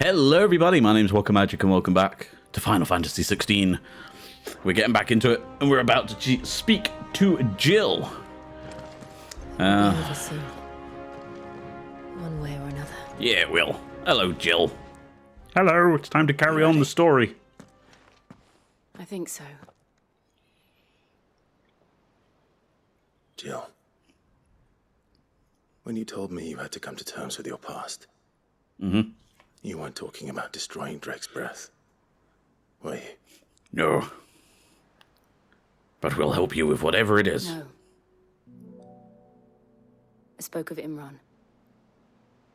Hello everybody, my name's wokkamagic and welcome back to Final Fantasy XVI. We're getting back into it and we're about to speak to Jill. Over soon. One way or another. Yeah, it will. Hello, Jill. Hello, it's time to carry on the story. I think so. Jill, when you told me you had to come to terms with your past, you weren't talking about destroying Drake's breath, were you? No. But we'll help you with whatever it is. No. I spoke of Imran,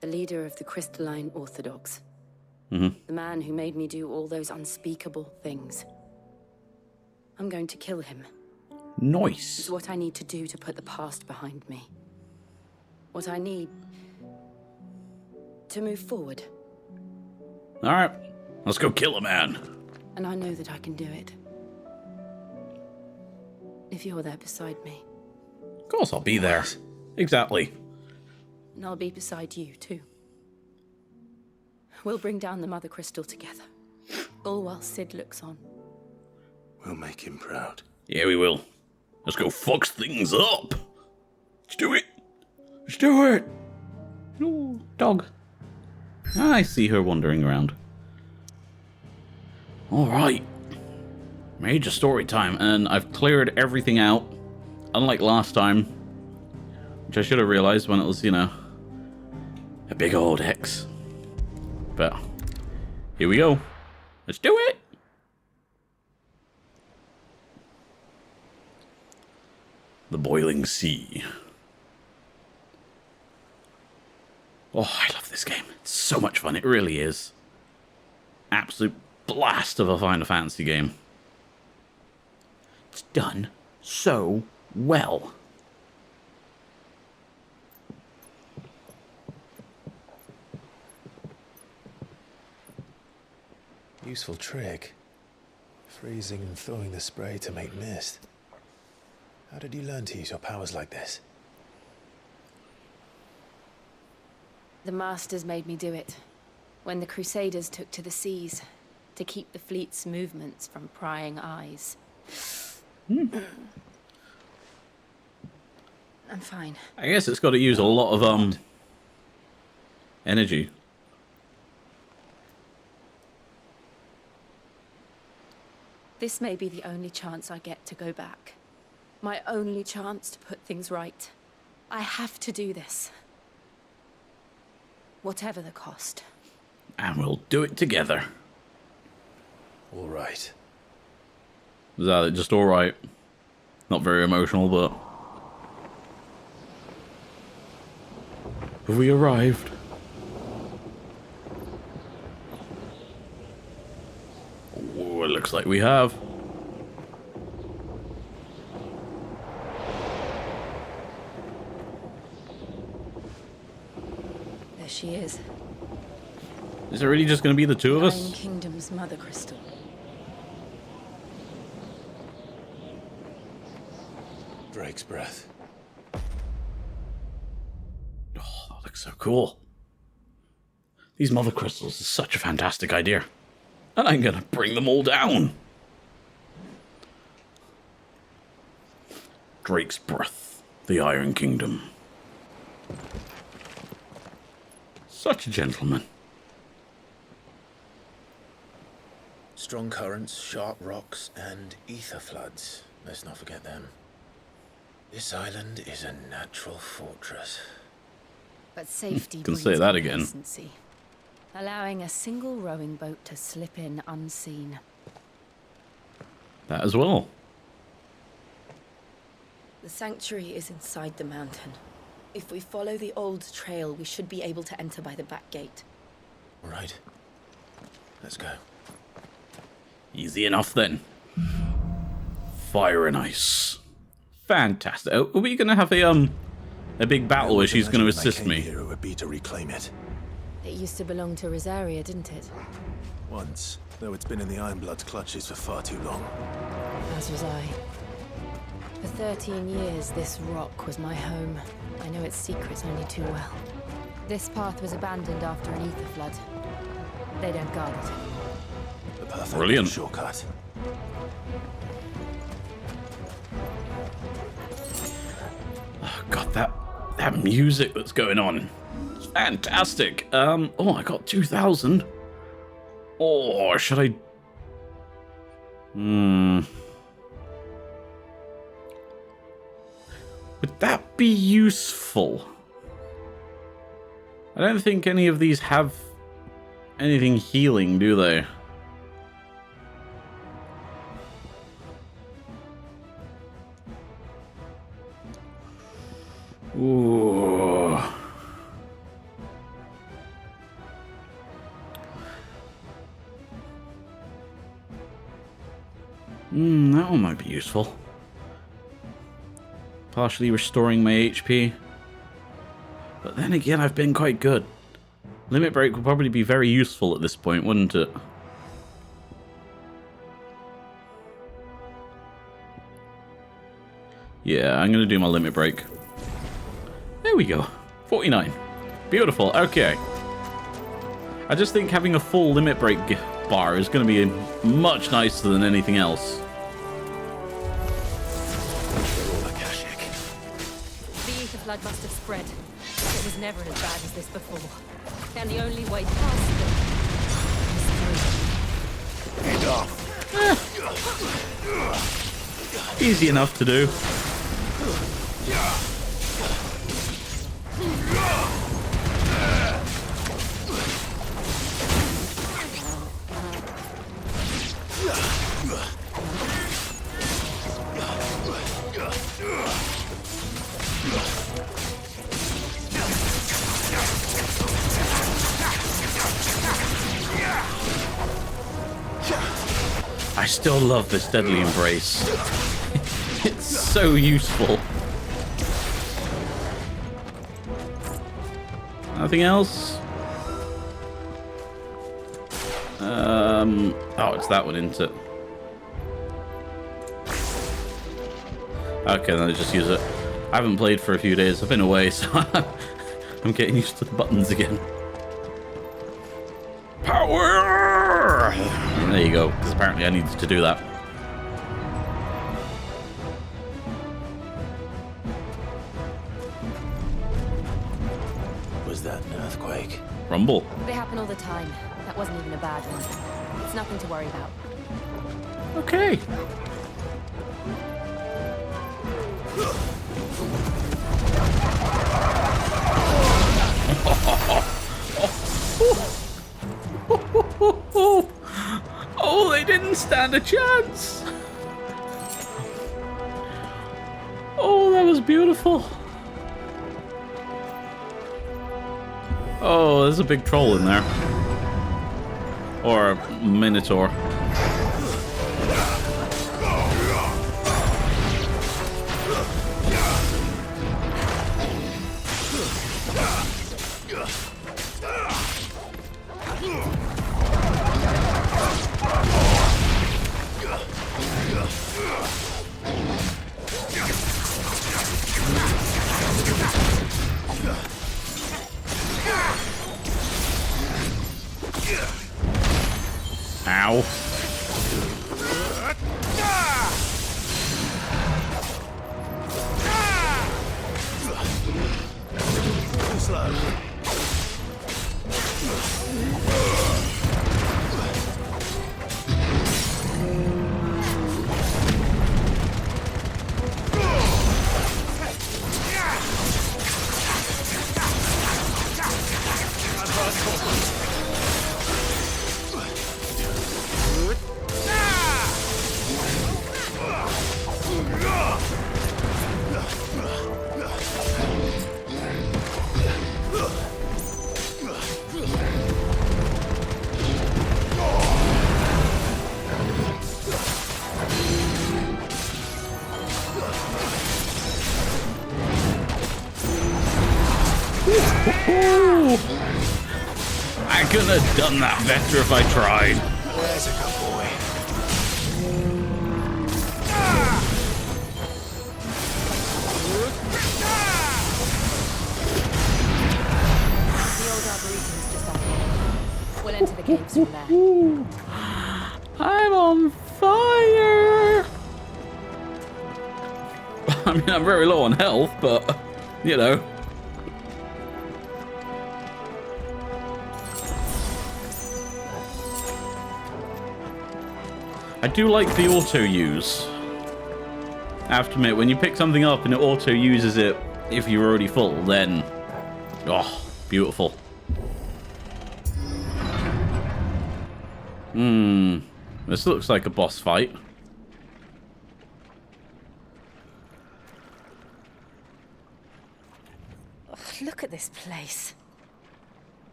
the leader of the Crystalline Orthodox. The man who made me do all those unspeakable things. I'm going to kill him. Nice. It's what I need to do to put the past behind me. What I need to move forward. Alright, let's go kill a man. And I know that I can do it. If you're there beside me. Of course I'll be there. Exactly. And I'll be beside you, too. We'll bring down the Mother Crystal together. All while Sid looks on. We'll make him proud. Yeah, we will. Let's go fuck things up. Let's do it. Let's do it. Ooh, dog. I see her wandering around. Alright. Major story time, and I've cleared everything out. Unlike last time. Which I should have realized when it was, a big old X. But, here we go. Let's do it! The Boiling Sea. Oh, I love this game. It's so much fun. It really is. Absolute blast of a Final Fantasy game. It's done so well. Useful trick. Freezing and thawing the spray to make mist. How did you learn to use your powers like this? The Masters made me do it. When the Crusaders took to the seas. To keep the fleet's movements from prying eyes. I'm fine. I guess it's got to use a lot of, energy. This may be the only chance I get to go back. My only chance to put things right. I have to do this. Whatever the cost. And we'll do it together. All right. Is that just alright? Not very emotional, but... Have we arrived? Oh, it looks like we have. There she is. Is it really just going to be the two of Iron us? Kingdom's Mother Crystal. Drake's breath. Oh, that looks so cool. These Mother Crystals is such a fantastic idea. And I'm going to bring them all down. Drake's breath. The Iron Kingdom. Such a gentleman. Strong currents, sharp rocks, and ether floods. Let's not forget them. This island is a natural fortress. But safety Can breeds say that again. complacency, allowing a single rowing boat to slip in unseen. That as well. The sanctuary is inside the mountain. If we follow the old trail, we should be able to enter by the back gate. All right. Let's go. Easy enough then. Fire and ice. Fantastic. Are we going to have a big battle where she's going to assist me? Here would be to reclaim it. It used to belong to Rosaria, didn't it? Once, though it's been in the Ironblood's clutches for far too long. As was I. For 13 years, this rock was my home. I know its secrets only too well. This path was abandoned after an ether flood. They don't guard it. The perfect Brilliant. shortcut. Oh, God, that music that's going on. It's fantastic. Oh, I got 2,000. Oh, should I... Would that be useful? I don't think any of these have anything healing, do they? Ooh. That one might be useful. Partially restoring my HP. But then again, I've been quite good. Limit Break would probably be very useful at this point, wouldn't it? Yeah, I'm going to do my Limit Break. There we go. 49. Beautiful. Okay. I just think having a full Limit Break bar is going to be much nicer than anything else. The ether flood must have spread. It was never as bad as this before. And the only way past Enough. Easy enough to do. I still love this Deadly Embrace. It's so useful. Nothing else? Oh, it's that one, isn't it? Okay, then I just use it. I haven't played for a few days. I've been away, so I'm getting used to the buttons again. Power! And there you go, because apparently I needed to do that. Was that an earthquake? Rumble. They happen all the time. That wasn't even a bad one. It's nothing to worry about. Okay. Oh, they didn't stand a chance. Oh, that was beautiful. Oh, there's a big troll in there. Or a minotaur. Ow. Too slow. I could have done that better if I tried. There's a good boy. The old arboretum is just up here. We'll enter the caves from there. I'm on fire! I mean, I'm very low on health, but, you know. I do like the auto-use. I have to admit, when you pick something up and it auto-uses it, if you're already full, then... Oh, beautiful. This looks like a boss fight. Ugh, look at this place.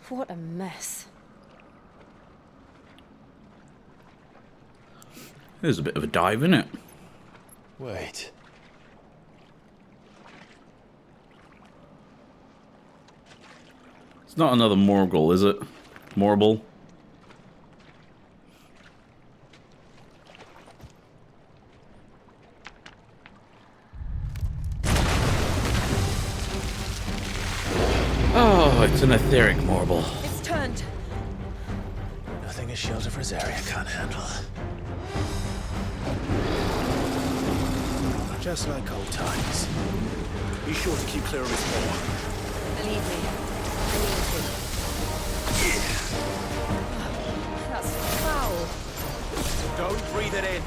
What a mess. There's a bit of a dive in it. Wait. It's not another Morgul, is it? Morble? Oh, it's an etheric Morble. It's turned. Nothing a shield of Rosaria can't handle. Just like old times. Be sure to keep clear of his paw. Believe me, I need to. That's foul. Don't breathe it in.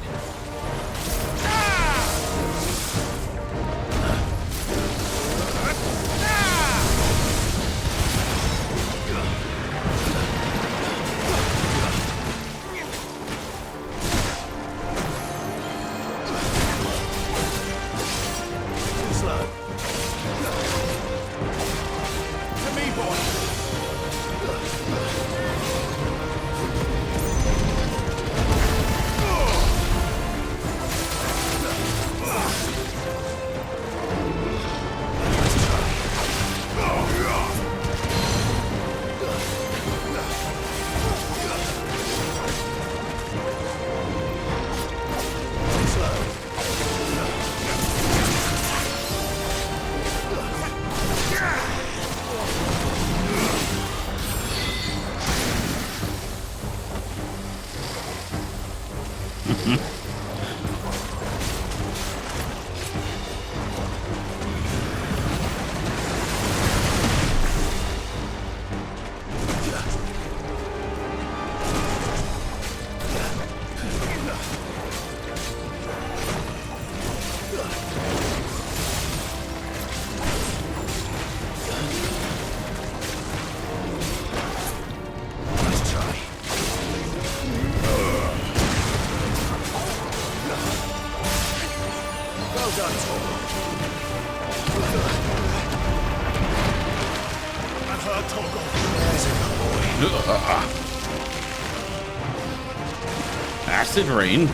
Acid rain?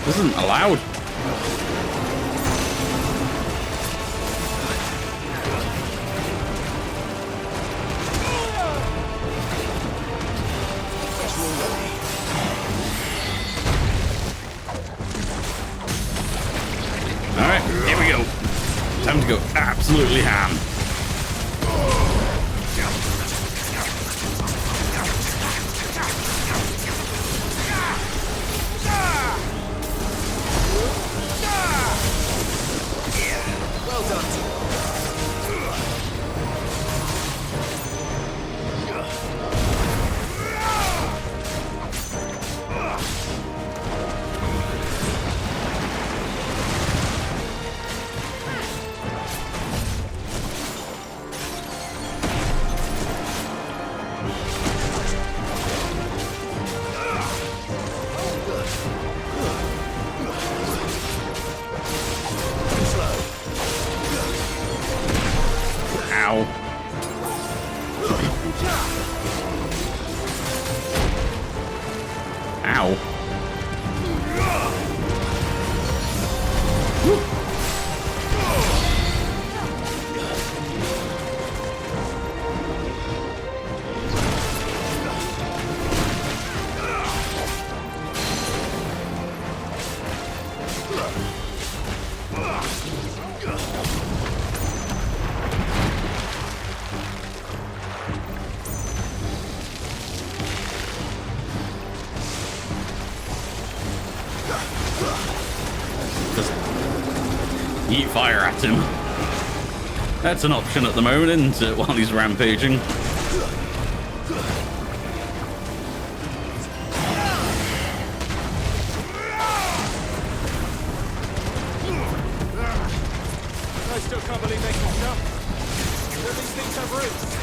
This isn't allowed. Alright, here we go. Time to go absolutely ham. heat fire at him. That's an option at the moment, isn't it, while he's rampaging? I still can't believe they can jump. Do these things have roots?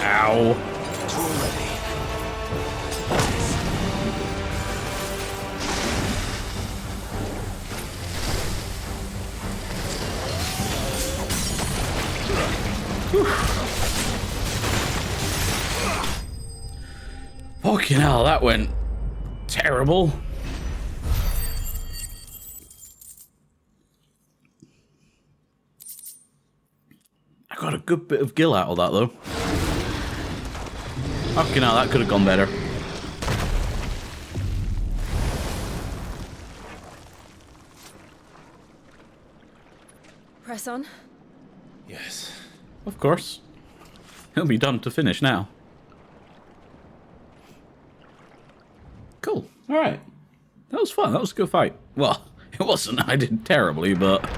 Ow. Fucking hell, that went terrible. I got a good bit of gil out of that though. Fucking hell, that could have gone better. Press on. Yes. Of course. He'll be done to finish now. Cool. Alright. That was fun. That was a good fight. Well, it wasn't. I did terribly, but...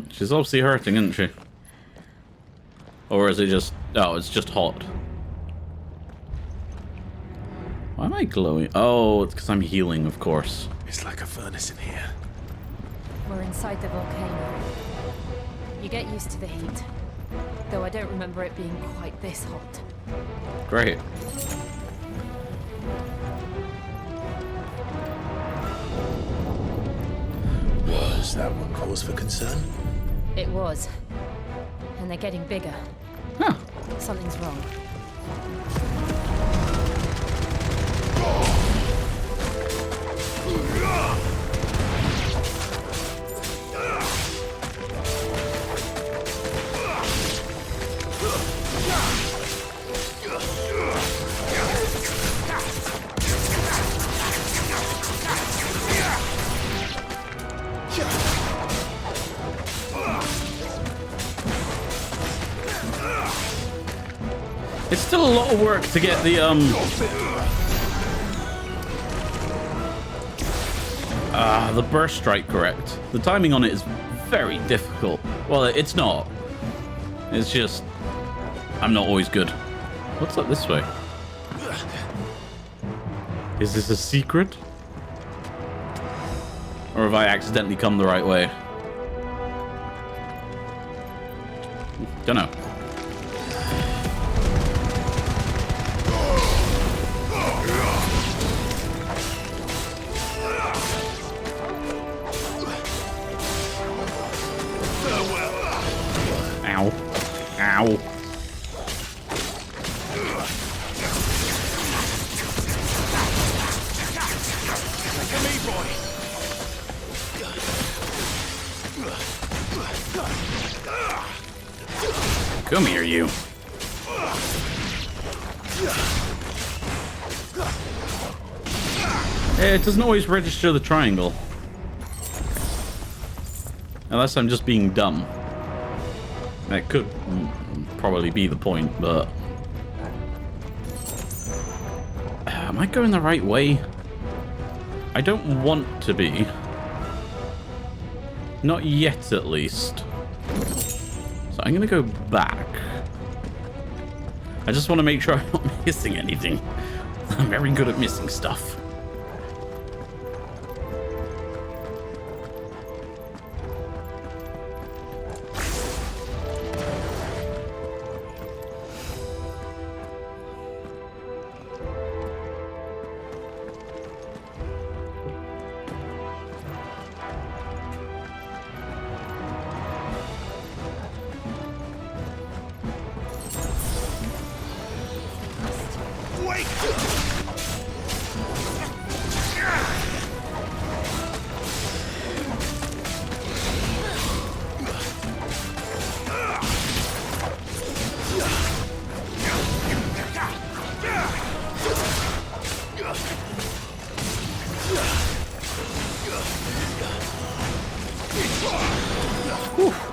she's obviously hurting, isn't she? Or is it just... oh, it's just hot. Why am I glowing? Oh, it's because I'm healing, of course. It's like a furnace in here. We're inside the volcano. You get used to the heat. Though I don't remember it being quite this hot. Great. Was that one cause for concern? It was. And they're getting bigger. Huh. Something's wrong. It's still a lot of work to get the burst strike correct. The timing on it is very difficult. Well, it's not. It's just I'm not always good. What's up this way? Is this a secret? Or have I accidentally come the right way? Don't know. Ow. Ow. Come here, boy. Come here, you. It doesn't always register the triangle. Unless I'm just being dumb. That could probably be the point, but... am I going the right way? I don't want to be. Not yet, at least. So I'm gonna go back. I just want to make sure I'm not missing anything. I'm very good at missing stuff.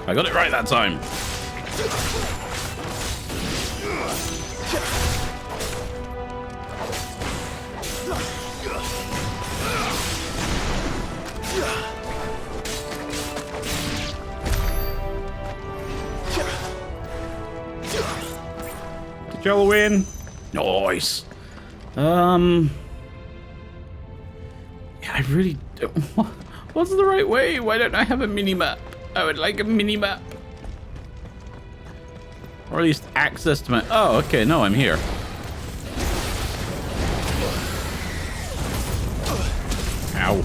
I got it right that time. Did y'all win? Nice. Yeah, I really don't. What's the right way? Why don't I have a mini-map? I would like a mini-map. Or at least access to my... Oh, okay, no, I'm here. Ow.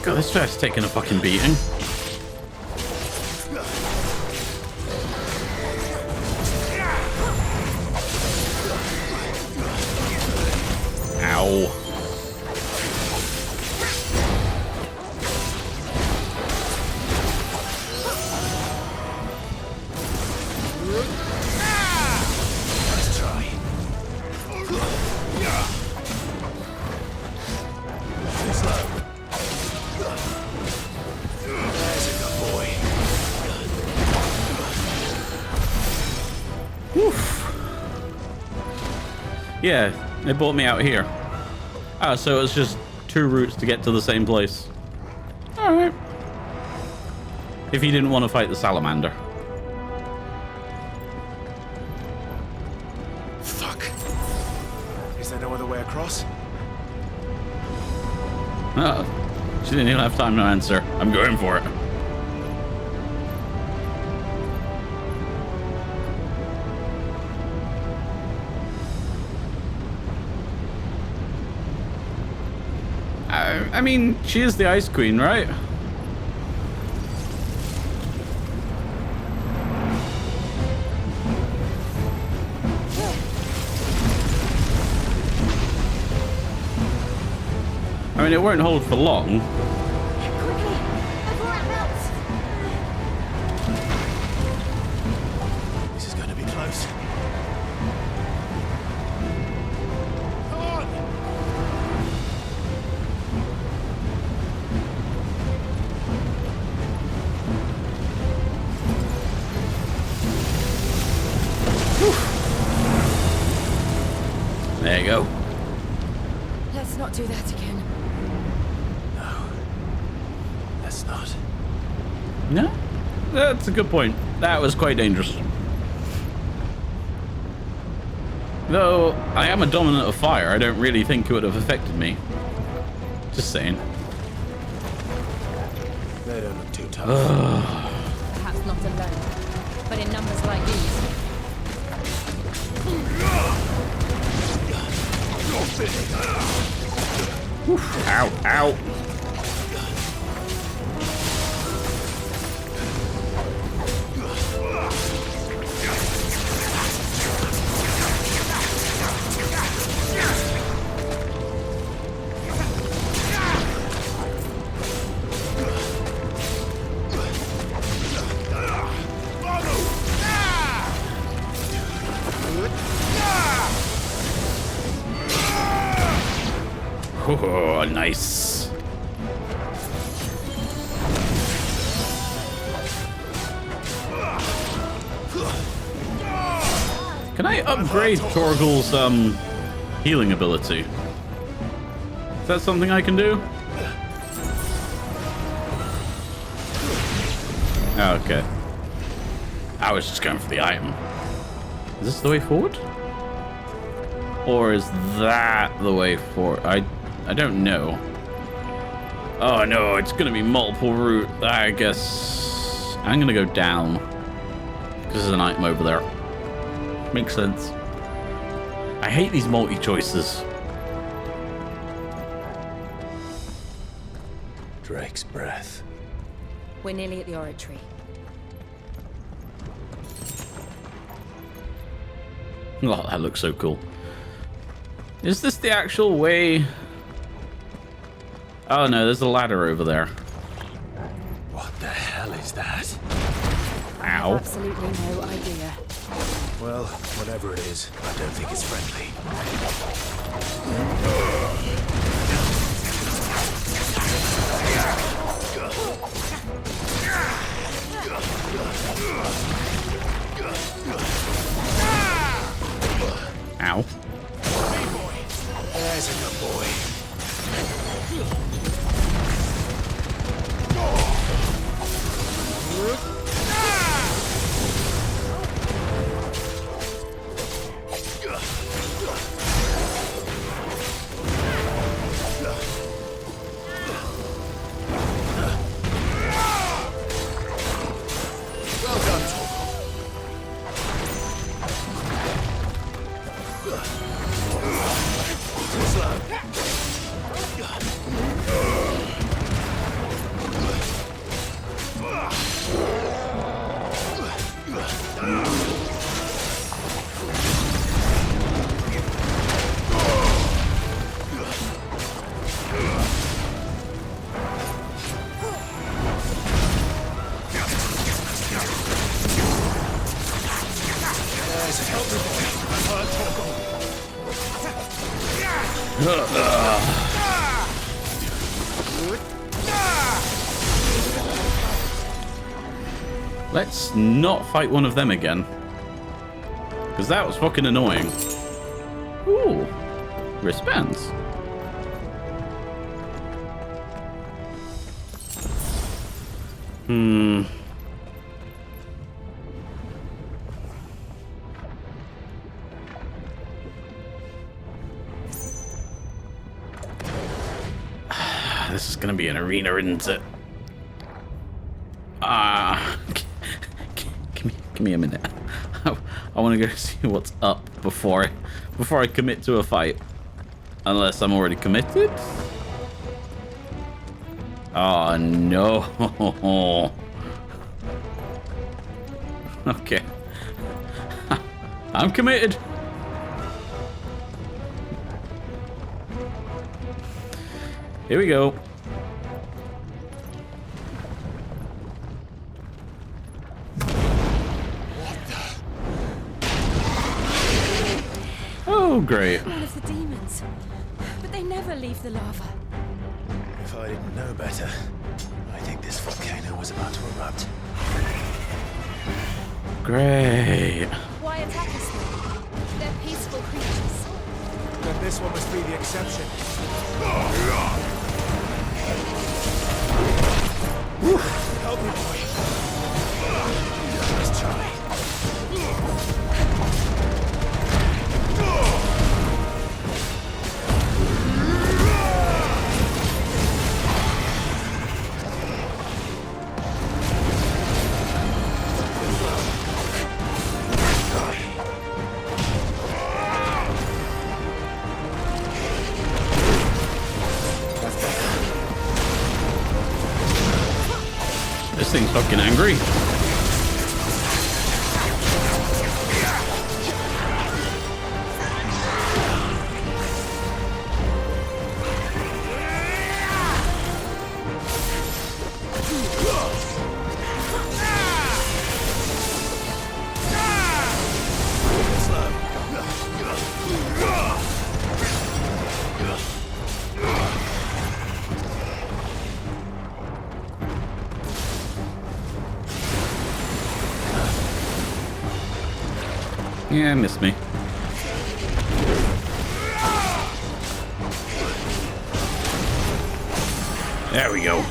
God, this guy's taking a fucking beating. Ow. Let's try. Too slow. There's a good boy. Yeah, they brought me out here. Oh, so it was just 2 routes to get to the same place. Alright. If you didn't want to fight the salamander. Fuck. Is there no other way across? Oh, she didn't even have time to answer. I'm going for it. I mean, she is the Ice Queen, right? I mean, it won't hold for long. Quickly! Before it melts! This is going to be close. Come on! There you go. Let's not do that again. No. Let's not. No? That's a good point. That was quite dangerous. Though, I am a dominant of fire, I don't really think it would have affected me. Just saying. They don't look too tough. Perhaps not alone, but in numbers like these. Ow, ow. Oh, nice. Can I upgrade Torgal's healing ability? Is that something I can do? Oh, okay. I was just going for the item. Is this the way forward? Or is that the way forward? I don't know. Oh no, it's gonna be multiple route. I guess I'm gonna go down. Because there's an item over there. Makes sense. I hate these multi-choices. Drake's breath. We're nearly at the oratory. Oh, that looks so cool. Is this the actual way? Oh no, there's a ladder over there. What the hell is that? Ow. Absolutely no idea. Well, whatever it is, I don't think it's friendly. Ow. There's a good boy. Well done, Hugo. Too slow. There's a helper boy. I'm Let's not fight one of them again. Because that was fucking annoying. Ooh. Wristbands. This is gonna be an arena, isn't it? Give me a minute. I want to go see what's up before I commit to a fight. Unless I'm already committed. Oh no. Okay. I'm committed. Here we go. Oh, great. One of the demons. But they never leave the lava. If I didn't know better, I think this volcano was about to erupt. Great. Why attack us then? They're peaceful creatures. Then this one must be the exception. Help me, boy. Let's try. This thing's fucking angry. Yeah, missed me. There we go.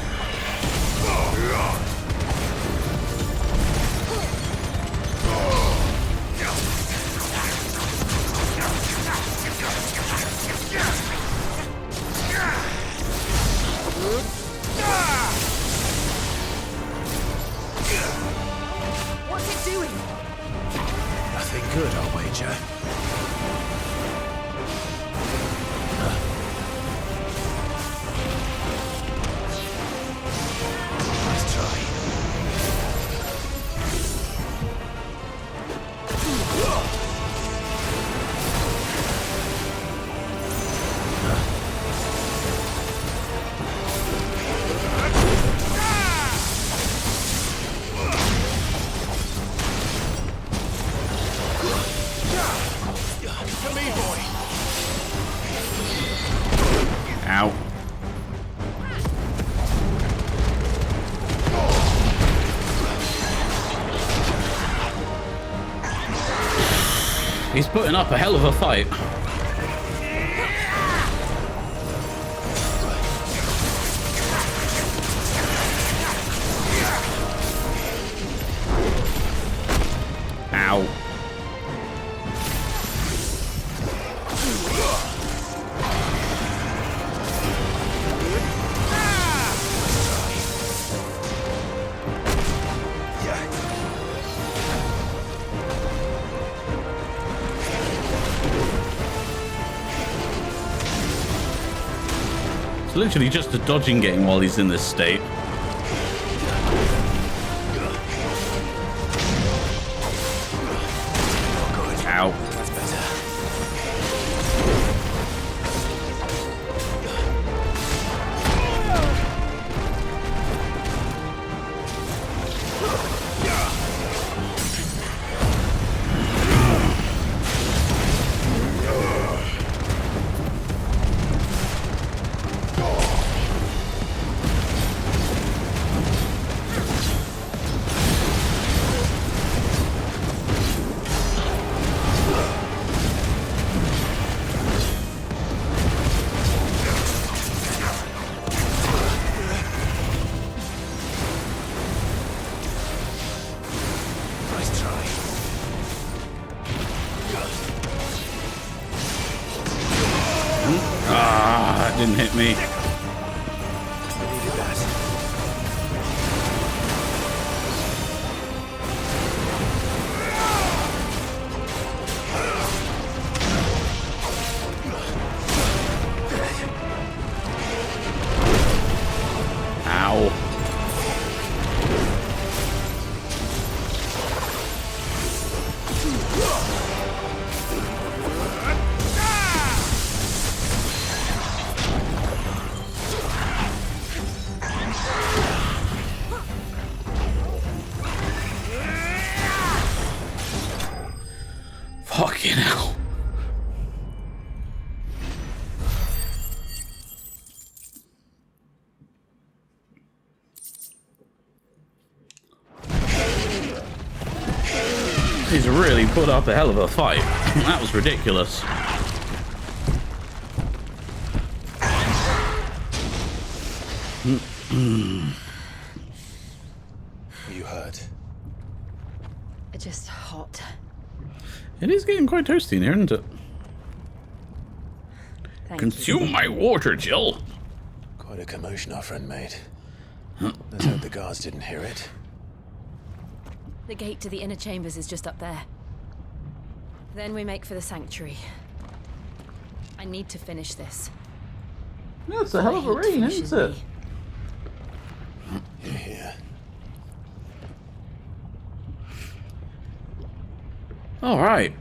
What's it doing? Nothing good, I'll wager. Let's try. He's putting up a hell of a fight. Ow. It's literally just a dodging game while he's in this state. Ow. That's better. Nice try. Ah, that didn't hit me. I needed that. Ow. Fucking hell. He's really put up a hell of a fight. That was ridiculous. Were you hurt? Just hot. It is getting quite toasty in here, isn't it? Thank Consume my water, Jill. Quite a commotion our friend made. Let's hope the guards didn't hear it. The gate to the inner chambers is just up there. Then we make for the sanctuary. I need to finish this. Yeah, it's a hell of a The heat rain, finishes isn't it? me. Here. All right.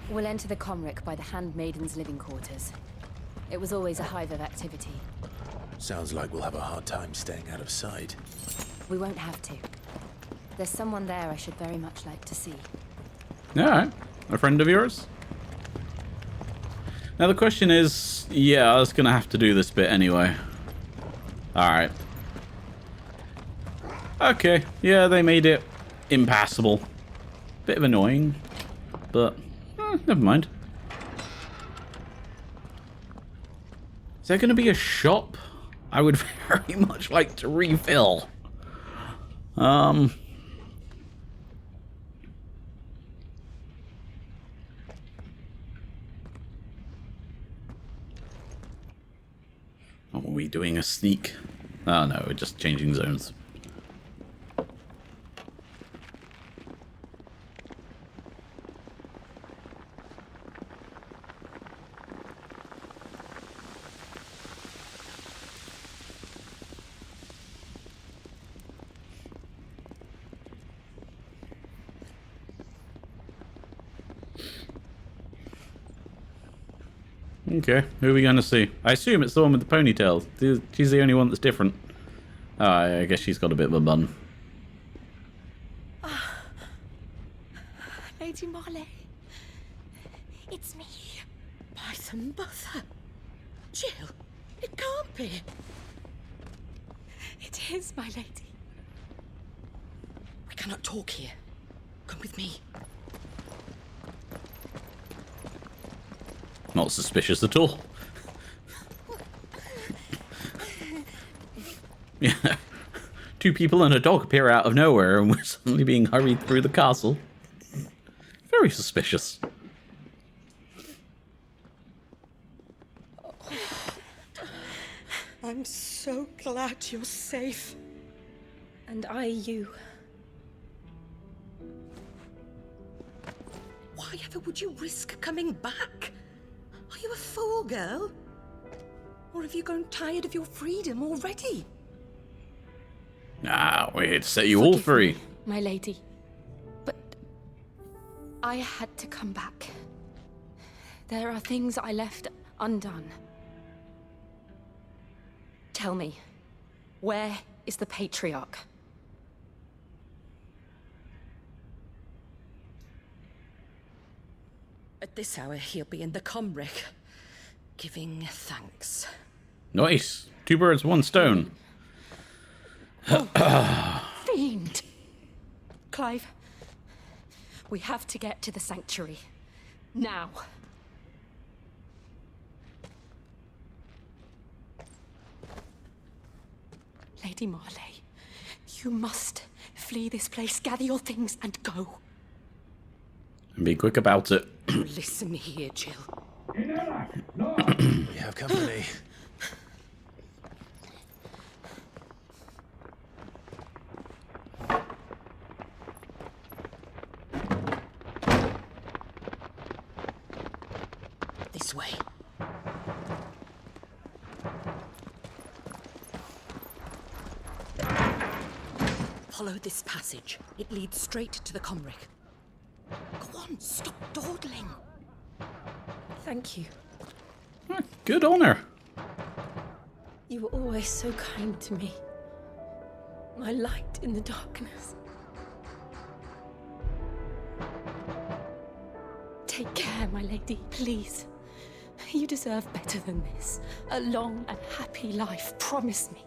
We'll enter the Comric by the Handmaiden's living quarters. It was always a hive of activity. Sounds like we'll have a hard time staying out of sight. We won't have to. There's someone there I should very much like to see. All right. A friend of yours? Now the question is, yeah, I was going to have to do this bit anyway. All right. Okay. Yeah, they made it impassable. Bit of annoying, but never mind. Is there going to be a shop? I would very much like to refill. What were we doing? A sneak? Oh no, we're just changing zones. Okay, who are we going to see? I assume it's the one with the ponytail. She's the only one that's different. Oh, I guess she's got a bit of a bun. Lady Marley, it's me. Python Buther. Jill, it can't be. It is, my lady. We cannot talk here. Come with me. Not suspicious at all. Yeah. 2 people and a dog appear out of nowhere and we're suddenly being hurried through the castle. Very suspicious. I'm so glad you're safe. And you. Why ever would you risk coming back? Are you a fool, girl? Or have you grown tired of your freedom already? Ah, we're here to set you all free. Me, my lady. But I had to come back. There are things I left undone. Tell me, where is the Patriarch? At this hour, he'll be in the Comric, giving thanks. Nice. 2 birds, 1 stone. Fiend! Clive, we have to get to the sanctuary. Now. Lady Marley, you must flee this place, gather your things, and go. And be quick about it. Listen here, Jill. We have company. This way. Follow this passage. It leads straight to the Comric. Go on, stop dawdling. Thank you. Good honor. You were always so kind to me. My light in the darkness. Take care, my lady, please. You deserve better than this. A long and happy life, promise me.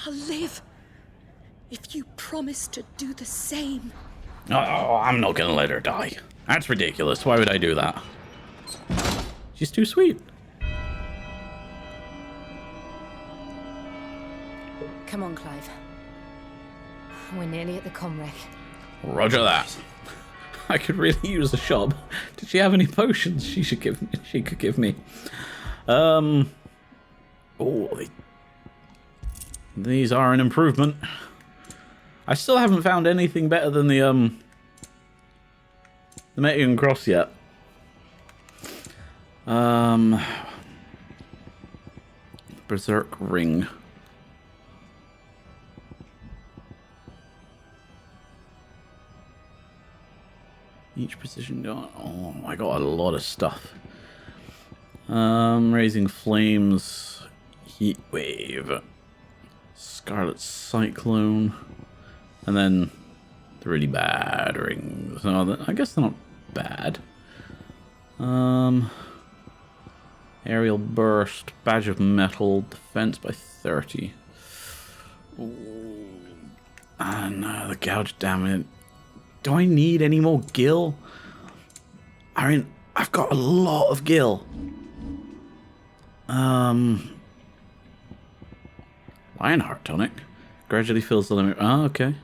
I'll live if you promise to do the same. Oh, I'm not gonna let her die. That's ridiculous. Why would I do that? She's too sweet. Come on, Clive. We're nearly at the Comric. Roger that. I could really use a shop. Did she have any potions she should give me? She could give me. Oh, these are an improvement. I still haven't found anything better than the Metean Cross yet. Berserk Ring. Each precision gun. Oh, I got a lot of stuff. Raising Flames, Heat Wave, Scarlet Cyclone, and then the really bad rings. Oh, I guess they're not bad. Aerial Burst, Badge of Metal, Defense by 30. Ooh. And the Gouge Damage. Do I need any more gil? I mean, I've got a lot of gil. Lionheart Tonic. Gradually fills the limit. Oh, okay.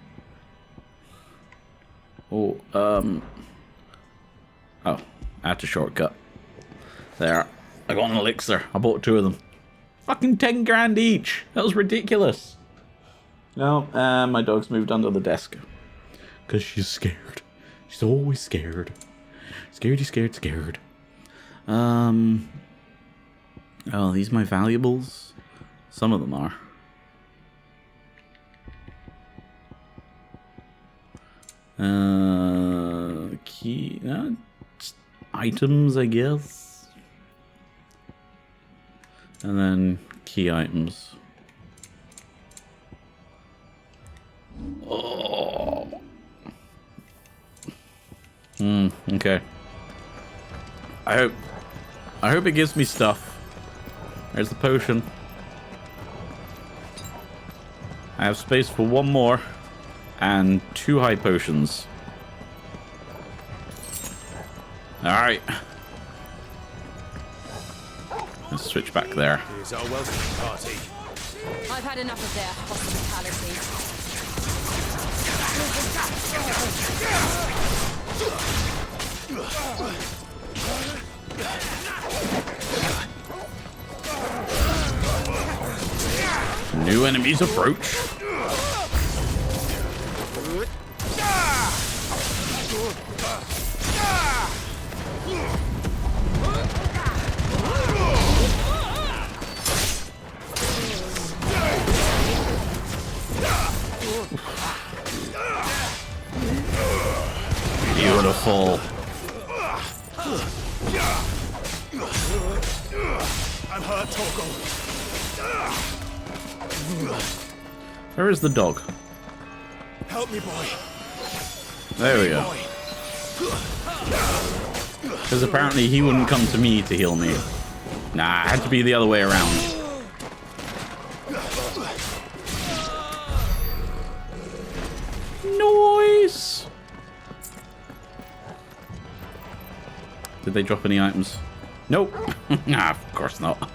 Oh, oh, add to shortcut. There. I got an elixir. I bought 2 of them. Fucking 10 grand each. That was ridiculous. No, my dog's moved under the desk. Because she's scared. She's always scared. Scaredy, scared. Oh, these my valuables? Some of them are. Key... items, I guess. And then key items. Oh... Okay. I hope it gives me stuff. There's the potion. I have space for one more and 2 high potions. Alright. Let's switch back there. Here's our welcome party. I've had enough of their hospitality. New enemies approach. Beautiful. I'm hurt, Hugo. Where is the dog? Help me, boy. There we go. Because apparently he wouldn't come to me to heal me. Nah, it had to be the other way around. Noise! Did they drop any items? Nope. Nah, of course not.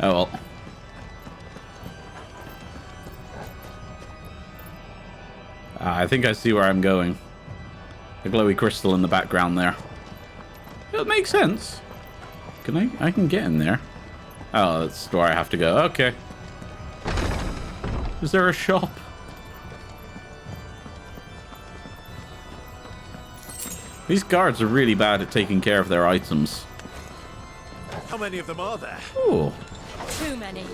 Oh well. I think I see where I'm going. The glowy crystal in the background there. It makes sense. Can I can get in there. Oh, that's where I have to go. Okay. Is there a shop? These guards are really bad at taking care of their items. How many of them are there? Ooh. Too many.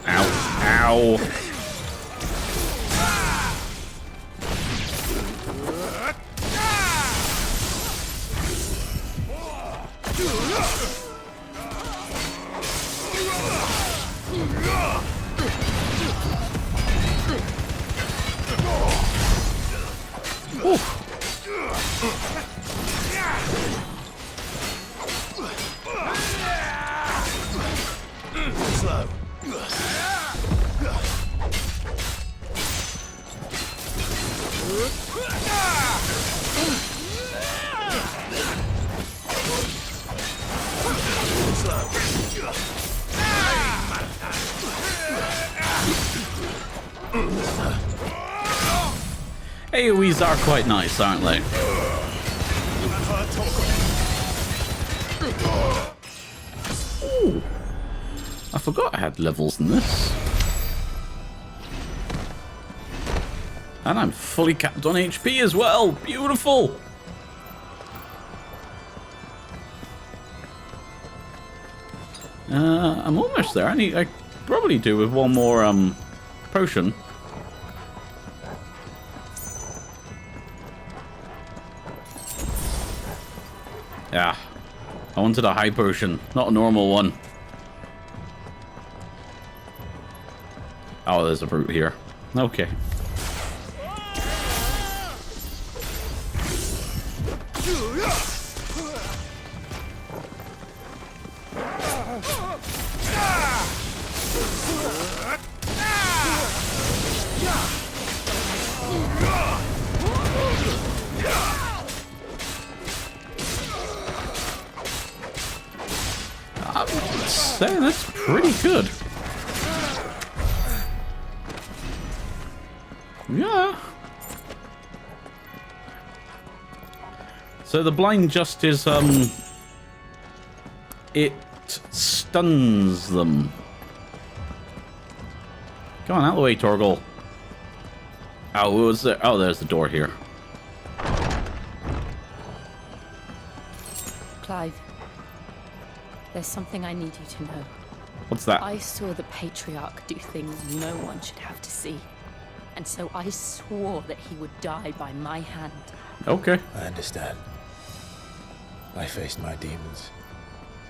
Ow. Ow. AoEs are quite nice, aren't they? Ooh. I forgot I had levels in this. And I'm fully capped on HP as well. Beautiful. I'm almost there. I probably do with one more potion. Yeah, I wanted a high potion, not a normal one. Oh, there's a brute here. Okay. That's pretty good. Yeah. So the blind just is it stuns them. Go on, out of the way, Torgal. Oh, what was there? Oh, there's the door here. Clive, there's something I need you to know. What's that? I saw the Patriarch do things no one should have to see. And so I swore that he would die by my hand. Okay. I understand. I faced my demons,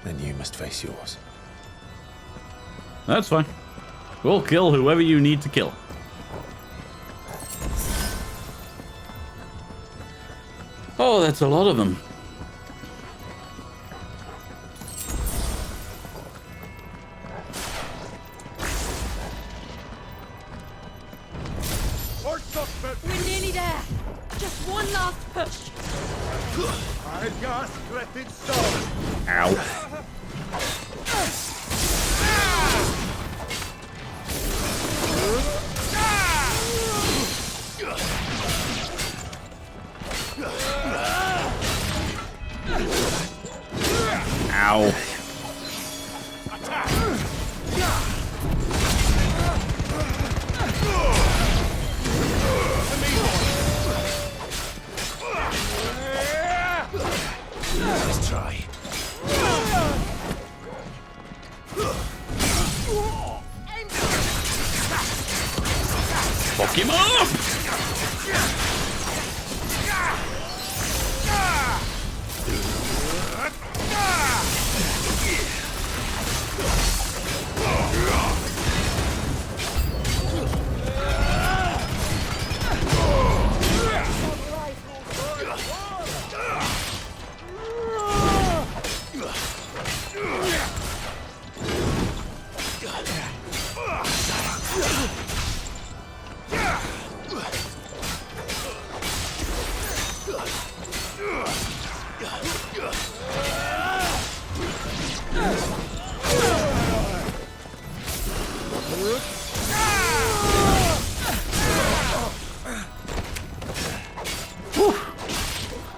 then you must face yours. That's fine. We'll kill whoever you need to kill. Oh, that's a lot of them. We're nearly there. Just one last push. Ow. Ow. Let's try. Fuck him up!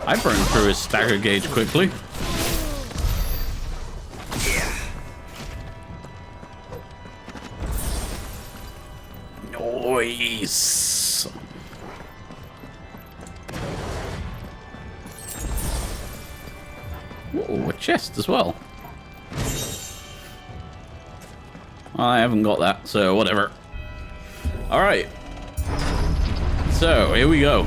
I burned through his stagger gauge quickly. Nice. Whoa, a chest as well. I haven't got that, so whatever. Alright. So, here we go.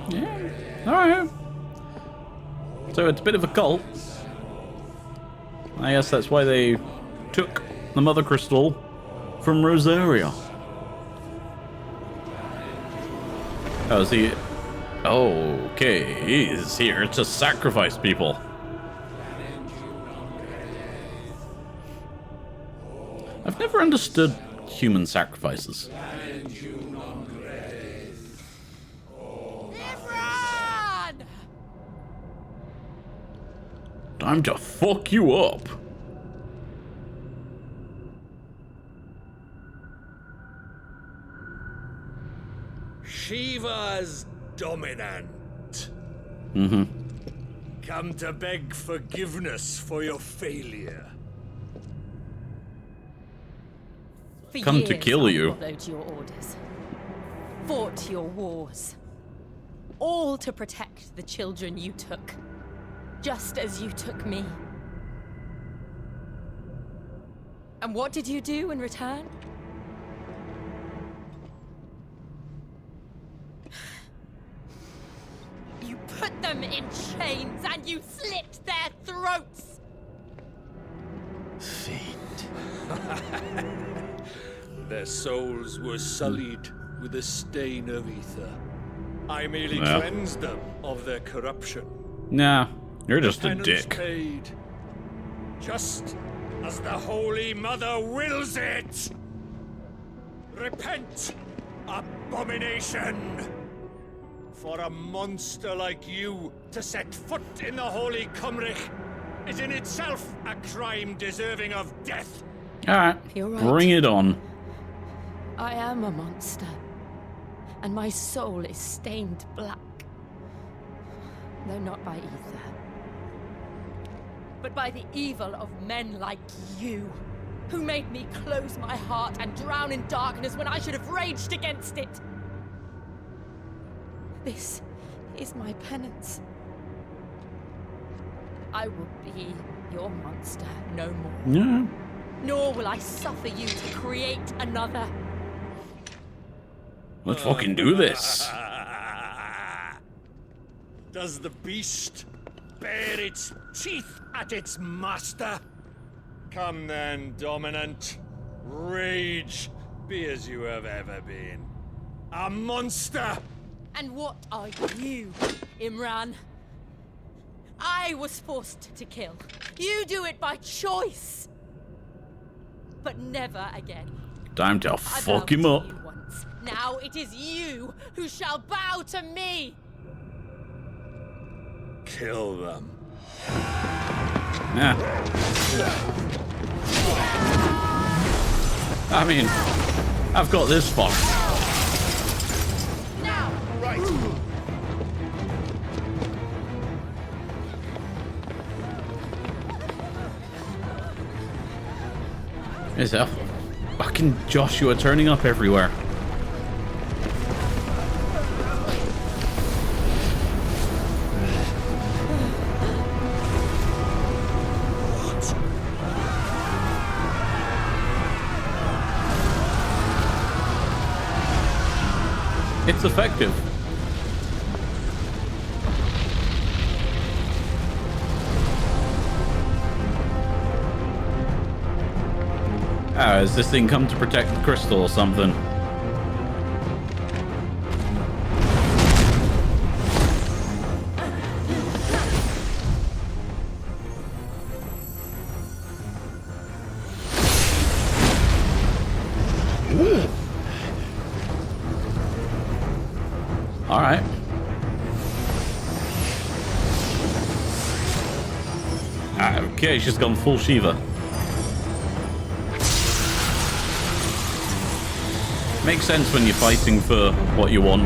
Yeah. Alright. So it's a bit of a cult. I guess that's why they took the Mother Crystal from Rosaria. Oh, is he... Okay, he's here to sacrifice people. I've never understood human sacrifices. Time to fuck you up. Shiva's dominant. Mm-hmm. Come to beg forgiveness for your failure. For Come to years, kill I you. followed your orders, fought your wars, all to protect the children you took, just as you took me. And what did you do in return? You put them in chains and you slit their throats! Fiend. Their souls were sullied with a stain of ether. I merely Yeah. cleansed them of their corruption. Nah, you're just a Penance dick. paid, just as the Holy Mother wills it. Repent, abomination! For a monster like you to set foot in the Holy Cymric is in itself a crime deserving of death. Alright, You're right. bring it on. I am a monster, and my soul is stained black. Though not by ether, but by the evil of men like you, who made me close my heart and drown in darkness when I should have raged against it. This is my penance. I will be your monster no more. Yeah. Nor will I suffer you to create another. Let's fucking do this. Does the beast bare its teeth at its master? Come then, Dominant. Rage, be as you have ever been. A monster! And what are you, Imran? I was forced to kill. You do it by choice. But never again. Time to I fuck bowed him to up. you once. Now it is you who shall bow to me. Kill them. Yeah. I mean, I've got this fucked. Now. Right. Is that fucking Joshua turning up everywhere? It's effective. Has this thing come to protect the crystal or something? All right. Okay, she's gone full Shiva. Makes sense when you're fighting for what you want.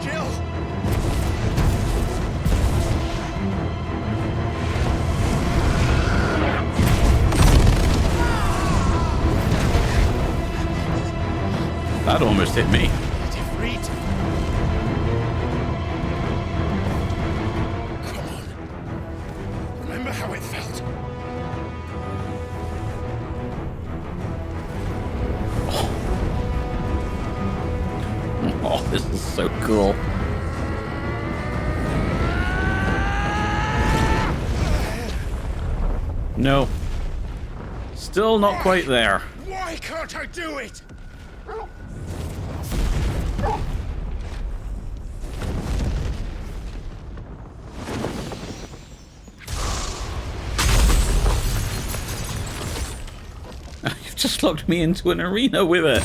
Jill! That almost hit me. Defreed. Come on. Remember how it felt? Oh, this is so cool. No. Still not quite there. Why can't I do it? You've just locked me into an arena with it.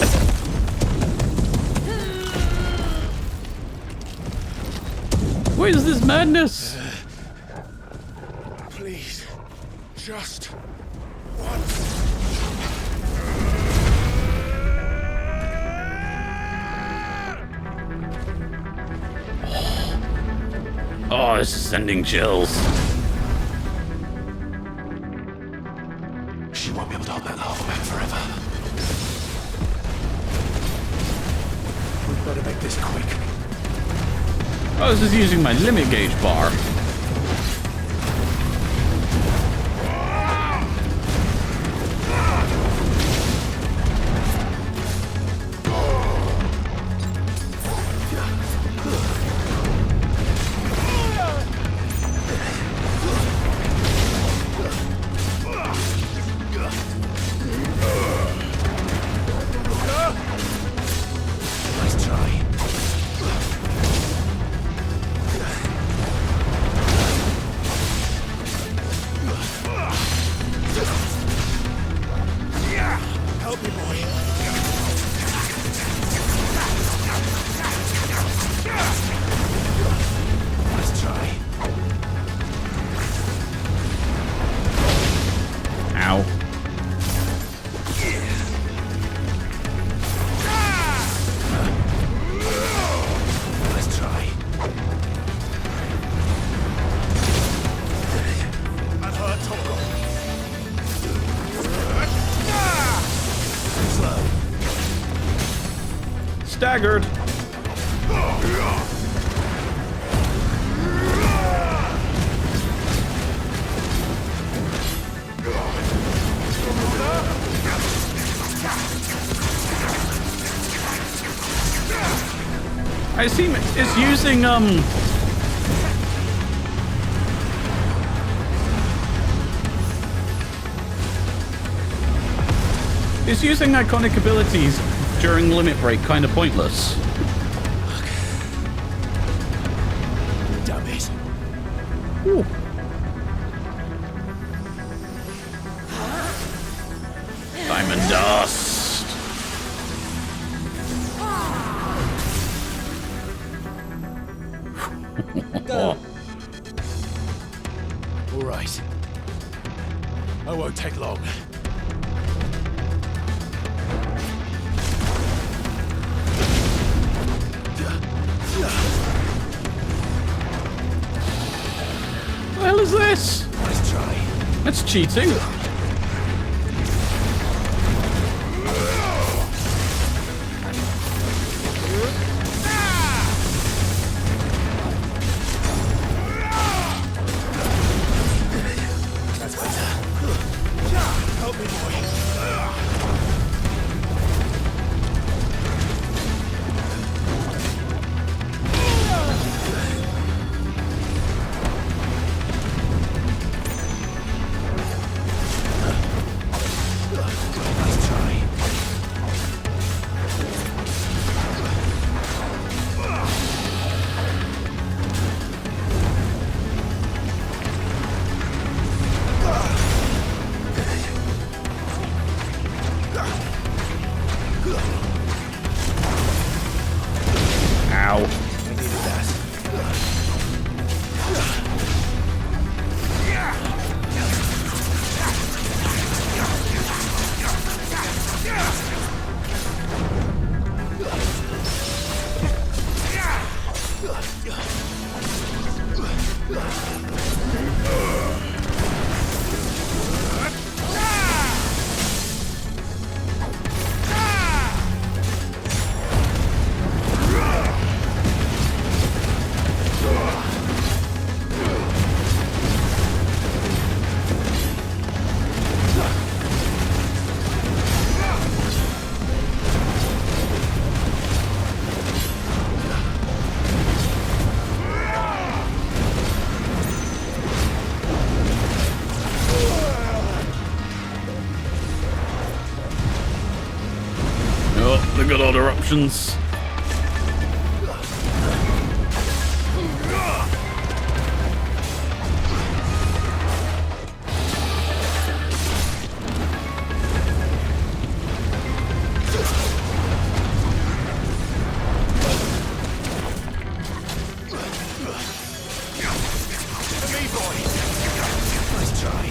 What is this madness? Please. Just once. Oh, this is sending chills. She won't be able to hold that lava back forever. We'd better make this quick. I was just using my limit gauge bar. Nice try. staggered. I assume it's using is using iconic abilities during limit break kind of pointless? Damn it. Ooh. Diamond dust. Go. All right. I won't take long. What the hell is this? Nice try. That's cheating. That's better. Help me, boy. Nice try. Ow. I needed that. Good old eruptions. Nice try.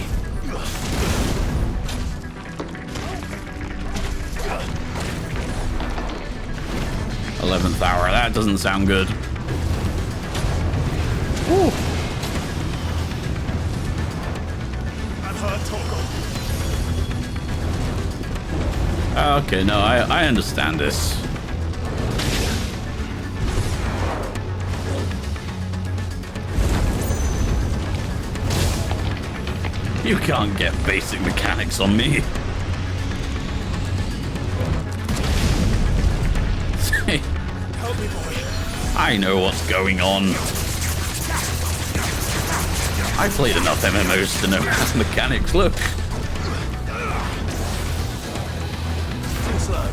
11th hour. That doesn't sound good. Ooh. I'm hurt, Torgo. Okay, no, I understand this. You can't get basic mechanics on me. Help me, boy. I know what's going on. I played enough MMOs to know how the mechanics look. Too slow.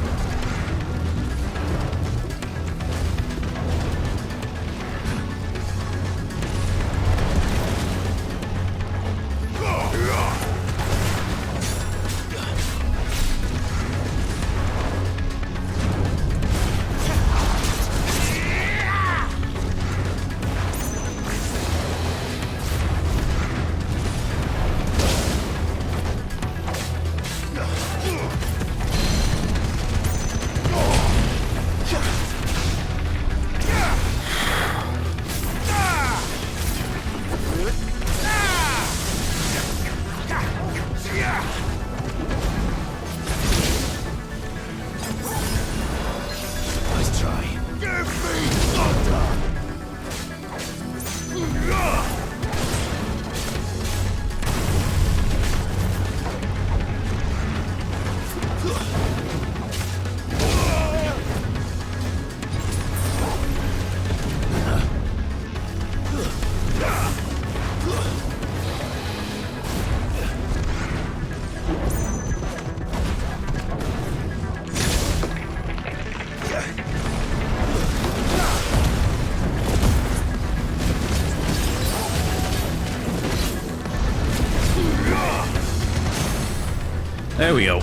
There we go.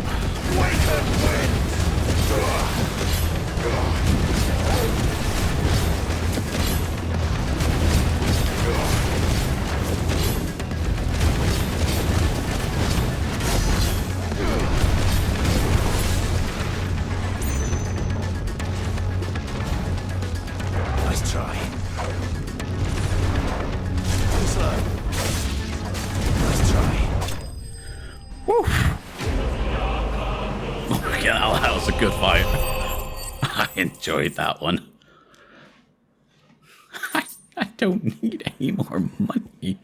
Nice try. Too slow. Nice try. Woo! Yeah, that was a good fight. I enjoyed that one. I don't need any more money.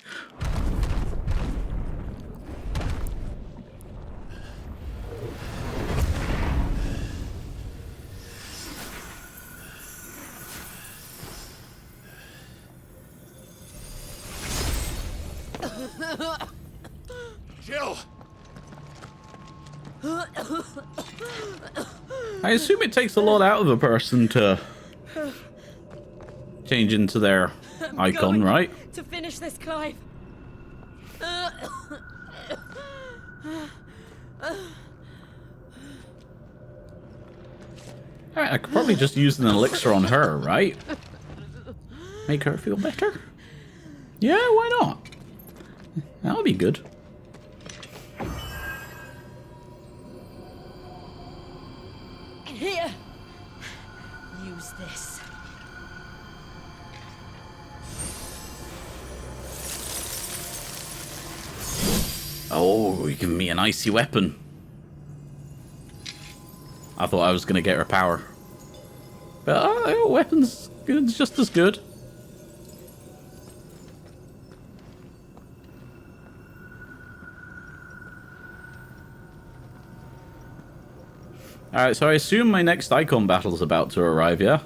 Jill! I assume it takes a lot out of a person to change into their icon, right? To finish this climb. Alright, I could probably just use an elixir on her, right? Make her feel better? Yeah, why not? That'll be good. Here. Use this. Oh, you give me an icy weapon. I thought I was going to get her power. But weapon's good, it's just as good. Alright, so I assume my next icon battle is about to arrive, yeah?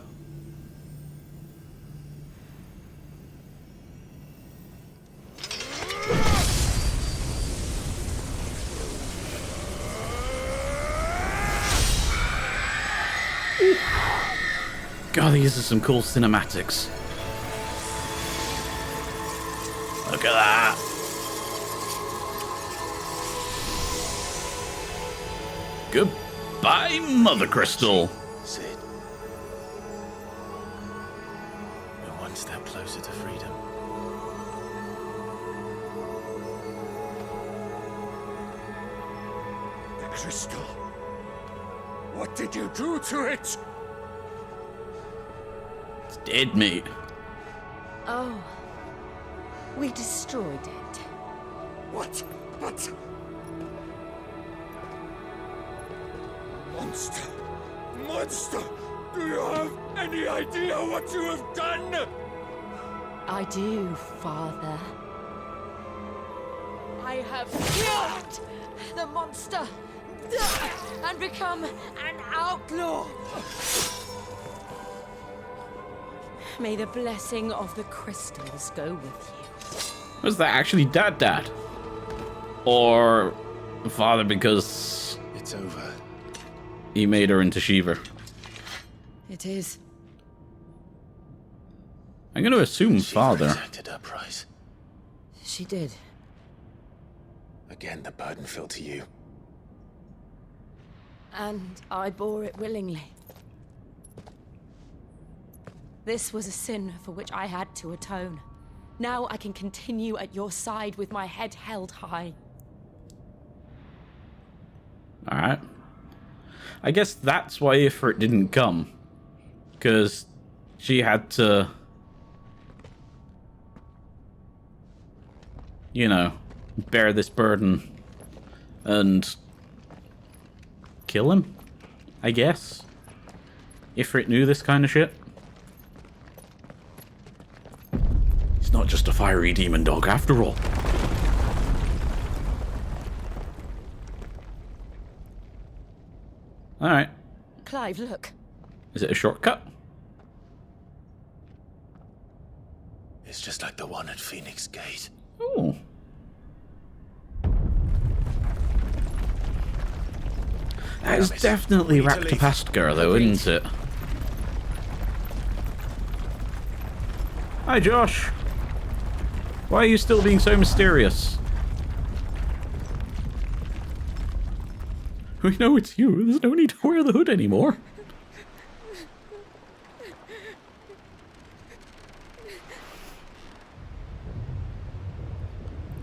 God, these are some cool cinematics. Look at that. Goodbye, Mother Crystal. Sid. We're one step closer to freedom. The crystal. What did you do to it? It's dead, mate. Oh. We destroyed it. What? But... Monster! Monster! Do you have any idea what you have done? I do, Father. I have killed the monster and become an outlaw. May the blessing of the crystals go with you. Was that actually Dad? Or Father because It's over. he made her into Shiva? It is. I'm going to assume She Father. exacted her price. She did. Again, the burden fell to you. And I bore it willingly. This was a sin for which I had to atone. Now I can continue at your side with my head held high. Alright. I guess that's why Ifrit didn't come. Because she had to... you know, bear this burden and kill him, I guess. Ifrit knew this kind of shit. He's not just a fiery demon dog after all. Alright. Clive, look. Is it a shortcut? It's just like the one at Phoenix Gate. Ooh. That is definitely We need to leave. Raktapaskar, though, isn't it? Hi, Josh. Why are you still being so mysterious? We know it's you. There's no need to wear the hood anymore.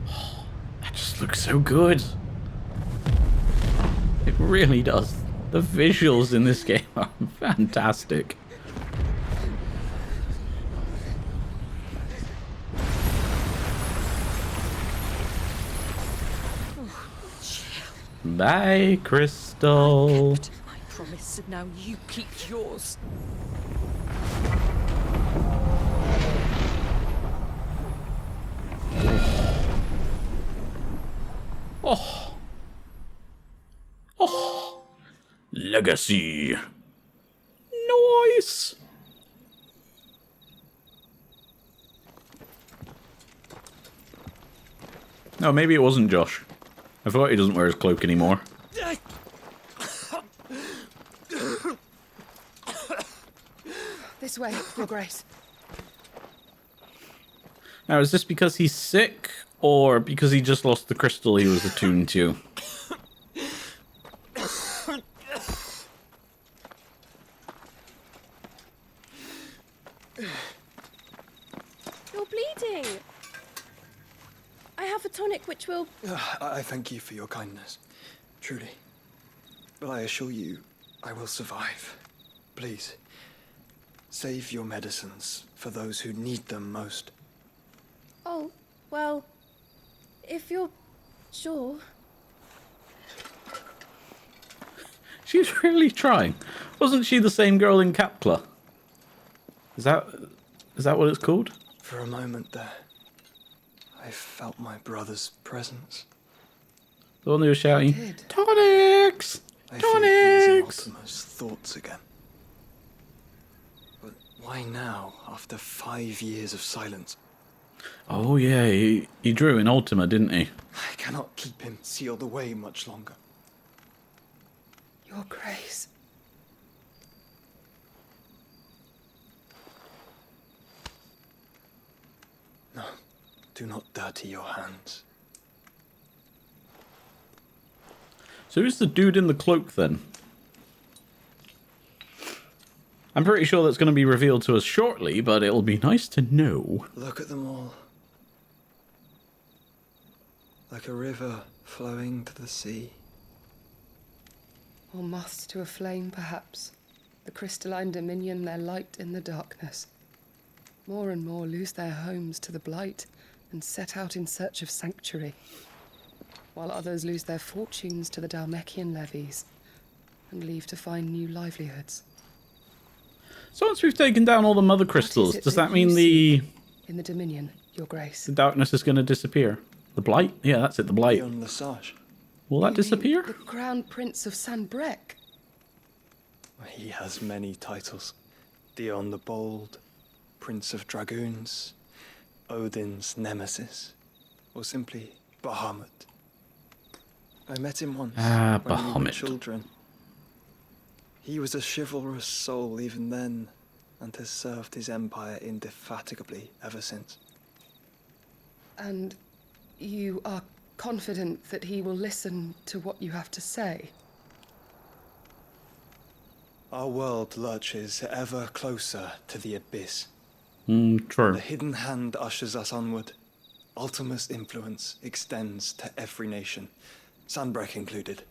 Oh, that just looks so good. It really does. The visuals in this game are fantastic. Bye, Crystal. I kept my promise, and now you keep yours. Oh. Oh. Legacy. Nice. No, maybe it wasn't Josh. I forgot he doesn't wear his cloak anymore. This way, Your Grace. Now, is this because he's sick, or because he just lost the crystal he was attuned to? You're bleeding. I have a tonic which will... I thank you for your kindness, truly. But I assure you, I will survive. Please, save your medicines for those who need them most. Oh, well, if you're sure. She's really trying. Wasn't she the same girl in Capcla? Is that what it's called? For a moment there, I felt my brother's presence. The one who was shouting, Kid. "Tonics! I feared he was in Tonics!" Ultima's thoughts again. But why now, after 5 years of silence? Oh yeah, he drew in Ultima, didn't he? I cannot keep him sealed away much longer. Your Grace. No, do not dirty your hands. So who's the dude in the cloak then? I'm pretty sure that's going to be revealed to us shortly, but it'll be nice to know. Look at them all. Like a river flowing to the sea. Or moths to a flame, perhaps. The crystalline dominion their light in the darkness. More and more lose their homes to the blight and set out in search of sanctuary, while others lose their fortunes to the Dalmekian levies and leave to find new livelihoods. So once we've taken down all the mother crystals, it does that that mean you the see in the Dominion, Your Grace? darkness is going to disappear? The blight? Yeah, that's it, the blight. Beyond Lesage. Will that You mean disappear? The Crown Prince of Sanbrec. He has many titles. Dion the Bold, Prince of Dragoons, Odin's Nemesis, or simply Bahamut. I met him once when we were Bahamut. children. He was a chivalrous soul even then, and has served his empire indefatigably ever since. And you are confident that he will listen to what you have to say? Our world lurches ever closer to the abyss. True. The hidden hand ushers us onward. Ultima's influence extends to every nation, Sanbrec included.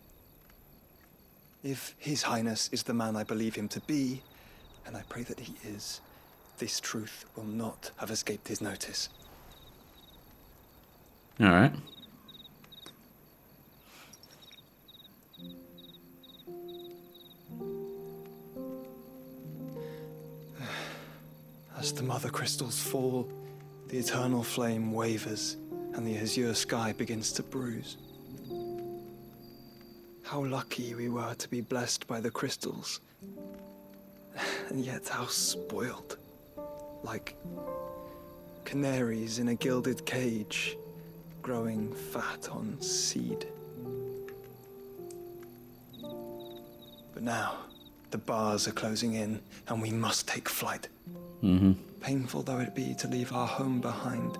If His Highness is the man I believe him to be, and I pray that he is, this truth will not have escaped his notice. Alright. As the mother crystals fall, the eternal flame wavers, and the azure sky begins to bruise. How lucky we were to be blessed by the crystals, and yet how spoiled. Like canaries in a gilded cage, growing fat on seed. But now, the bars are closing in, and we must take flight. Painful though it be to leave our home behind,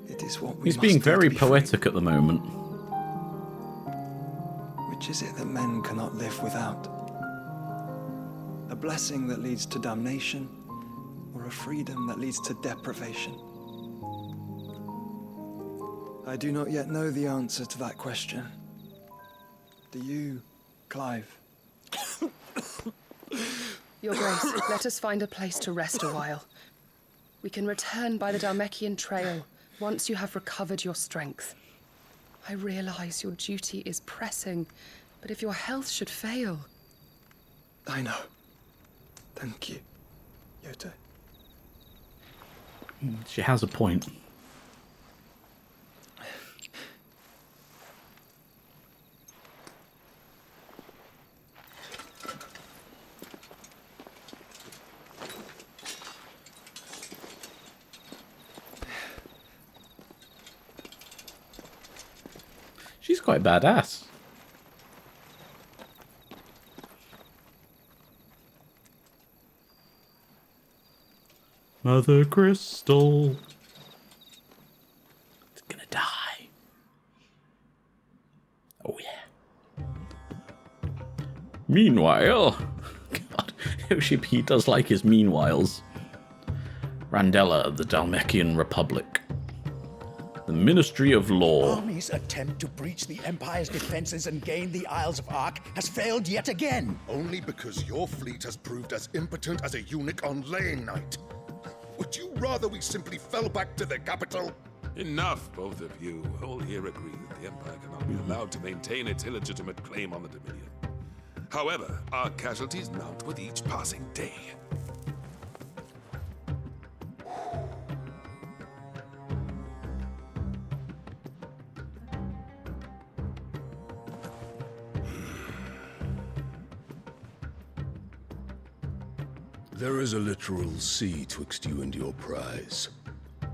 it is what we He's must being do to very be free. poetic at the moment. With Which is it that men cannot live without? A blessing that leads to damnation, or a freedom that leads to deprivation? I do not yet know the answer to that question. Do you, Clive? Your Grace, let us find a place to rest a while. We can return by the Dalmekian trail once you have recovered your strength. I realize your duty is pressing, but if your health should fail... I know. Thank you, Yote. She has a point. She's quite badass. Mother Crystal. It's gonna die. Oh yeah. Meanwhile, God, Yoshi does like his meanwhiles. Randella, the Dalmekian Republic. The Ministry of Law. Army's attempt to breach the Empire's defenses and gain the Isles of Ark has failed yet again. Only because your fleet has proved as impotent as a eunuch on laying night. Would you rather we simply fell back to the capital? Enough, both of you. All here agree that the Empire cannot be allowed to maintain its illegitimate claim on the Dominion. However, our casualties mount with each passing day. There is a literal sea twixt you and your prize.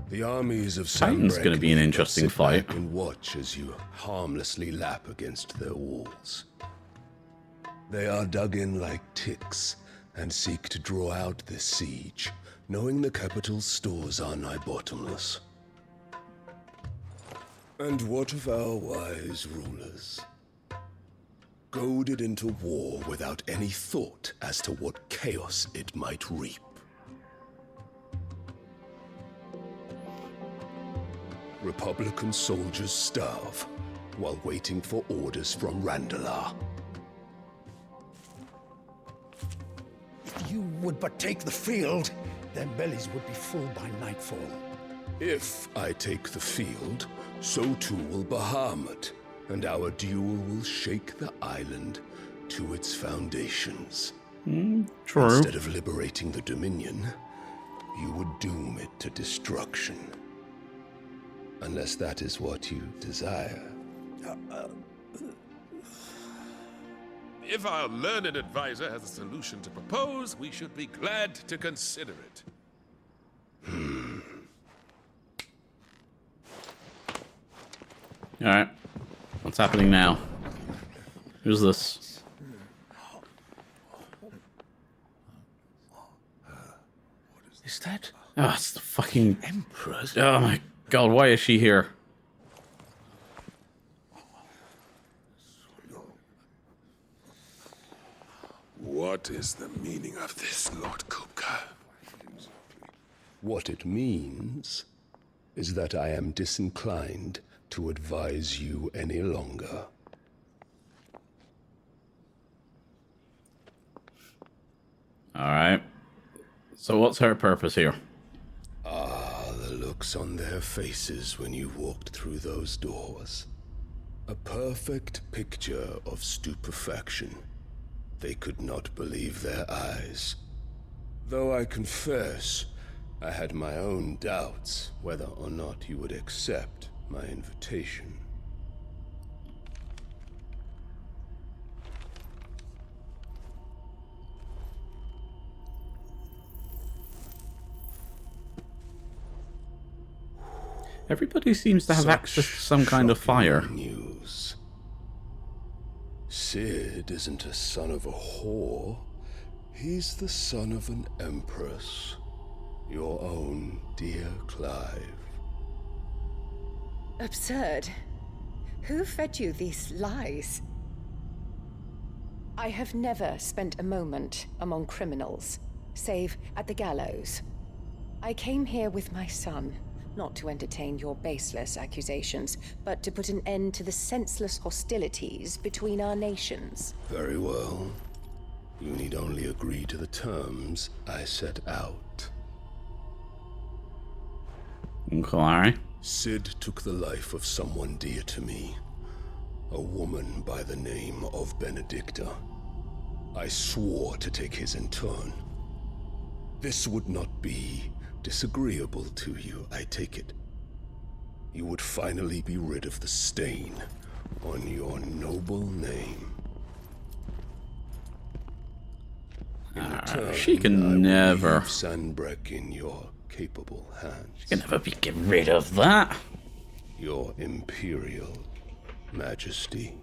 The armies of Titan's going to be an interesting fight. And watch as you harmlessly lap against their walls. They are dug in like ticks and seek to draw out this siege, knowing the capital's stores are nigh bottomless. And what of our wise rulers? Goaded into war without any thought as to what chaos it might reap. Republican soldiers starve while waiting for orders from Randalar. If you would but take the field, their bellies would be full by nightfall. If I take the field, so too will Bahamut, and our duel will shake the island to its foundations. True. Instead of liberating the Dominion, you would doom it to destruction. Unless that is what you desire. If our learned advisor has a solution to propose, we should be glad to consider it. Alright. What's happening now? Who's this? Is that? Oh, it's the fucking Emperor's? Oh my god, why is she here? What is the meaning of this, Lord Kupka? What it means is that I am disinclined to advise you any longer. Alright. So what's her purpose here? Ah, the looks on their faces when you walked through those doors. A perfect picture of stupefaction. They could not believe their eyes. Though I confess, I had my own doubts whether or not you would accept my invitation. Everybody seems to have access to some kind of fire. News. Sid isn't a son of a whore. He's the son of an empress. Your own dear Clive. Absurd. Who fed you these lies? I have never spent a moment among criminals, save at the gallows. I came here with my son, not to entertain your baseless accusations, but to put an end to the senseless hostilities between our nations. Very well. You need only agree to the terms I set out. Okay. Sid took the life of someone dear to me. A woman by the name of Benedicta. I swore to take his in turn. This would not be disagreeable to you, I take it. You would finally be rid of the stain on your noble name. In return, she can never. Sanbreque in your capable hands. She can never get rid of that. Your Imperial Majesty.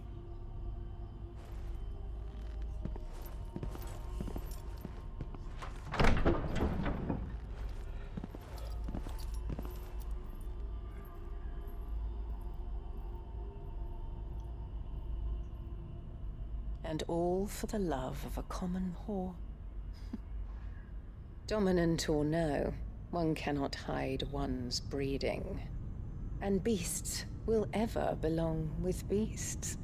And all for the love of a common whore. Dominant or no, one cannot hide one's breeding. And beasts will ever belong with beasts.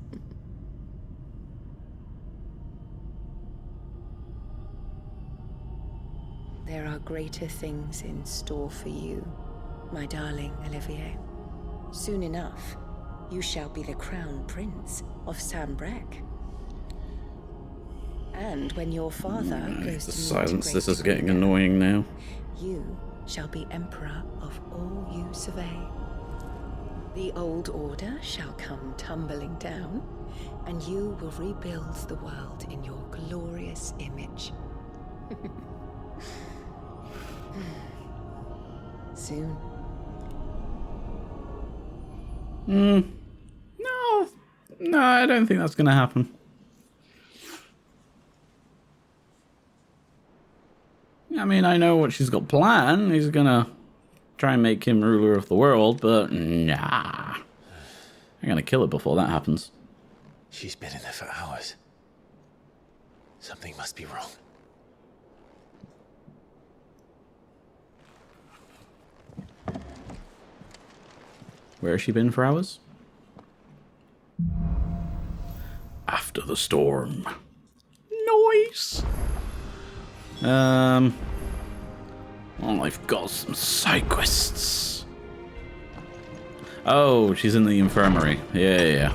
There are greater things in store for you, my darling Olivier. Soon enough, you shall be the crown prince of Sanbreque. And when your father goes The to silence, this is getting annoying now. you shall be emperor of all you survey. The old order shall come tumbling down, and you will rebuild the world in your glorious image. Soon. No, I don't think that's gonna happen. I mean, I know what she's got planned. He's gonna try and make him ruler of the world, but nah. I'm gonna kill her before that happens. She's been in there for hours. Something must be wrong. Where has she been for hours? After the storm. Nice. Well, I've got some side quests. Oh, she's in the infirmary. Yeah.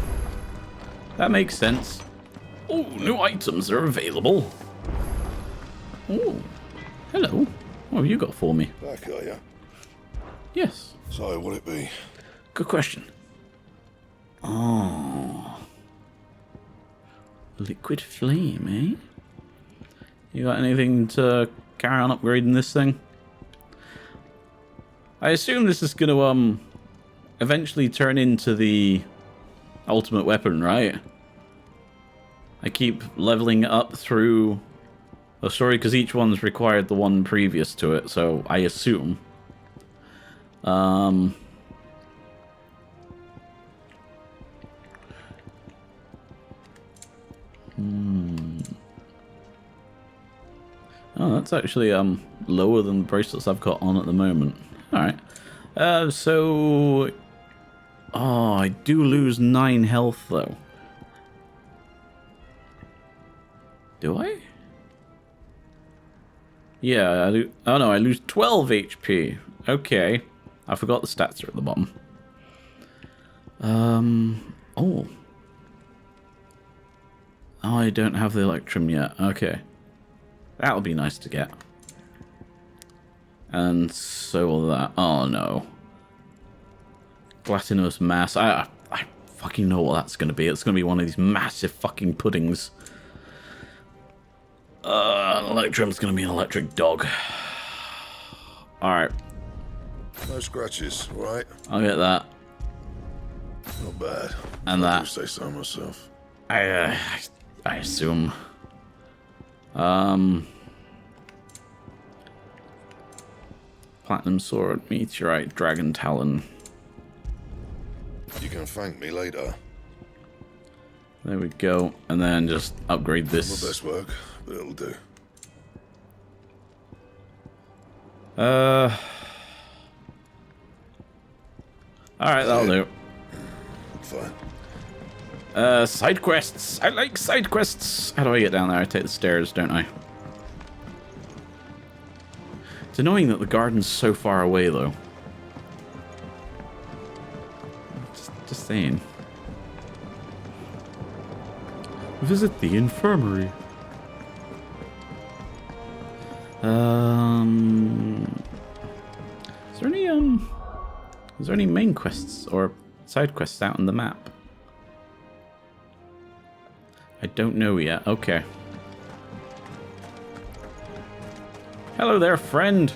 That makes sense. Oh, new items are available. Oh, hello. What have you got for me? Back, are you? Yes. So, will it be? Good question. Oh. Liquid flame, eh? You got anything to carry on upgrading this thing? I assume this is going to eventually turn into the ultimate weapon, right? I keep leveling up through a story because each one's required the one previous to it, so I assume. Oh, that's actually lower than the bracelets I've got on at the moment. Alright. So... Oh, I do lose 9 health, though. Do I? Yeah, I do. Oh, no, I lose 12 HP. Okay. I forgot the stats are at the bottom. Oh. Oh, I don't have the Electrum yet. Okay. That'll be nice to get. And so will that. Oh, no. Gelatinous mass. I fucking know what that's going to be. It's going to be one of these massive fucking puddings. Electrum's going to be an electric dog. Alright. No scratches, right? I'll get that. Not bad. And I that. do say so myself. I assume. Platinum sword, meteorite, dragon talon. You can thank me later. There we go. And then just upgrade this. Not my best work, but it'll do. Alright, that'll do. Fine. Side quests. I like side quests. How do I get down there? I take the stairs, don't I? It's annoying that the garden's so far away, though. Just saying. Visit the infirmary. Is there any main quests or side quests out on the map? I don't know yet. Okay. Hello there, friend.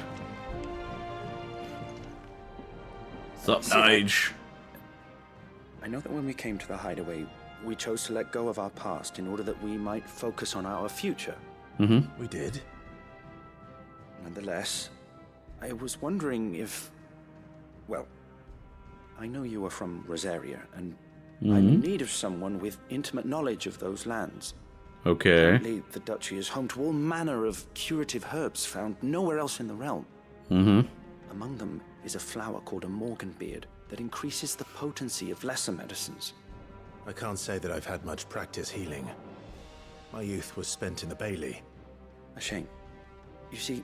What's up, Nige? I know that when we came to the hideaway, we chose to let go of our past in order that we might focus on our future. Mm-hmm. We did. Nonetheless, I was wondering if... Well, I know you are from Rosaria, and I'm in need of someone with intimate knowledge of those lands. Okay. Apparently, the duchy is home to all manner of curative herbs found nowhere else in the realm. Mm-hmm. Among them is a flower called a morganbeard that increases the potency of lesser medicines. I can't say that I've had much practice healing. My youth was spent in the Bailey. A shame. You see,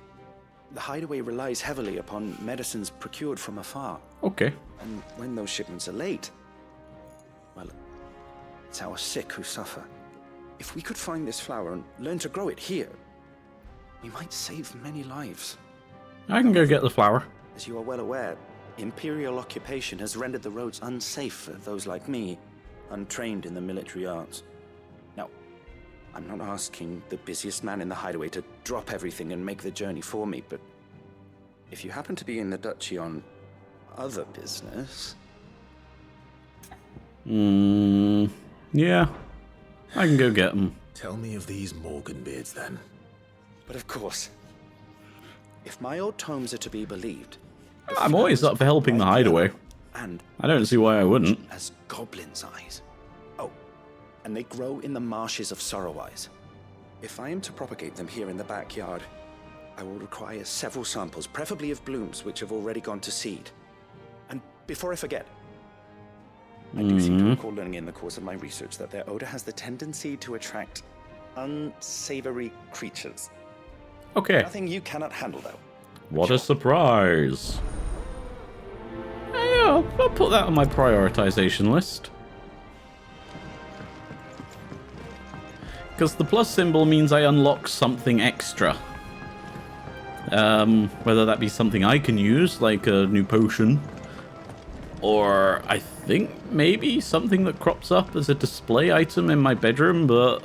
the hideaway relies heavily upon medicines procured from afar. Okay. And when those shipments are late, well, it's our sick who suffer. If we could find this flower and learn to grow it here, we might save many lives. I can go get the flower. As you are well aware, Imperial occupation has rendered the roads unsafe for those like me, untrained in the military arts. Now, I'm not asking the busiest man in the hideaway to drop everything and make the journey for me, but if you happen to be in the duchy on other business... Yeah. I can go get them. Tell me of these Morganbeards, then. But of course, if my old tomes are to be believed... I'm always up for helping the hideaway. And I don't see why I wouldn't. As goblins' eyes. Oh, and they grow in the marshes of Sorrowise. If I am to propagate them here in the backyard, I will require several samples, preferably of blooms which have already gone to seed. And before I forget, I do seem to recall learning in the course of my research that their odor has the tendency to attract unsavory creatures. Okay. Nothing you cannot handle, though. What a surprise. Yeah, I'll put that on my prioritization list. Because the plus symbol means I unlock something extra. Whether that be something I can use, like a new potion, or I think maybe something that crops up as a display item in my bedroom, but,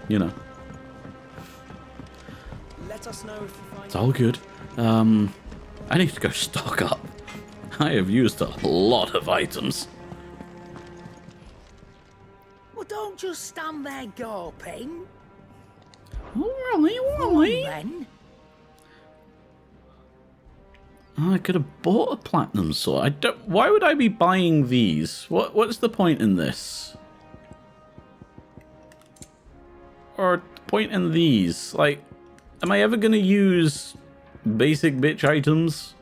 you know. Let us know if you find... It's all good. I need to go stock up. I have used a lot of items. Well, don't just stand there gawping. Alright. Then. I could have bought a platinum sword. I don't. Why would I be buying these? What's the point in this? Or point in these? Like, am I ever gonna use basic bitch items?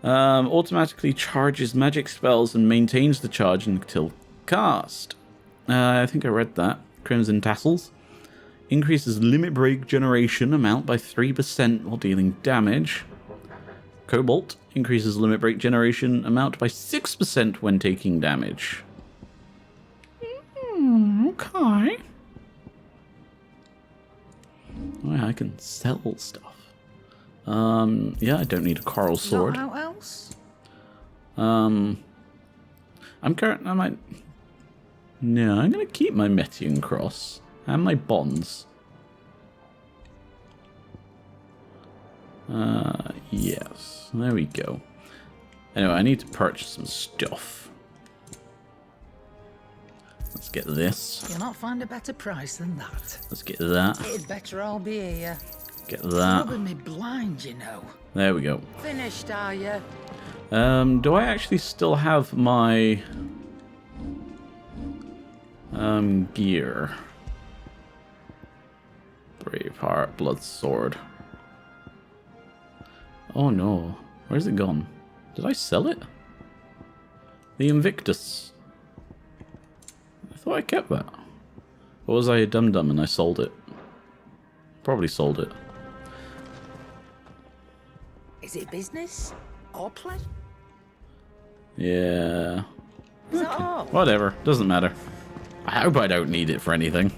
Automatically charges magic spells and maintains the charge until cast. I think I read that. Crimson Tassels. Increases limit break generation amount by 3% while dealing damage. Cobalt increases limit break generation amount by 6% when taking damage. Okay. Oh, I can sell stuff. Yeah, I don't need a coral sword. Not else? I'm current. I might. No, I'm gonna keep my Metian cross and my bonds. Yes, there we go. Anyway, I need to purchase some stuff. Let's get this. You'll not find a better price than that. Let's get that. It'd better all be here. Get that. Rubbing me blind, you know. There we go. Finished, are you? Do I actually still have my... Gear. Braveheart, blood sword. Oh no. Where's it gone? Did I sell it? The Invictus. I thought I kept that. Or was I a dum-dum and I sold it? Probably sold it. Is it business? Or play? Yeah. Is that all? Whatever. Doesn't matter. I hope I don't need it for anything.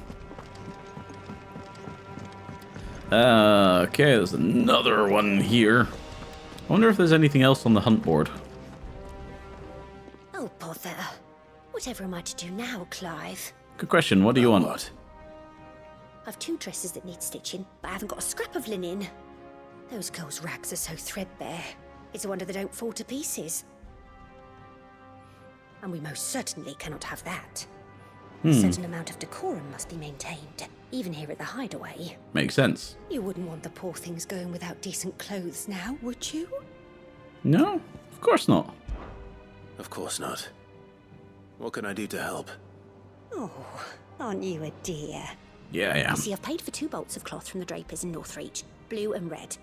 Okay, there's another one here. I wonder if there's anything else on the hunt board. Oh, bother. Whatever am I to do now, Clive? Good question. What do you want? I've 2 dresses that need stitching, but I haven't got a scrap of linen. Those girls' rags are so threadbare. It's a wonder they don't fall to pieces. And we most certainly cannot have that. A certain amount of decorum must be maintained, even here at the hideaway. Makes sense. You wouldn't want the poor things going without decent clothes now, would you? No, of course not. Of course not. What can I do to help? Oh, aren't you a dear? Yeah, I am. You see, I've paid for 2 bolts of cloth from the drapers in Northreach, blue and red.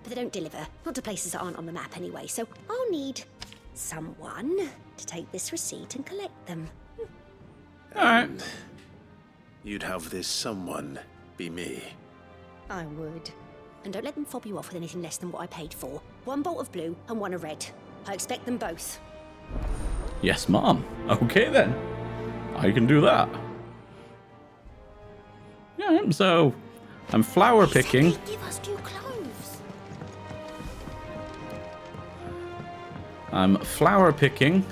But they don't deliver, not to places that aren't on the map anyway, so I'll need someone to take this receipt and collect them. Alright. You'd have this someone be me. I would. And don't let them fob you off with anything less than what I paid for. 1 bolt of blue and 1 of red. I expect them both. Yes, Mom. Okay, then. I can do that. Yeah, so I'm flower picking. Give us 2 cloves. I'm flower picking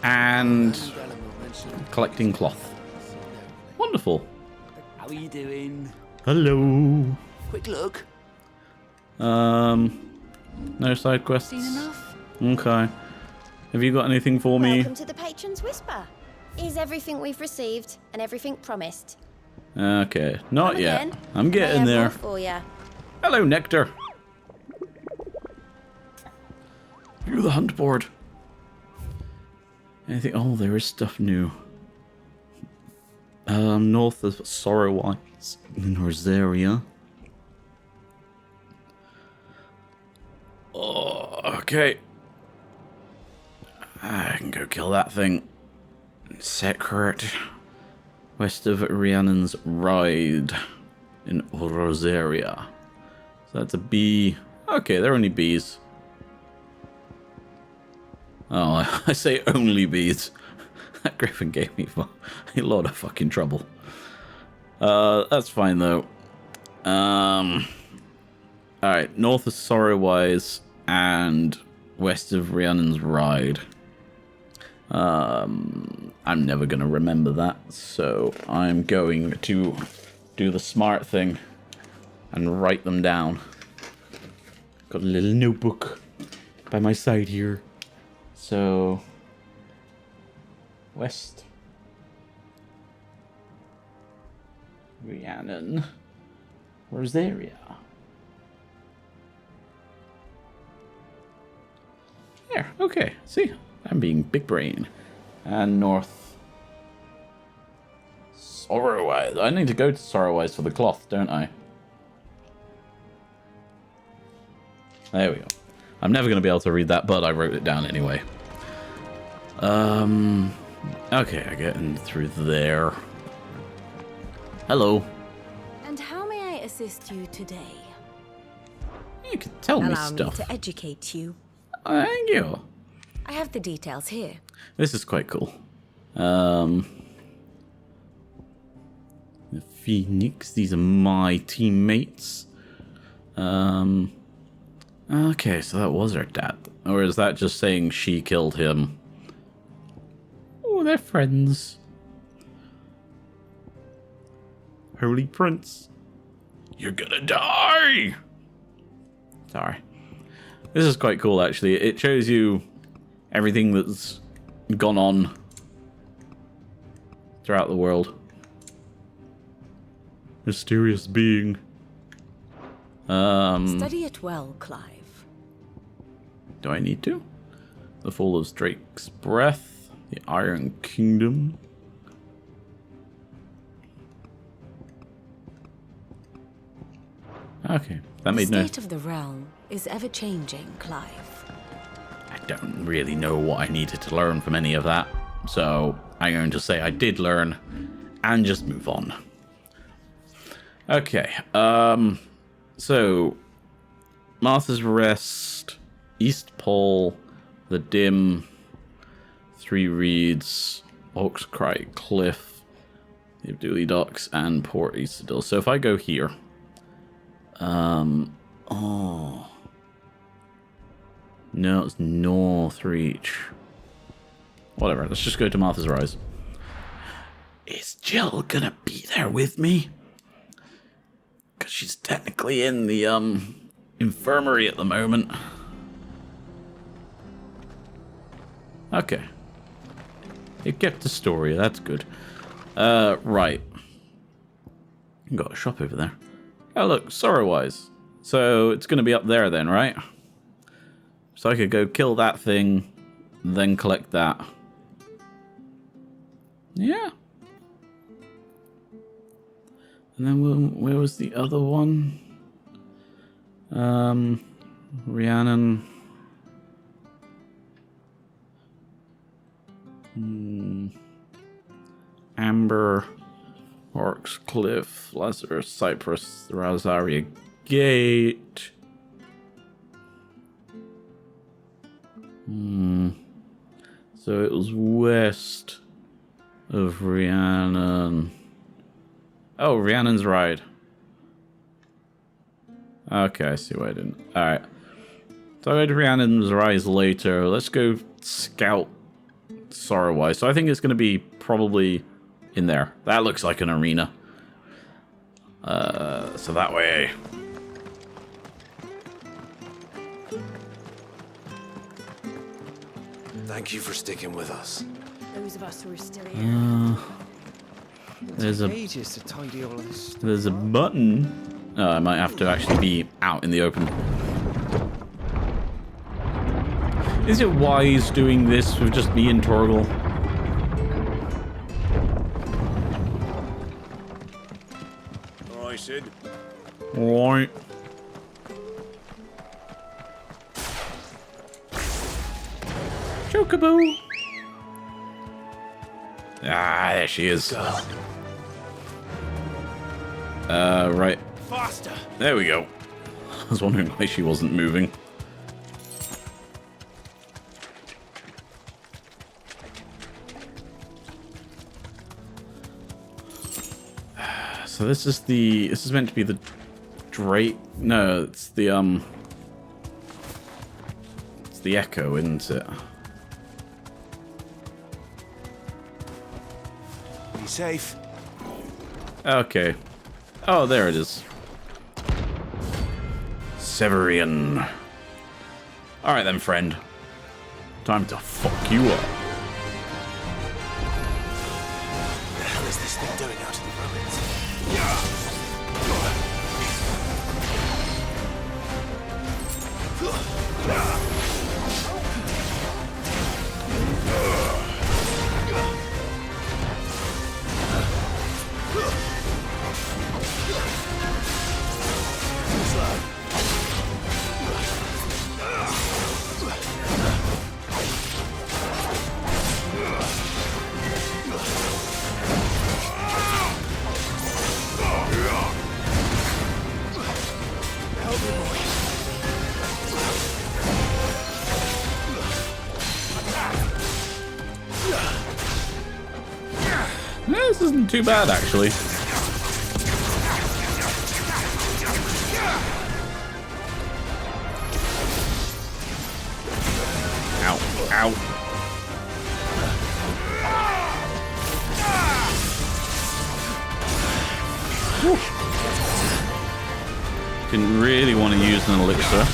and collecting cloth. Wonderful. How are you doing? Hello. Quick look. No side quests. Seen enough? Okay. Have you got anything for me? Welcome to the Patron's Whisper. Is everything we've received and everything promised? Okay, not Come yet. again. I'm getting I have there. more for ya. Hello, Nectar. View the hunt board. Anything? Oh, there is stuff new. North of Sorrowwise in Rosaria. Oh, okay. I can go kill that thing. Secret. West of Rhiannon's Ride in Rosaria. So that's a bee. Okay, they're only bees. Oh, I say only bees. That griffin gave me a lot of fucking trouble. That's fine though. Alright, north of Sorrowwise and west of Rhiannon's Ride. I'm never going to remember that, so I'm going to do the smart thing and write them down. Got a little notebook by my side here. So, west. Rhiannon. Rosaria. There, okay, see, I'm being big brain. And north. Sorrowwise. I need to go to Sorrowwise for the cloth, don't I? There we go. I'm never going to be able to read that, but I wrote it down anyway. Okay, I get in through there. Hello. And how may I assist you today? You can tell me Allow stuff. me to educate you. Thank you. I have the details here. This is quite cool. The Phoenix, these are my teammates. Okay, so that was her dad. Or is that just saying she killed him? Oh, they're friends. Holy Prince. You're gonna die! Sorry. This is quite cool, actually. It shows you everything that's gone on throughout the world. Mysterious being. Study it well, Clive. Do I need to? The Fall of Drake's Breath. The Iron Kingdom. Okay, that The made no... state of the realm is ever-changing, Clive. I don't really know what I needed to learn from any of that. So I'm going to say I did learn and just move on. Okay, so Martha's Rest, East Pole, The Dim, Three Reeds, Hawk's Cry Cliff, the Abduli Docks, and Port Easterdale. So if I go here, oh no, it's Northreach. Whatever, let's just go to Martha's Rise. Is Jill gonna be there with me? Because she's technically in the infirmary at the moment. Okay. It kept the story, that's good. Right. Got a shop over there. Oh look, Sorrowwise. So it's gonna be up there then, right? So I could go kill that thing, then collect that. Yeah. And then where was the other one? Rhiannon. Amber. Orcs Cliff. Lazarus Cypress. Rosaria Gate. So it was west of Rhiannon. Oh, Rhiannon's Ride. Okay, I see why I didn't. Alright. So I go to Rhiannon's Rise later. Let's go scout Sorrowwise. So I think it's going to be probably in there. That looks like an arena. So that way... Thank you for sticking with us. Those of us who are still here. There's ages to tidy all of this stuff. There's a button. Oh, I might have to actually be out in the open. Is it wise doing this with just me and Torgal? All right, Sid. Right. Chocobo. Ah, there she is. Right. Faster. There we go. I was wondering why she wasn't moving. So this is meant to be the Drake. No, it's the Echo, isn't it? Be safe. Okay. Oh, there it is. Severian. Alright then, friend. Time to fuck you up. What the hell is this thing doing out in the ruins? This isn't too bad, actually. Ow. Ow. Whew. Didn't really want to use an elixir.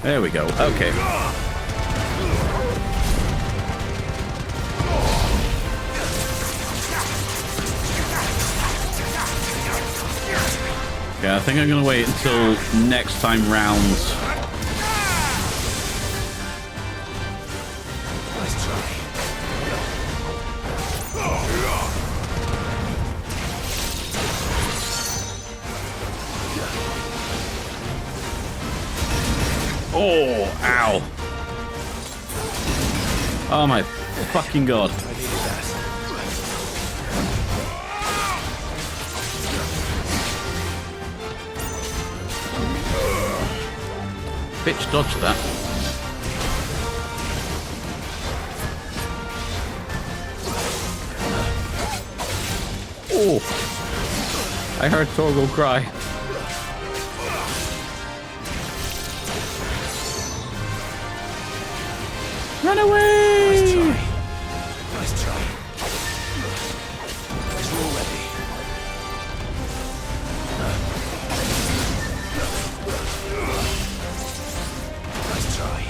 There we go. Okay. Yeah, I think I'm gonna wait until next time round. Nice try. Oh, ow. Oh my fucking god. Bitch dodged that. Oh, I heard Torgo cry. Run away! Nice try. Nice try. It's all ready. Nice try.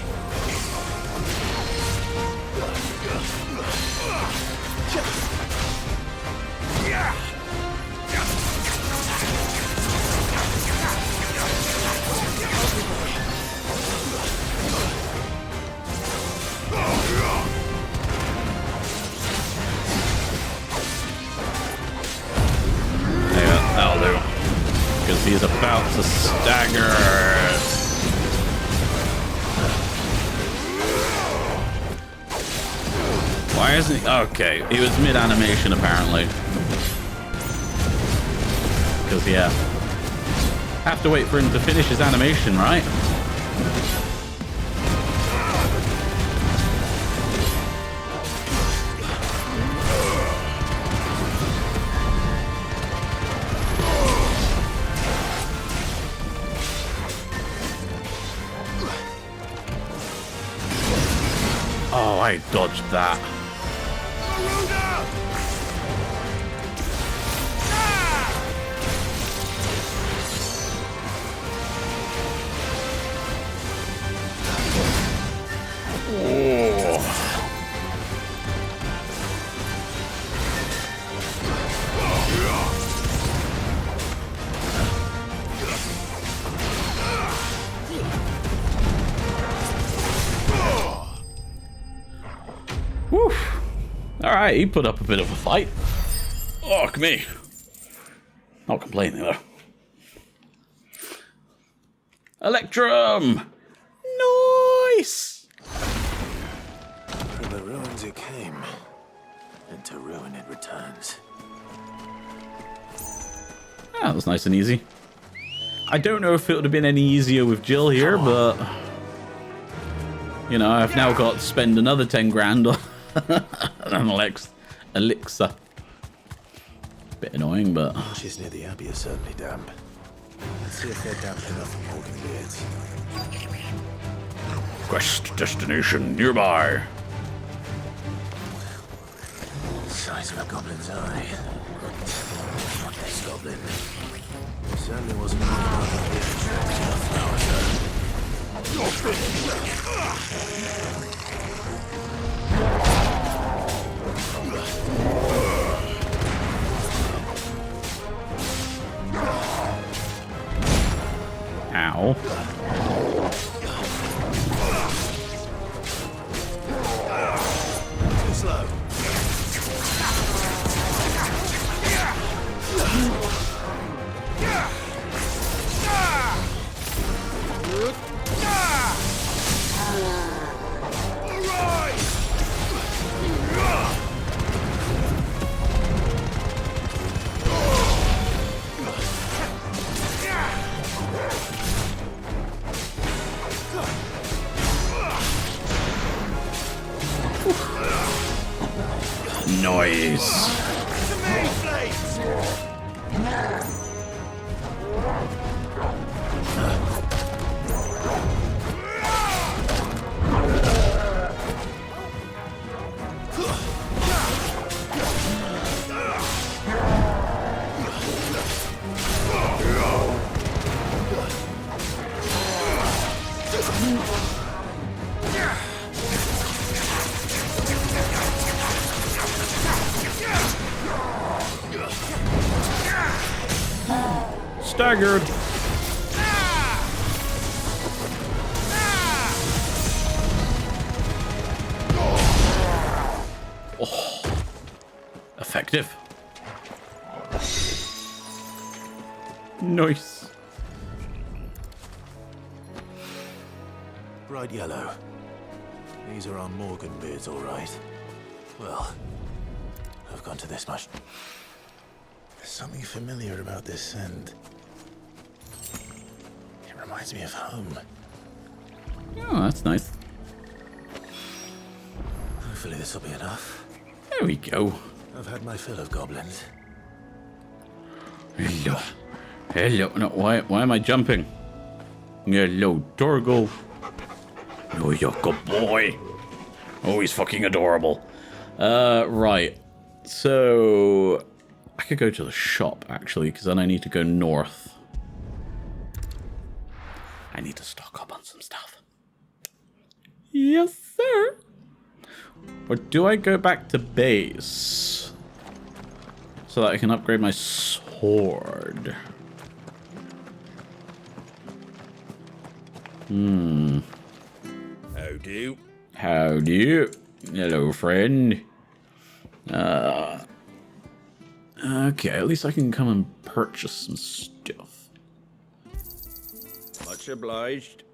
That'll do. Because he's about to stagger. Why isn't he? Okay, he was mid-animation apparently. Because, yeah. Have to wait for him to finish his animation, right? Oh, I dodged that. Whew. Alright, he put up a bit of a fight. Fuck me. Not complaining though. Electrum! Nice! From the ruins it came, and to ruin it returns. Ah, that was nice and easy. I don't know if it would have been any easier with Jill here, but... You know, I've now got to spend another 10 grand on an elixir. Bit annoying, but... Marshes near the Abbey are certainly damp. Let's see if they're damp enough for holding beards. Quest destination nearby. Size of a goblin's eye. Not this goblin. Certainly wasn't one of the big traps in the flower zone. Ow. Too slow. Noise. Staggered. Oh, effective. Nice. bright yellow. These are our Morgan beards, all right. Well, I've gone to this much. There's something familiar about this scent. It reminds me of home. Oh, that's nice. Hopefully this will be enough. There we go. I've had my fill of goblins. Hello. Hello. No, why am I jumping? Hello, Torgo. Oh, you're a good boy. Oh, he's fucking adorable. Right. So, I could go to the shop, actually, because then I need to go north. I need to stock up on some stuff. Yes, sir. Or do I go back to base? So that I can upgrade my sword. How do? How do you? Hello, friend. Okay, at least I can come and purchase some stuff. Much obliged.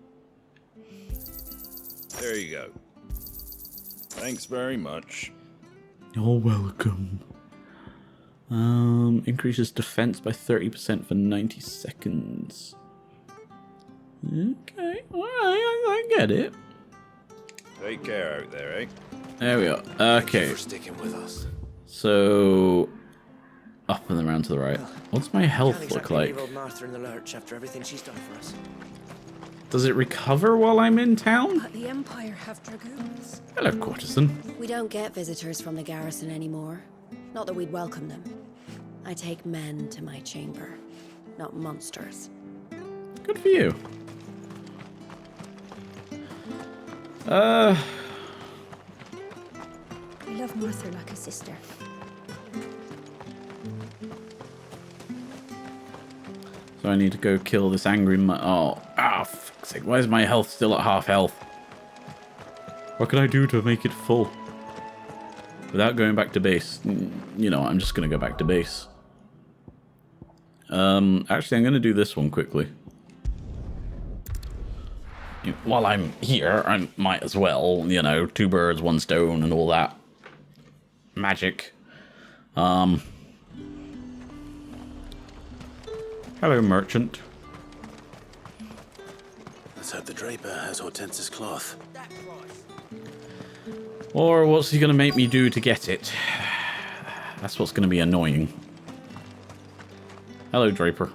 There you go. Thanks very much. You're welcome. Increases defense by 30% for 90 seconds. Okay, alright, I get it. Take care out there, eh? There we are. Okay. For sticking with us. So, up and around to the right. What's my health Can't look exactly like? leave old Martha in the lurch after everything she's done for us. Does it recover while I'm in town? But the Empire have dragoons. Hello, courtesan. We don't get visitors from the garrison anymore. Not that we'd welcome them. I take men to my chamber, not monsters. Good for you. We love Martha like a sister. So I need to go kill this angry fuck's sake. Why is my health still at half health? What can I do to make it full? Without going back to base. You know, I'm just going to go back to base. Actually, I'm going to do this one quickly. While I'm here, I might as well, you know, 2 birds, 1 stone and all that. Magic. Hello, merchant. Let's hope the draper has Hortense's cloth. Or what's he going to make me do to get it? That's what's going to be annoying. Hello, draper.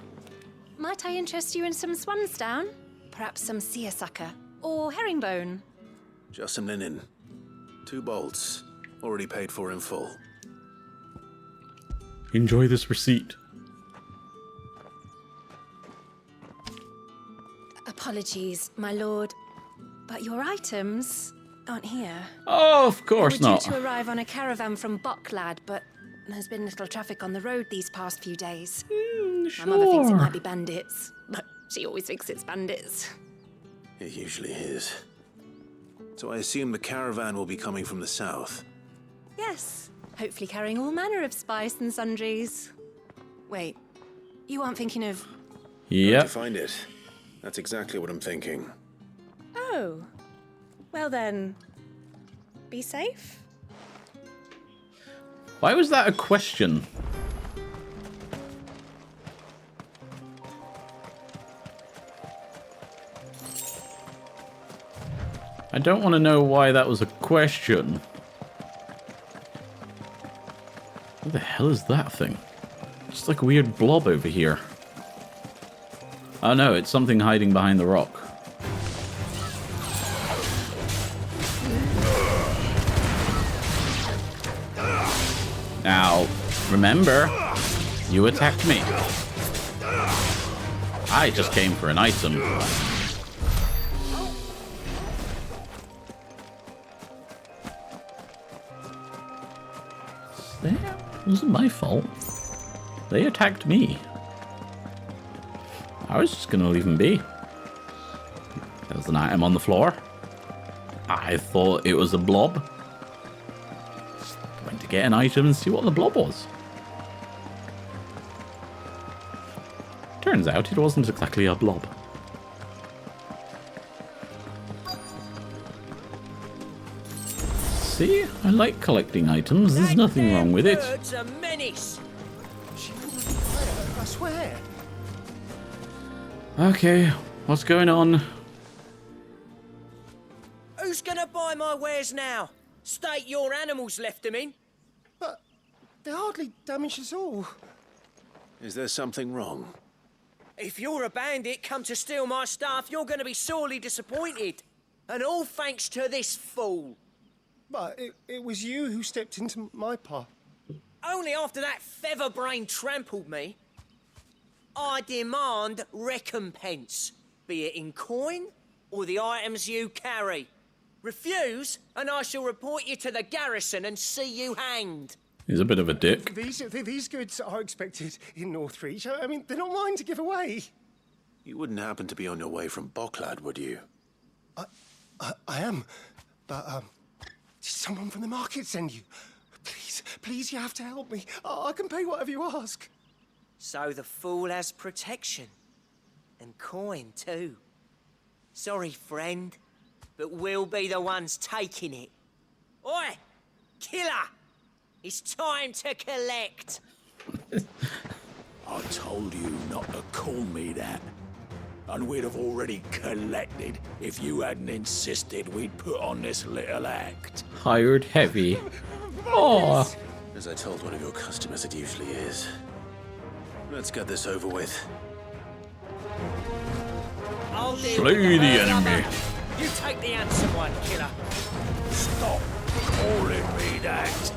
Might I interest you in some swansdown? Perhaps some seersucker or herringbone? Just some linen. 2 bolts. Already paid for in full. Enjoy this receipt. Apologies, my lord, but your items aren't here. Oh, of course They were not. due to arrive on a caravan from Bucklad, but there's been little traffic on the road these past few days. My mother thinks it might be bandits, but she always thinks it's bandits. It usually is. So I assume the caravan will be coming from the south. Yes, hopefully carrying all manner of spice and sundries. Wait, you aren't thinking of... Yep. To find it. That's exactly what I'm thinking. Oh, well then, be safe. Why was that a question? I don't want to know why that was a question. What the hell is that thing? It's like a weird blob over here. Oh no, it's something hiding behind the rock. Now, remember, you attacked me. I just came for an item. It wasn't my fault. They attacked me. I was just gonna leave them be. There's an item on the floor. I thought it was a blob. Just went to get an item and see what the blob was. Turns out it wasn't exactly a blob. See? I like collecting items. There's nothing wrong with it. Bird's a menace. I swear. Okay, what's going on? Who's gonna buy my wares now? State your animals left them in. But they hardly damaged us all. Is there something wrong? If you're a bandit come to steal my stuff, you're gonna be sorely disappointed. And all thanks to this fool. But it was you who stepped into my path. Only after that feather-brain trampled me. I demand recompense, be it in coin or the items you carry. Refuse, and I shall report you to the garrison and see you hanged. He's a bit of a dick. These goods are expected in Northreach. I mean, they're not mine to give away. You wouldn't happen to be on your way from Bocklad, would you? I am, but did someone from the market send you? Please, you have to help me. I can pay whatever you ask. So the fool has protection. And coin, too. Sorry, friend, but we'll be the ones taking it. Oi! Killer! It's time to collect! I told you not to call me that. And we'd have already collected if you hadn't insisted we'd put on this little act. Hired heavy. Oh. As I told one of your customers, it usually is. Let's get this over with. I'll deal Slay with the enemy. You take the handsome one, killer. Stop calling me that.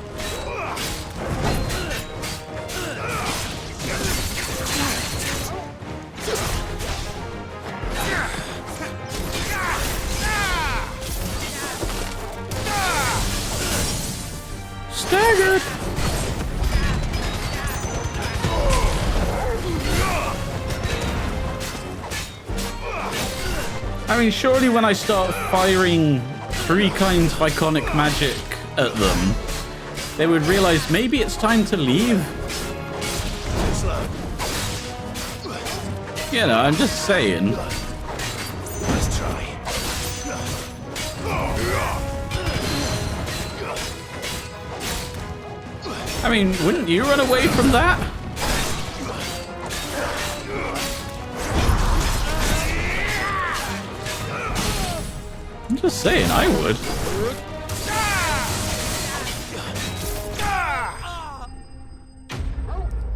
Staggered. I mean, surely when I start firing 3 kinds of iconic magic at them, they would realize maybe it's time to leave. You know, I'm just saying. Let's try. I mean, wouldn't you run away from that? I'm just saying, I would.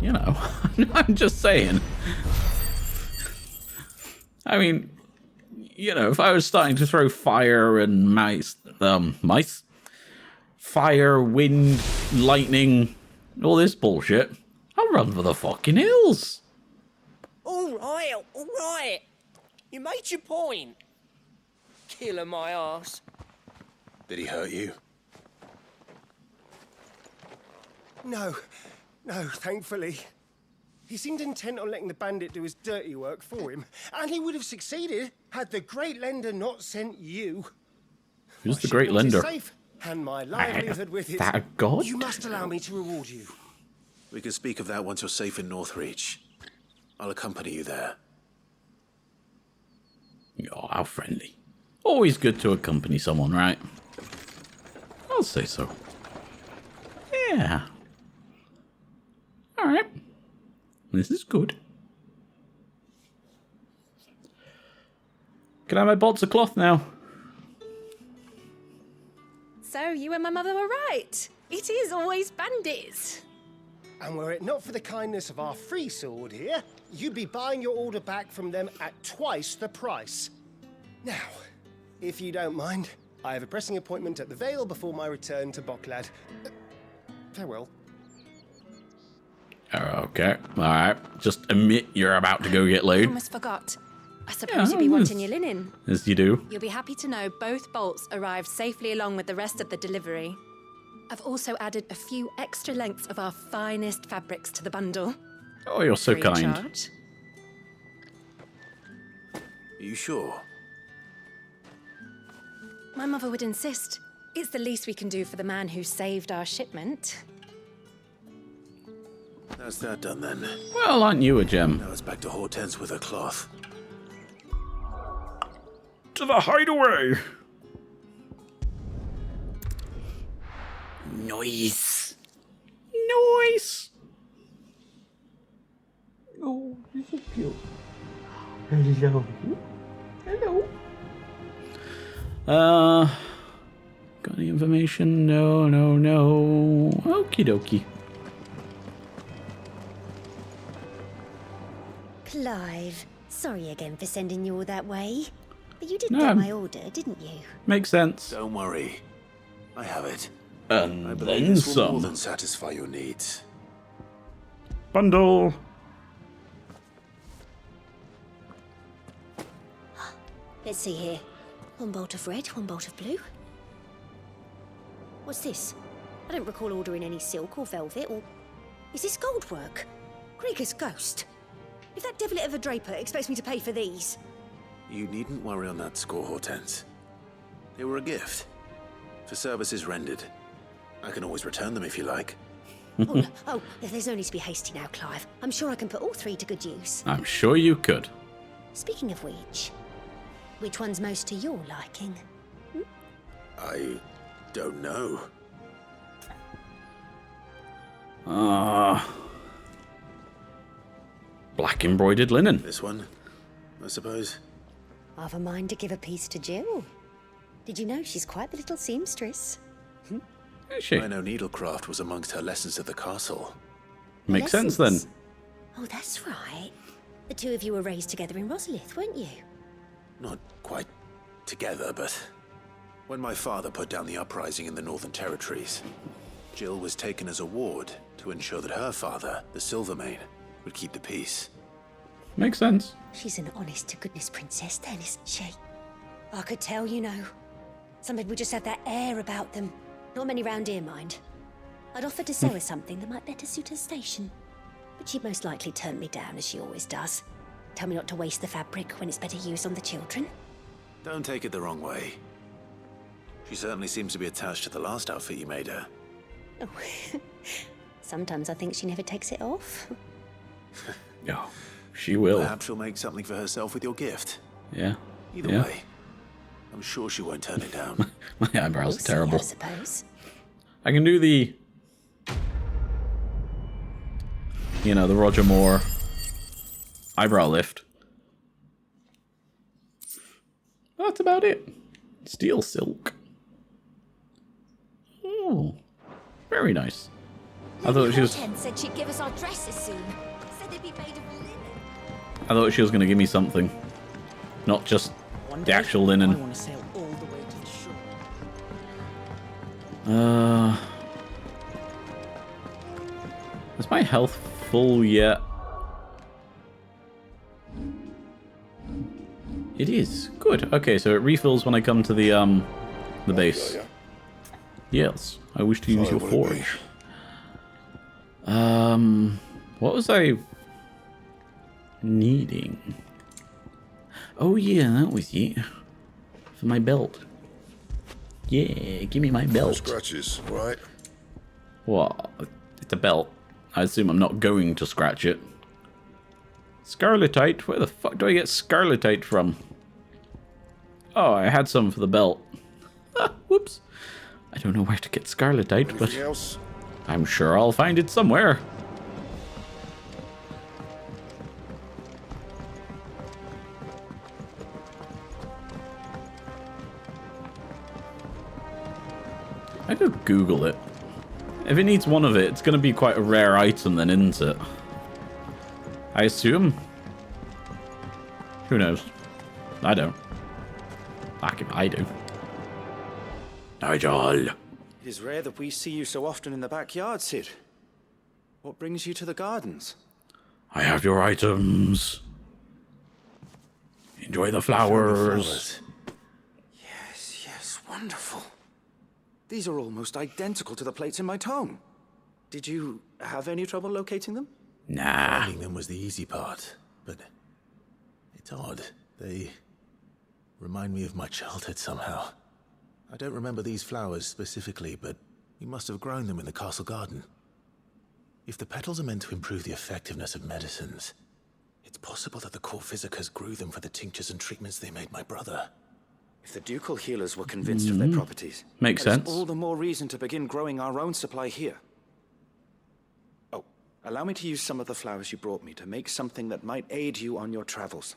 You know, I'm just saying. I mean, you know, if I was starting to throw fire and mice, fire, wind, lightning, all this bullshit, I'll run for the fucking hills. All right. You made your point. Killer my ass. Did he hurt you? No, thankfully. He seemed intent on letting the bandit do his dirty work for him, and he would have succeeded had the Great Lender not sent you. Who's the Great Lender? Safe, and my livelihood with it. That god? You must allow me to reward you. We can speak of that once you're safe in Northreach. I'll accompany you there. Oh, how friendly. Always good to accompany someone, right? I'll say so. Yeah. Alright. This is good. Can I have my bolts of cloth now? So you and my mother were right. It is always bandits. And were it not for the kindness of our free sword here, you'd be buying your order back from them at twice the price. Now, if you don't mind, I have a pressing appointment at the Vale before my return to Bocklad. Farewell. Okay, alright. Just admit you're about to go get I laid. almost forgot. I suppose you'll be wanting your linen. As you do. You'll be happy to know both bolts arrived safely along with the rest of the delivery. I've also added a few extra lengths of our finest fabrics to the bundle. Oh, you're so Free of kind. charge. Are you sure? My mother would insist. It's the least we can do for the man who saved our shipment. That's that done then. Well, aren't you a gem? Now it's back to Hortense with her cloth. To the hideaway! Nice. Nice. Oh, you're so cute. Hello. Hello. Got any information? No. Okie dokie. Clive, sorry again for sending you all that way. But you did No, get my order, didn't you? Makes sense. Don't worry. I have it. And I then believe this will more some. than satisfy your needs. Bundle. Let's see here. One bolt of red, one bolt of blue. What's this? I don't recall ordering any silk or velvet, or... Is this gold work? Krieger's ghost. If that devilet of a draper expects me to pay for these... You needn't worry on that score, Hortense. They were a gift. For services rendered. I can always return them if you like. There's no need to be hasty now, Clive. I'm sure I can put all three to good use. I'm sure you could. Speaking of which one's most to your liking? I don't know. Black embroidered linen. This one, I suppose. I've a mind to give a piece to Jill. Did you know she's quite the little seamstress? Is she? I know needlecraft was amongst her lessons at the castle. Makes sense then. Oh, that's right. The two of you were raised together in Rosalith, weren't you? Not quite together, but when my father put down the uprising in the Northern Territories, Jill was taken as a ward to ensure that her father, the Silvermane, would keep the peace. Makes sense. She's an honest-to-goodness princess then, isn't she? I could tell, you know. Some people just have that air about them. Not many round here, mind. I'd offered to sell her something that might better suit her station. But she'd most likely turn me down, as she always does. Tell me not to waste the fabric when it's better used on the children. Don't take it the wrong way. She certainly seems to be attached to the last outfit you made her. Oh. Sometimes I think she never takes it off. Yeah, she will. Perhaps she'll make something for herself with your gift. Yeah. Either way, I'm sure she won't turn it down. My eyebrows are terrible. I suppose. I can do the... You know, the Roger Moore eyebrow lift. That's about it. Steel silk. Oh, very nice. I thought she was... said she'd give us our dresses soon. Said they'd be made of linen. I thought she was going to give me something. Not just the actual linen. I want to sail all the way to the shore. Is my health full yet? It is. Good. Okay, so it refills when I come to the base. Yes. I wish to use your forge. What was I needing? Oh yeah, that was it. For my belt. Yeah, give me my belt. Scratches, right? What? It's a belt. I assume I'm not going to scratch it. Scarletite? Where the fuck do I get scarletite from? Oh, I had some for the belt. Ah, whoops. I don't know where to get scarletite, but else? I'm sure I'll find it somewhere. I could Google it. If it needs one of it, it's going to be quite a rare item then, isn't it? I assume. Who knows? I don't. Back if I do. Nigel. It is rare that we see you so often in the backyard, Sid. What brings you to the gardens? I have your items. Enjoy the flowers. Yes, wonderful. These are almost identical to the plates in my tome. Did you have any trouble locating them? Nah. Finding them was the easy part, but it's odd. They remind me of my childhood somehow. I don't remember these flowers specifically, but we must have grown them in the castle garden. If the petals are meant to improve the effectiveness of medicines, it's possible that the court physicers grew them for the tinctures and treatments they made my brother. If the ducal healers were convinced of their properties, Makes that is sense. all the more reason to begin growing our own supply here. Oh, allow me to use some of the flowers you brought me to make something that might aid you on your travels.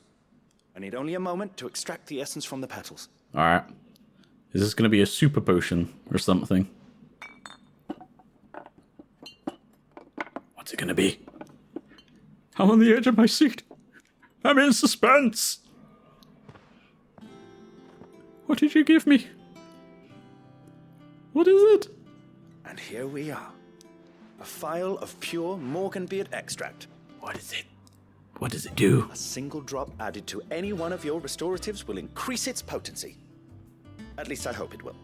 I need only a moment to extract the essence from the petals. Alright. Is this going to be a super potion or something? What's it going to be? I'm on the edge of my seat. I'm in suspense. What did you give me? What is it? And here we are. A phial of pure Morganbeard extract. What is it? What does it do? A single drop added to any one of your restoratives will increase its potency. At least I hope it will.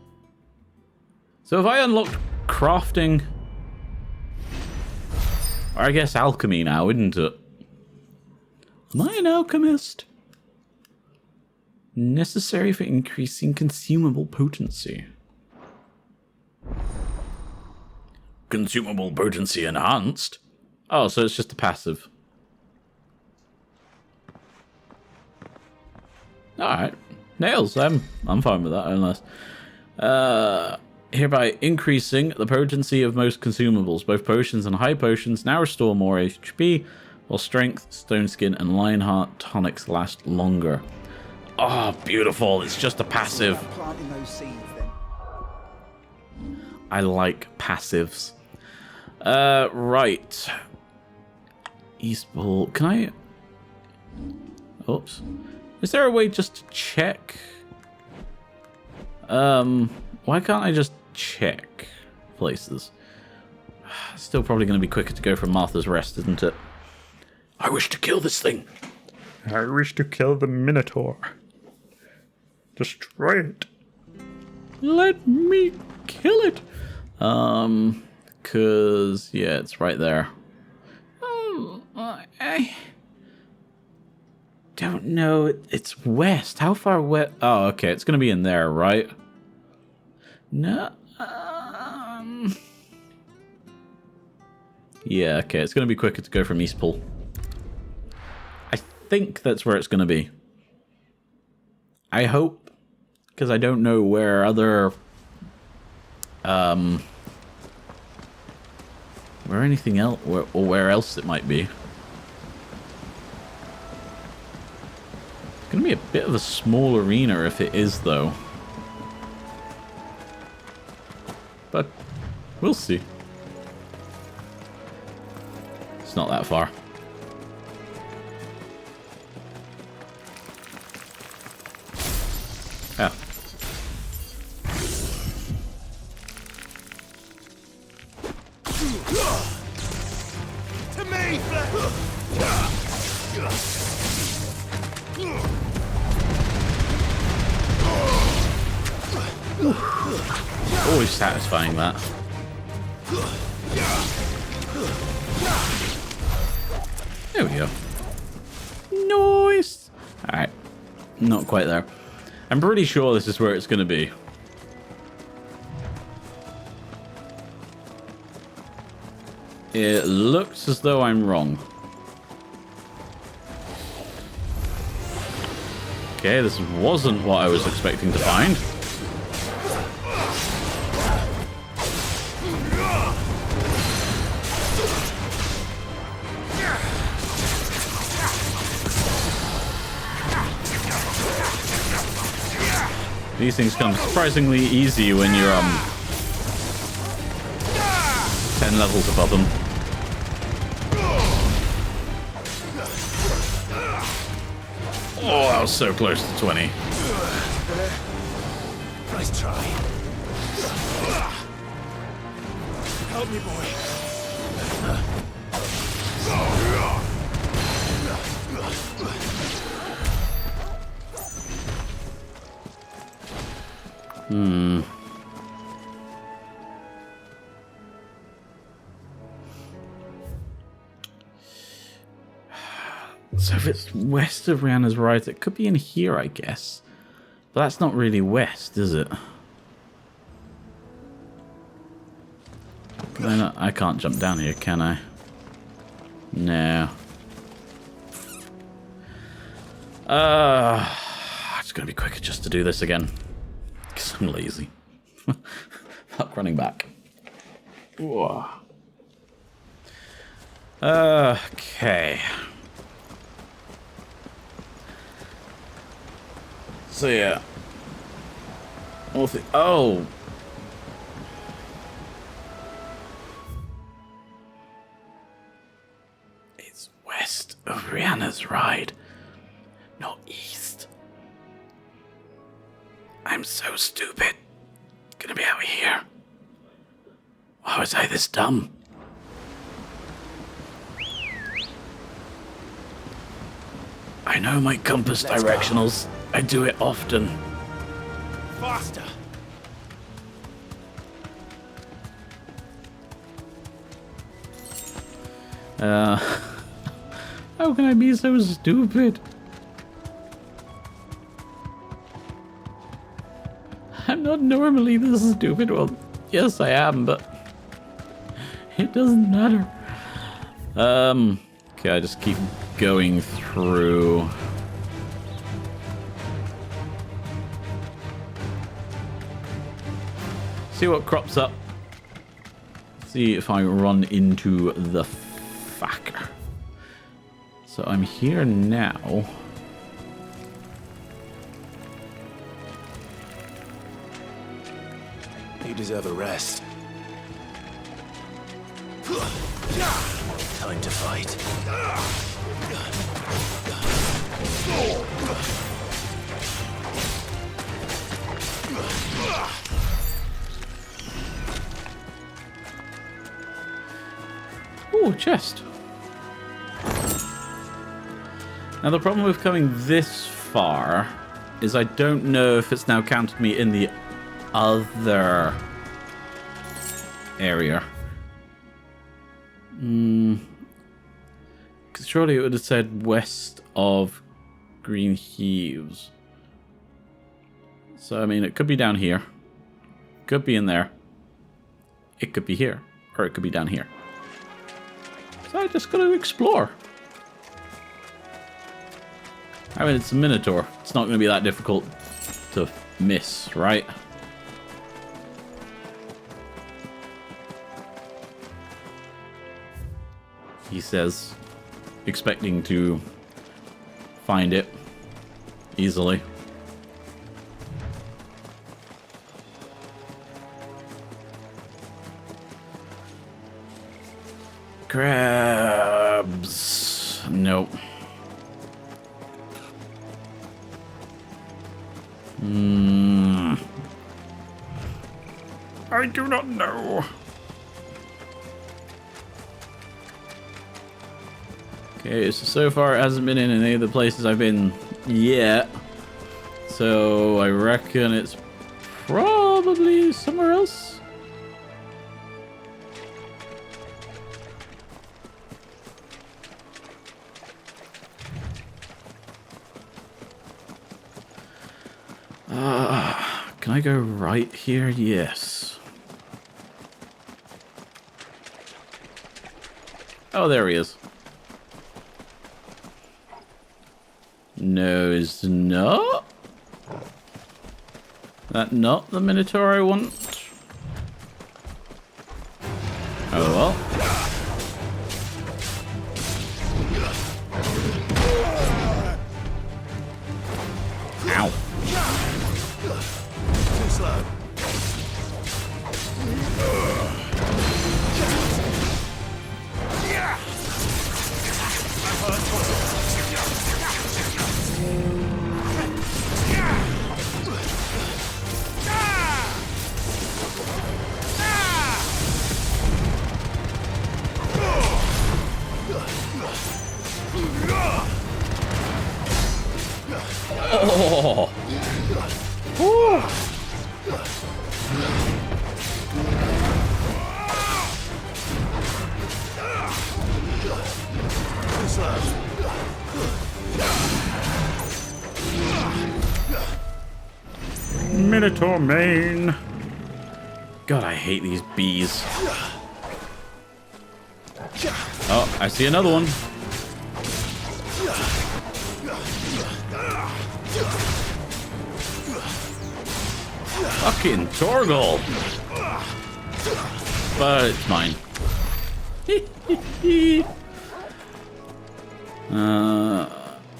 So if I unlocked crafting... Or I guess alchemy now, isn't it? Am I an alchemist? Necessary for increasing consumable potency. Consumable potency enhanced? Oh, so it's just a passive. Alright. Nails, I'm fine with that, unless... hereby increasing the potency of most consumables. Both potions and high potions now restore more HP, while strength, stone skin, and lionheart tonics last longer. Oh, beautiful. It's just a passive. Planting those seeds, then. I like passives. Right. Eastpool. Can I... Oops. Is there a way just to check? Why can't I just check places? Still probably going to be quicker to go from Martha's Rest, isn't it? I wish to kill this thing. I wish to kill the Minotaur. Destroy it. Let me kill it. Cause yeah, it's right there. I don't know. It's west. How far west? Oh, okay. It's gonna be in there, right? No. Yeah. Okay. It's gonna be quicker to go from Eastpool. I think that's where it's gonna be. I hope, because I don't know where other where anything else, or where else it might be. It's gonna be a bit of a small arena if it is, though. But we'll see. It's not that far. Yeah. To me! Always satisfying that. There we go. Nice. Alright. Not quite there. I'm pretty sure this is where it's going to be. It looks as though I'm wrong. Okay, this wasn't what I was expecting to find. These things come surprisingly easy when you're 10 levels above them. Oh, I was so close to 20. Nice try. Help me, boy. So if it's west of Rihanna's Rise, it could be in here, I guess. But that's not really west, is it? I can't jump down here, can I? No. It's gonna be quicker just to do this again. Because I'm lazy. Fuck running back. Whoa. Okay. So yeah. Oh. It's west of Rihanna's ride, not east. I'm so stupid. Gonna be out here. Why was I this dumb? I know my compass directionals. I do it often. Faster! How can I be so stupid? I'm not normally this stupid. Well, yes I am, but it doesn't matter. Okay, I just keep going through. See what crops up. See if I run into the fucker. So I'm here now. You deserve a rest. Time to fight. Ooh, chest. Now the problem with coming this far is I don't know if it's now counted me in the other area. Because surely it would have said west of Green Heaves. So I mean, it could be down here. Could be in there. It could be here. Or it could be down here. So I just gotta explore. I mean, it's a Minotaur. It's not gonna be that difficult to miss, right? He says, expecting to find it easily. Crabs. Nope. I do not know. Okay, so far it hasn't been in any of the places I've been yet. So I reckon it's probably somewhere else. Can I go right here? Yes. Oh, there he is. No, it's not. That not the Minotaur I want. Oh well. Ow. Too slow. Oh. Woo. Minotaur main. God, I hate these bees. Oh, I see another one. Fucking Torgal. But it's mine.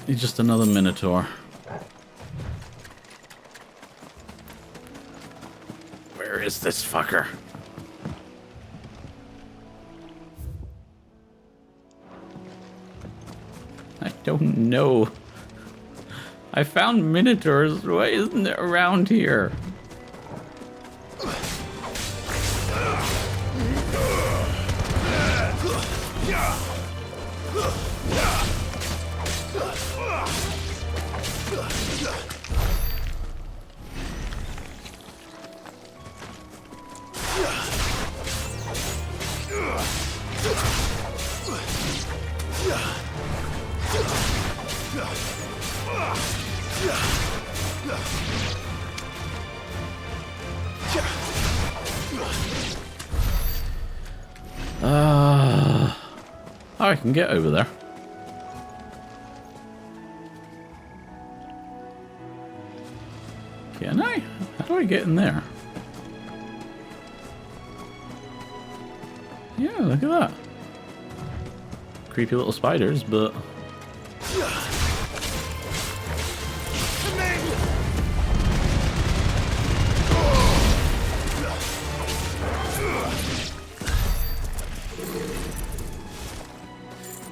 He's just another Minotaur. Where is this fucker? I don't know. I found Minotaurs. Why isn't it around here? I can get over there. Can I? How do I get in there? Yeah, look at that. Creepy little spiders, but...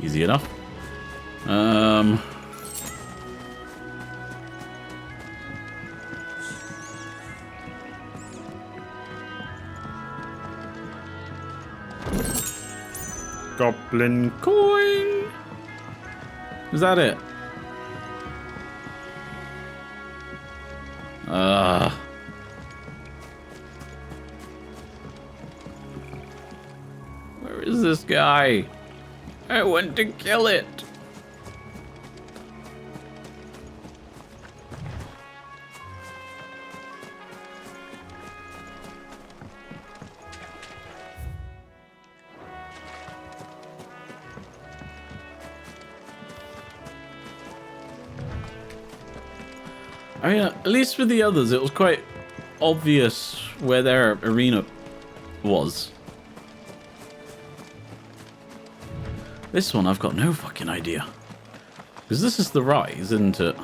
Easy enough. Goblin coin. Is that it? Where is this guy? I want to kill it. I mean, at least with the others, it was quite obvious where their arena was. This one, I've got no fucking idea. Because this is the rise, isn't it?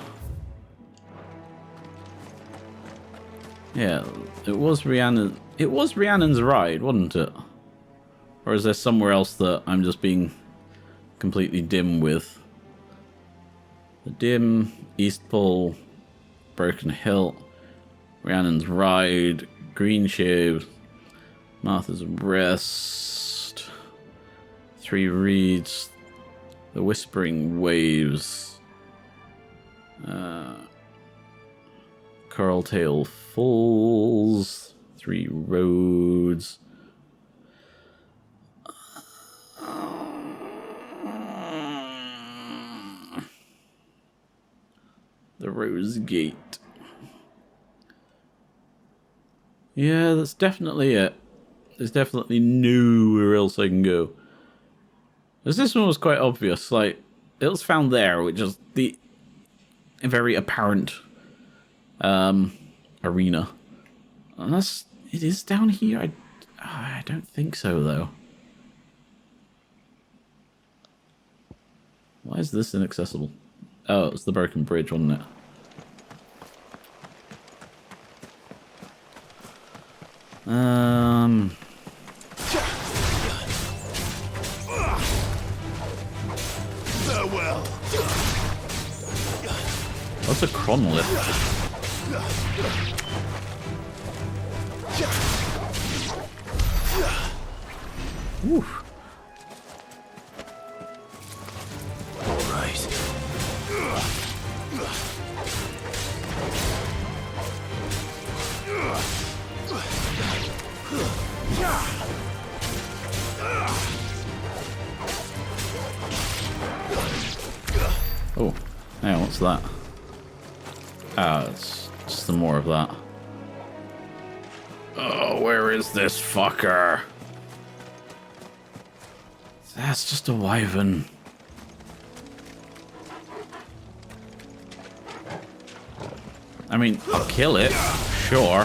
Yeah, it was Rhiannon. It was Rhiannon's ride, wasn't it? Or is there somewhere else that I'm just being completely dim with? The Dim, East Pole, Broken Hill, Rhiannon's ride, Green Shave, Martha's Rest, Three Reeds, The Whispering Waves, Curltail Falls, Three Roads, the Rose Gate. Yeah, that's definitely it. There's definitely nowhere else I can go. Because this one was quite obvious, like, it was found there, which is the very apparent arena. Unless it is down here, I don't think so, though. Why is this inaccessible? Oh, it was the broken bridge, wasn't it? Farewell. What's a chronolith? Oof. All right. Oh, yeah, what's that? Ah, it's just some more of that. Oh, where is this fucker? That's just a wyvern. I mean, I'll kill it, Sure.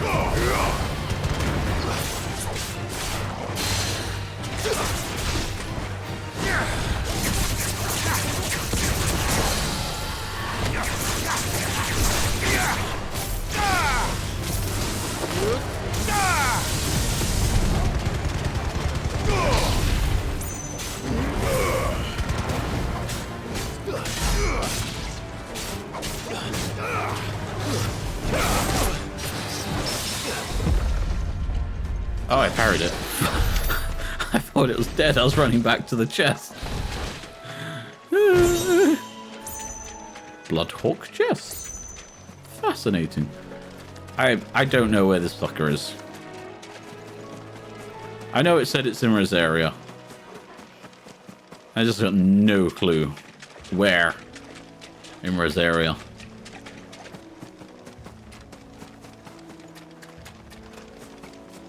Oh, I parried it. I thought it was dead. I was running back to the chest. Bloodhawk chest. Fascinating. I don't know where this fucker is. I know it said it's in Rosaria. I just got no clue where in Rosaria.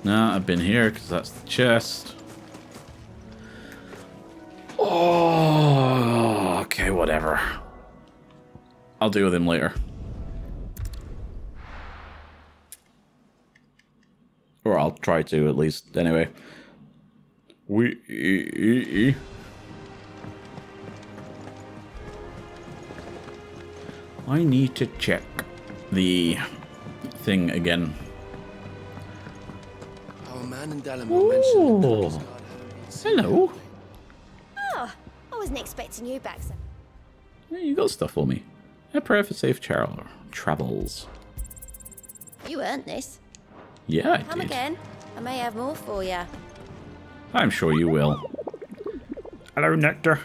No, I've been here because that's the chest. Oh, okay, whatever. I'll deal with him later. Or I'll try to, at least. Anyway. I need to check the thing again. Our man in Dalamore mentioned Oh, hello. Oh, I wasn't expecting you back, sir. Yeah, you got stuff for me. A prayer for safe travels. You earned this. Yeah, I Come did. again. I may have more for you. I'm sure you will. Hello, Nectar.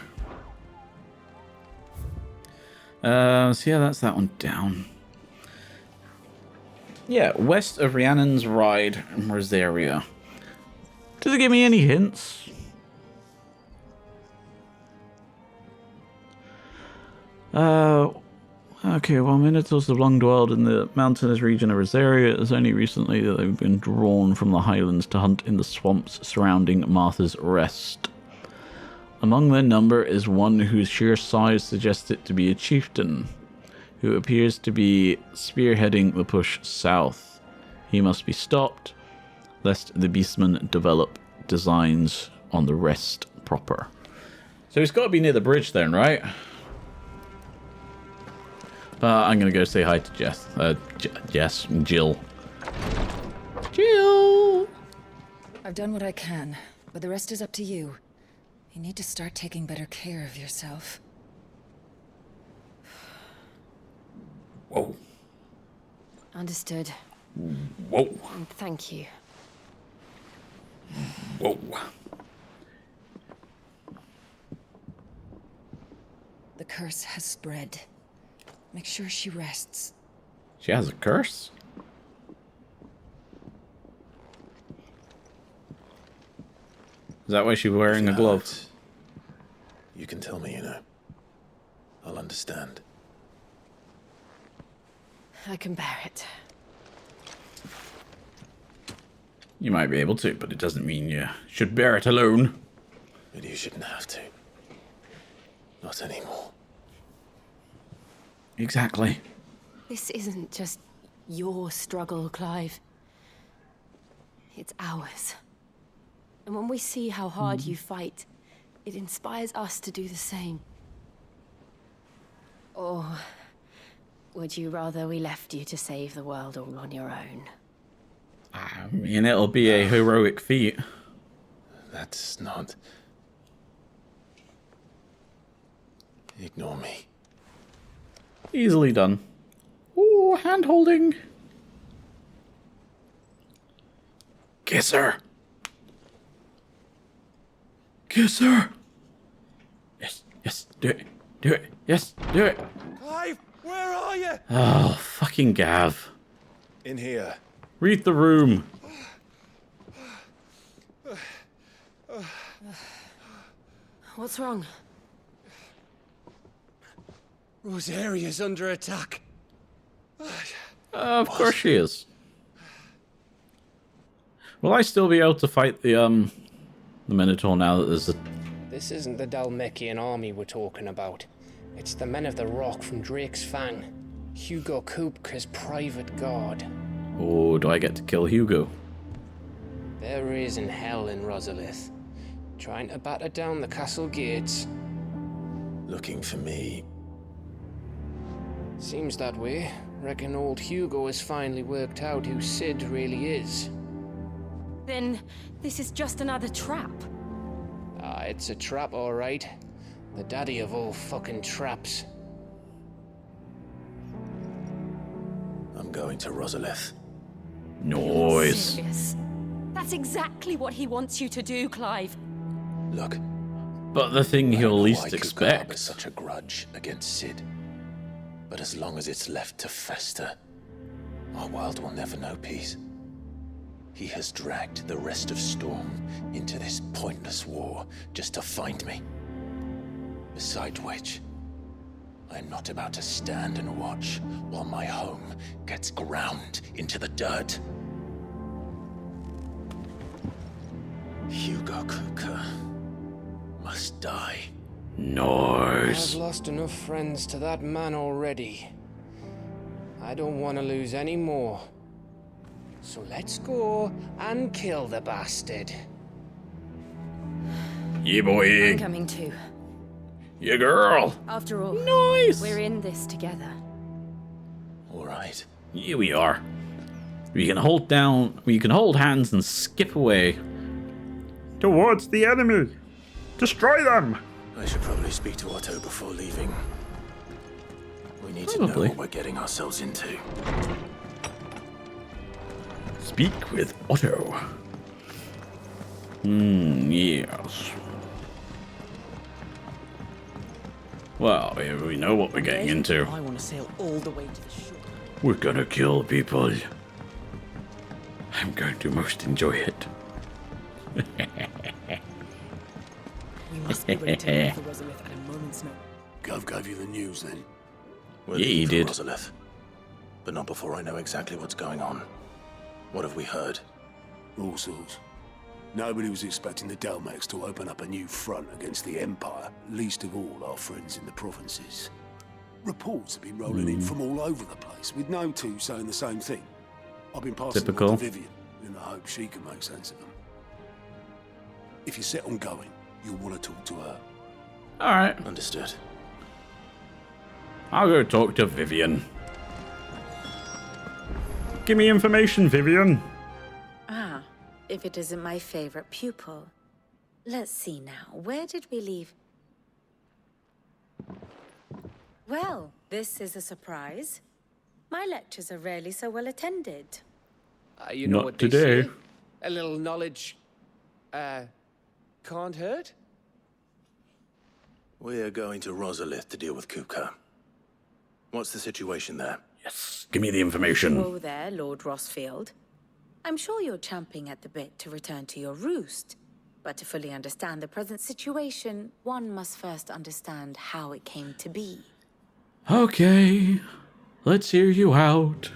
So yeah, that's that one down. Yeah, west of Rhiannon's Ride in Rosaria. Does it give me any hints? Okay, well, Minotaurs have long dwelled in the mountainous region of Rosaria. It is only recently that they've been drawn from the highlands to hunt in the swamps surrounding Martha's Rest. Among their number is one whose sheer size suggests it to be a chieftain, who appears to be spearheading the push south. He must be stopped, lest the beastmen develop designs on the rest proper. So he's got to be near the bridge then, right? I'm going to go say hi to Jess. Jill. Jill! I've done what I can, but the rest is up to you. You need to start taking better care of yourself. Whoa. Understood. Whoa. And thank you. Whoa. The curse has spread. Make sure she rests. She has a curse? Is that why she's wearing a glove? You can tell me, you know. I'll understand. I can bear it. You might be able to, but it doesn't mean you should bear it alone. But you shouldn't have to. Not anymore. Exactly. This isn't just your struggle, Clive. It's ours. And when we see how hard you fight, it inspires us to do the same. Or would you rather we left you to save the world all on your own? I mean, it'll be a heroic feat. That's not... Ignore me. Easily done. Ooh, hand holding. Kiss her. Kiss her. Yes, yes, do it. Do it. Yes, do it. Clive, where are you? Oh, fucking Gav. In here. Read the room. What's wrong? Rosaria's under attack. Of course she is. Will I still be able to fight the Minotaur now that there's a... This isn't the Dalmekian army we're talking about. It's the men of the Rock from Drake's Fang. Hugo Kupka's private guard. Or do I get to kill Hugo? There isn't hell in Rosalith. Trying to batter down the castle gates. Looking for me. Seems that way. Reckon old Hugo has finally worked out who Sid really is. Then this is just another trap. Ah, it's a trap, all right. The daddy of all fucking traps. I'm going to Rosalith. Nice. Serious. That's exactly what he wants you to do, Clive. Look. But the thing he'll least Kuka expect. harbors such a grudge against Sid. But as long as it's left to fester, our world will never know peace. He has dragged the rest of Storm into this pointless war just to find me. Besides which, I'm not about to stand and watch while my home gets ground into the dirt. Hugo Kuka must die. Nice. I've lost enough friends to that man already. I don't want to lose any more. So let's go and kill the bastard. Yeah, boy. I'm coming too. Yeah, girl. After all, nice. We're in this together. All right. Here we are. We can hold down. We can hold hands and skip away towards the enemy. Destroy them. I should probably speak to Otto before leaving. We need to know what we're getting ourselves into. Speak with Otto. Yes. Well, we know what we're getting into. I want to sail all the way to the shore. We're gonna kill people. I'm going to most enjoy it. We must be ready to leave for Rosalith at a moment's notice. Gov gave you the news then? We're Yeah, he did. Rosalith, but not before I know exactly what's going on. What have we heard? All sorts. Nobody was expecting the Dalmacs to open up a new front against the Empire, least of all our friends in the provinces. Reports have been rolling in from all over the place, with no two saying the same thing. I've been passing them on to Vivian, in the hope she can make sense of them. If you're set on going, you'll want to talk to her. Alright. Understood. I'll go talk to Vivian. Give me information, Vivian. Ah, if it isn't my favorite pupil. Let's see now, where did we leave? Well, this is a surprise. My lectures are rarely so well attended. You know Not what they today. say? A little knowledge, can't hurt? We're going to Rosalith to deal with Kuka. What's the situation there? Yes, give me the information. Whoa there, Lord Rossfield. I'm sure you're champing at the bit to return to your roost. But to fully understand the present situation, one must first understand how it came to be. Okay, let's hear you out.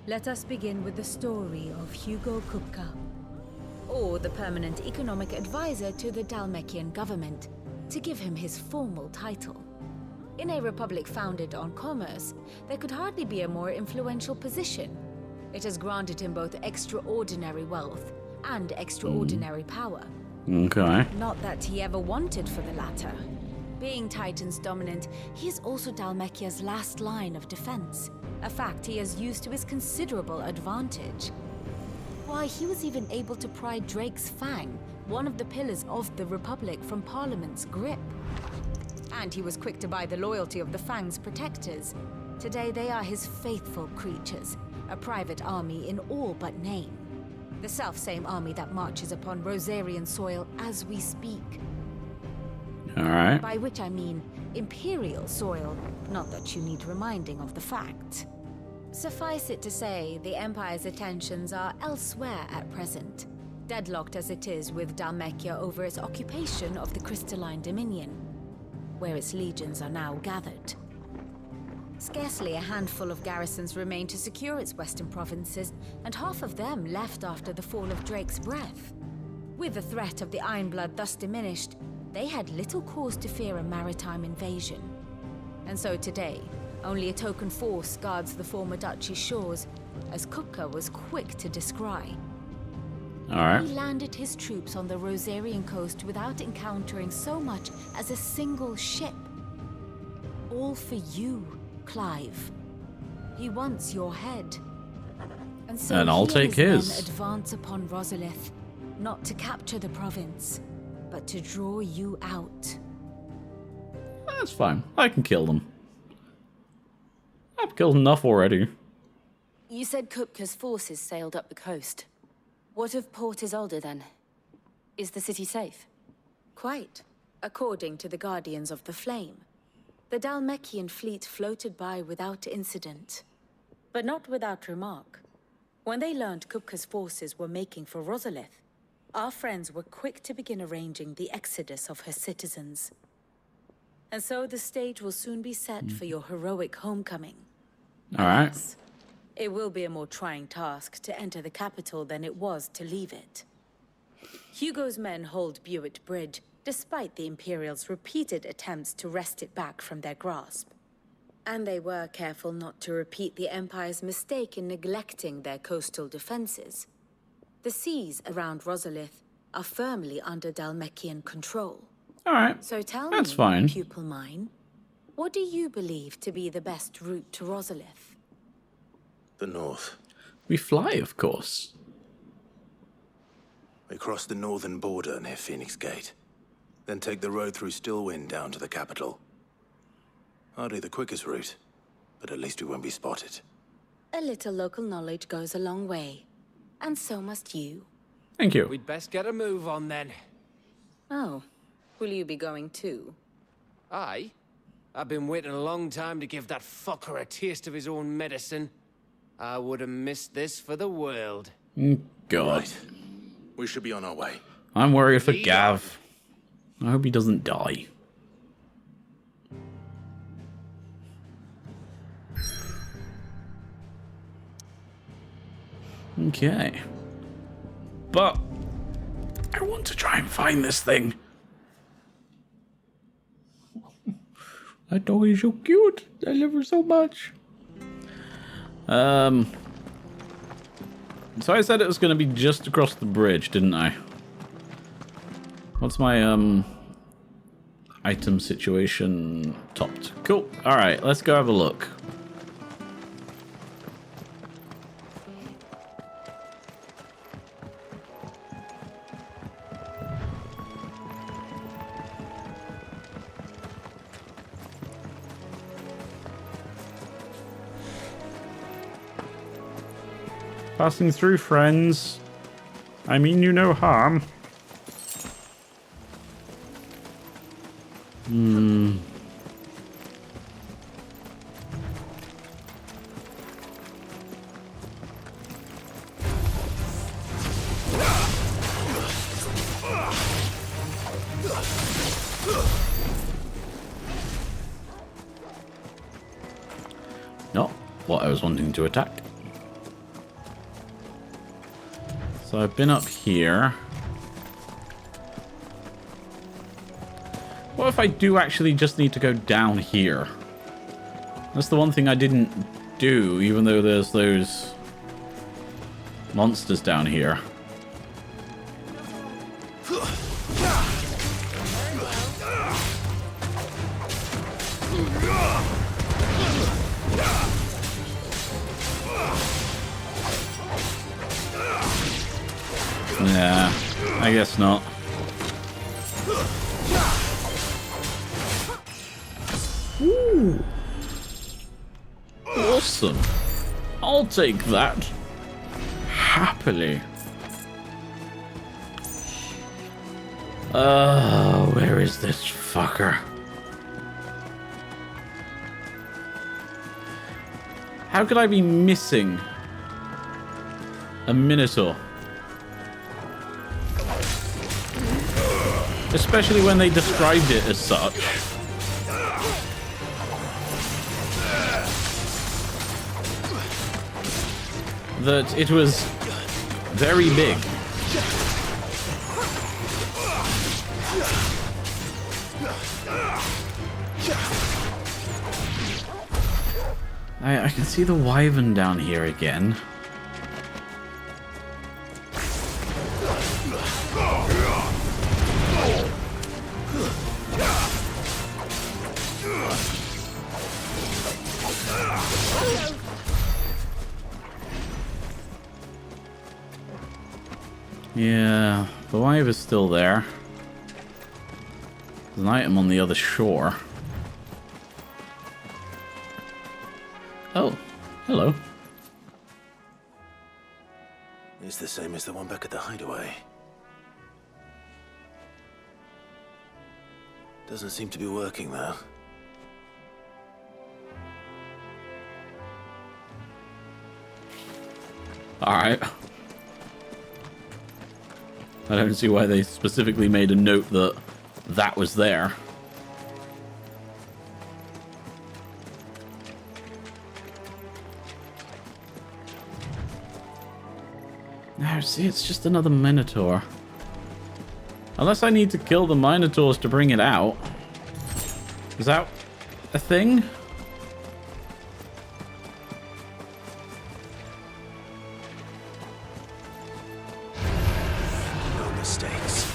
Let us begin with the story of Hugo Kupka, or the permanent economic advisor to the Dalmekian government, to give him his formal title. In a republic founded on commerce, there could hardly be a more influential position. It has granted him both extraordinary wealth and extraordinary power. Okay. Not that he ever wanted for the latter. Being Titan's dominant, he is also Dalmekia's last line of defense, a fact he has used to his considerable advantage. Why, he was even able to pry Drake's Fang, one of the pillars of the Republic, from Parliament's grip. And he was quick to buy the loyalty of the Fang's protectors. Today they are his faithful creatures, a private army in all but name. The self-same army that marches upon Rosarian soil as we speak. Alright. By which I mean Imperial soil, not that you need reminding of the fact. Suffice it to say, the Empire's attentions are elsewhere at present, deadlocked as it is with Dalmekia over its occupation of the Crystalline Dominion, where its legions are now gathered. Scarcely a handful of garrisons remain to secure its western provinces, and half of them left after the fall of Drake's Breath. With the threat of the Ironblood thus diminished, they had little cause to fear a maritime invasion. And so today, only a token force guards the former duchy's shores, as Kupka was quick to descry. Alright. He landed his troops on the Rosarian coast without encountering so much as a single ship. All for you, Clive. He wants your head. And so and I'll take his. Men advance upon Rosalith, not to capture the province, but to draw you out. That's fine. I can kill them. I've killed enough already. You said Kupka's forces sailed up the coast. What of Port Isolde then? Is the city safe? Quite, according to the Guardians of the Flame. The Dhalmekian fleet floated by without incident, but not without remark. When they learned Kupka's forces were making for Rosalith, our friends were quick to begin arranging the exodus of her citizens. And so the stage will soon be set for your heroic homecoming. Alright. Yes, it will be a more trying task to enter the capital than it was to leave it. Hugo's men hold Buet Bridge, despite the Imperials' repeated attempts to wrest it back from their grasp. And they were careful not to repeat the Empire's mistake in neglecting their coastal defenses. The seas around Rosalith are firmly under Dhalmekian control. Alright. So tell That's me, fine. pupil mine, what do you believe to be the best route to Rosalith? The north. We fly, of course. We cross the northern border near Phoenix Gate. Then take the road through Stillwind down to the capital. Hardly the quickest route, but at least we won't be spotted. A little local knowledge goes a long way. And so must you. Thank you. We'd best get a move on then. Oh, will you be going too? Aye. I've been waiting a long time to give that fucker a taste of his own medicine. I would have missed this for the world. God. Right. We should be on our way. I'm worried for Gav. I hope he doesn't die. Okay. But I want to try and find this thing. That dog is so cute. I love her so much. So I said it was going to be just across the bridge, didn't I? What's my item situation topped? Cool. All right, let's go have a look. Passing through, friends. I mean you no harm. Not what I was wanting to attack. So I've been up here. What if I do actually just need to go down here? That's the one thing I didn't do, even though there's those monsters down here. Yeah, I guess not. Ooh. Awesome. I'll take that. Happily. Where is this fucker? How could I be missing a Minotaur? Especially when they described it as such. That it was very big. I can see the wyvern down here again. Yeah, the wyvern's still there. There's an item on the other shore. Oh, hello. It's the same as the one back at the hideaway. Doesn't seem to be working, though. Alright. I don't see why they specifically made a note that that was there. No, see, it's just another Minotaur. Unless I need to kill the Minotaurs to bring it out. Is that a thing? No mistakes.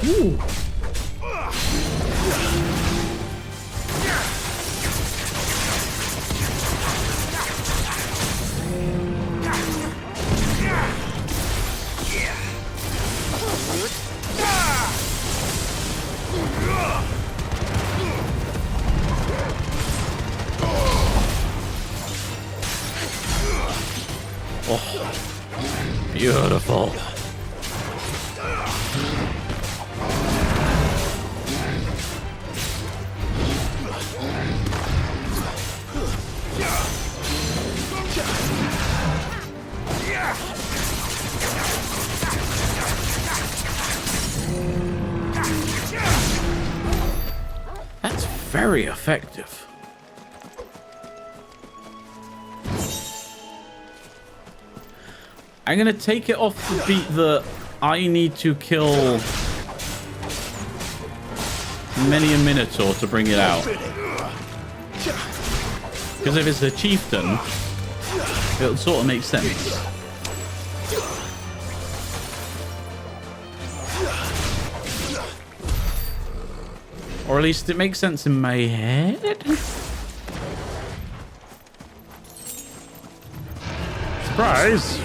Ooh. Oh, beautiful. That's very effective. I'm gonna take it off the beat that I need to kill many a Minotaur to bring it out. Because if it's a chieftain, it'll sort of make sense. Or at least it makes sense in my head. Surprise!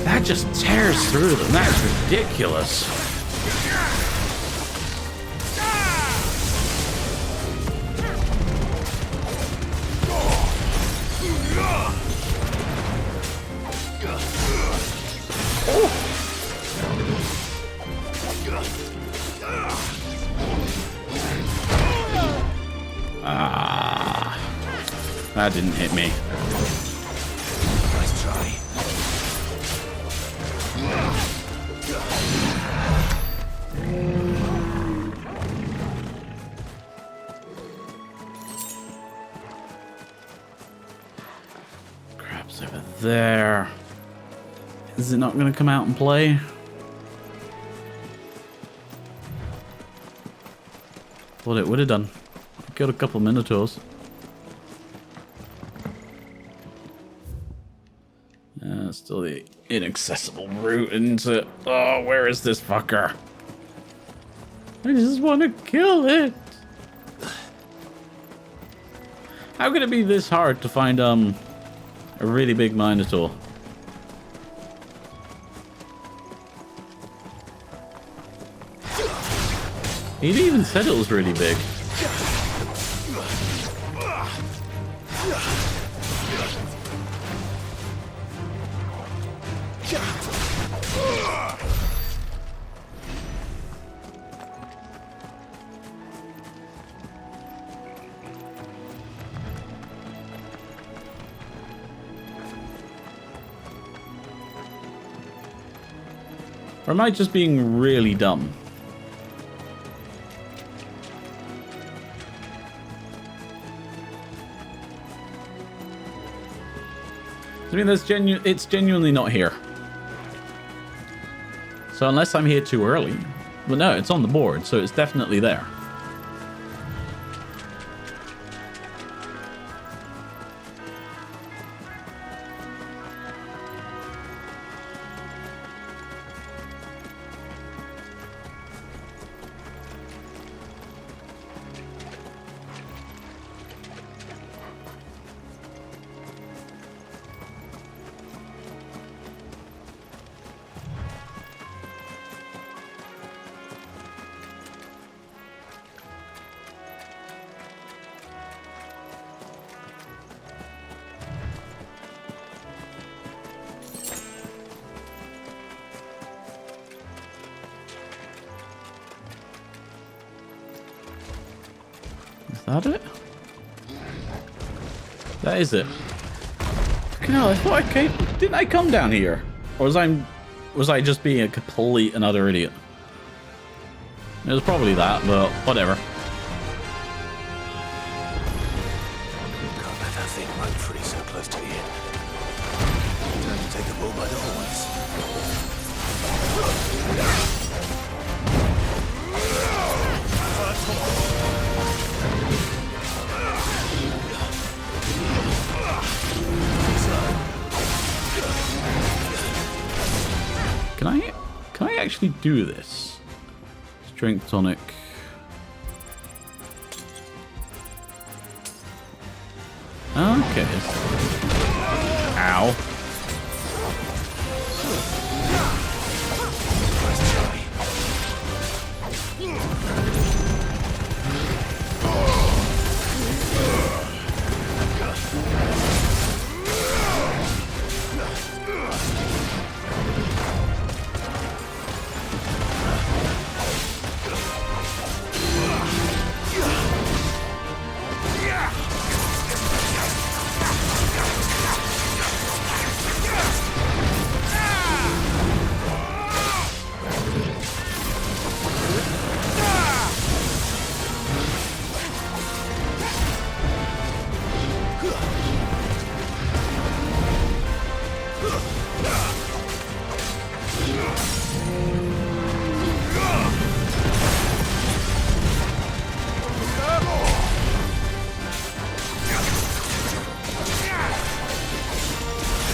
That just tears through them. That's ridiculous. Ah, that didn't hit me. Nice try. Crap's over there. Is it not going to come out and play? Well, it would have done. Killed a couple Minotaurs. Still the inaccessible route into... Oh, where is this fucker? I just want to kill it. How could it be this hard to find a really big Minotaur? He even said it was really big. Or am I just being really dumb? I mean, it's genuinely not here. So unless I'm here too early... Well, no, it's on the board, so it's definitely there. Is that it? That is it. No, I thought I came... Didn't I come down here? Or was I just being a complete and utter idiot? It was probably that, but whatever. Can't let that thing run free so close to the end. Time to take the bull by the horns. Can I actually do this? Strength tonic. Okay. Ow.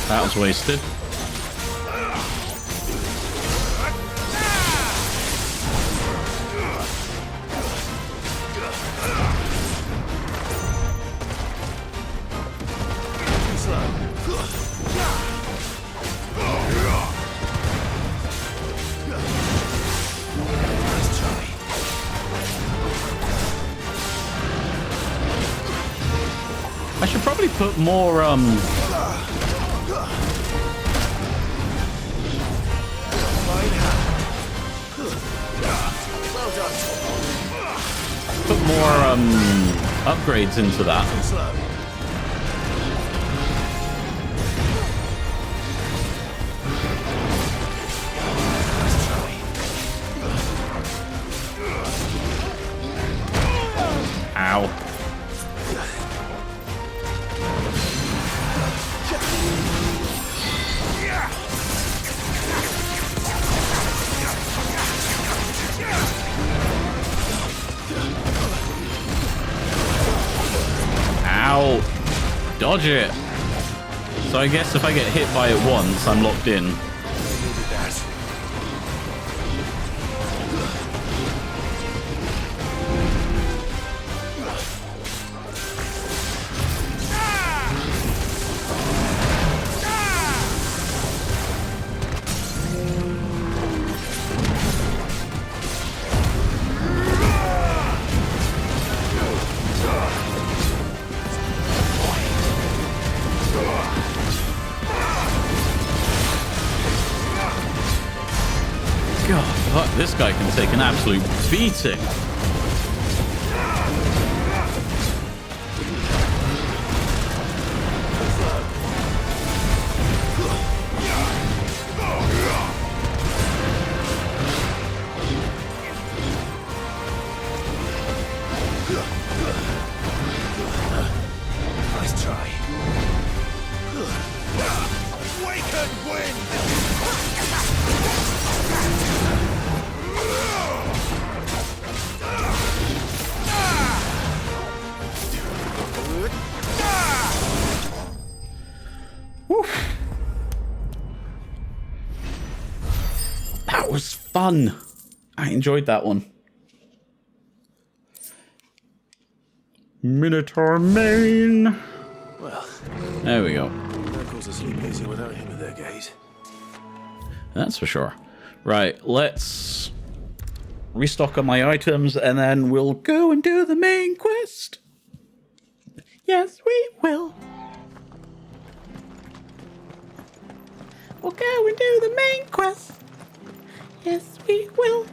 That was wasted. I should probably put more upgrades into that. Ow. Ow. Dodge it. So I guess if I get hit by it once, I'm locked in. This guy can take an absolute beating. Nice try. Wake and win! That was fun. I enjoyed that one. Minotaur main. Well, there we go. That cause a sleep easier without him in their gaze. That's for sure. Right, let's restock on my items and then we'll go and do the main quest. Yes, we will. We'll go and do the main quest. Yes, we will.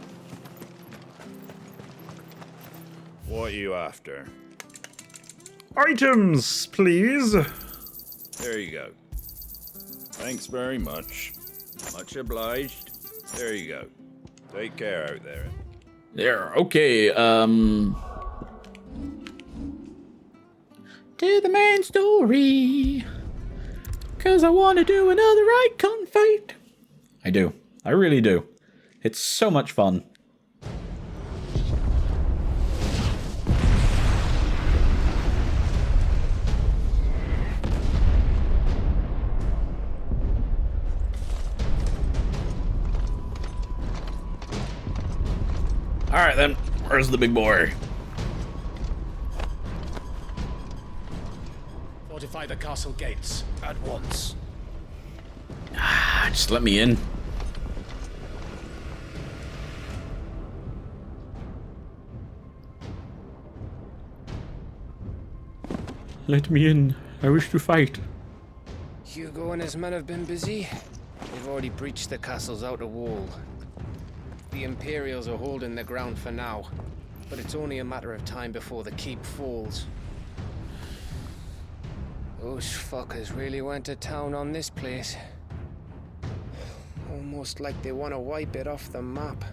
What are you after? Items, please. There you go. Thanks very much. Much obliged. There you go. Take care out there. There, okay, to the main story. 'Cause I want to do another icon fight. I do. I really do. It's so much fun. Alright then, where's the big boy? Fortify the castle gates at once. Just let me in. Let me in. I wish to fight. Hugo and his men have been busy. They've already breached the castle's outer wall. The Imperials are holding the ground for now, but it's only a matter of time before the keep falls. Those fuckers really went to town on this place. Almost like they want to wipe it off the map.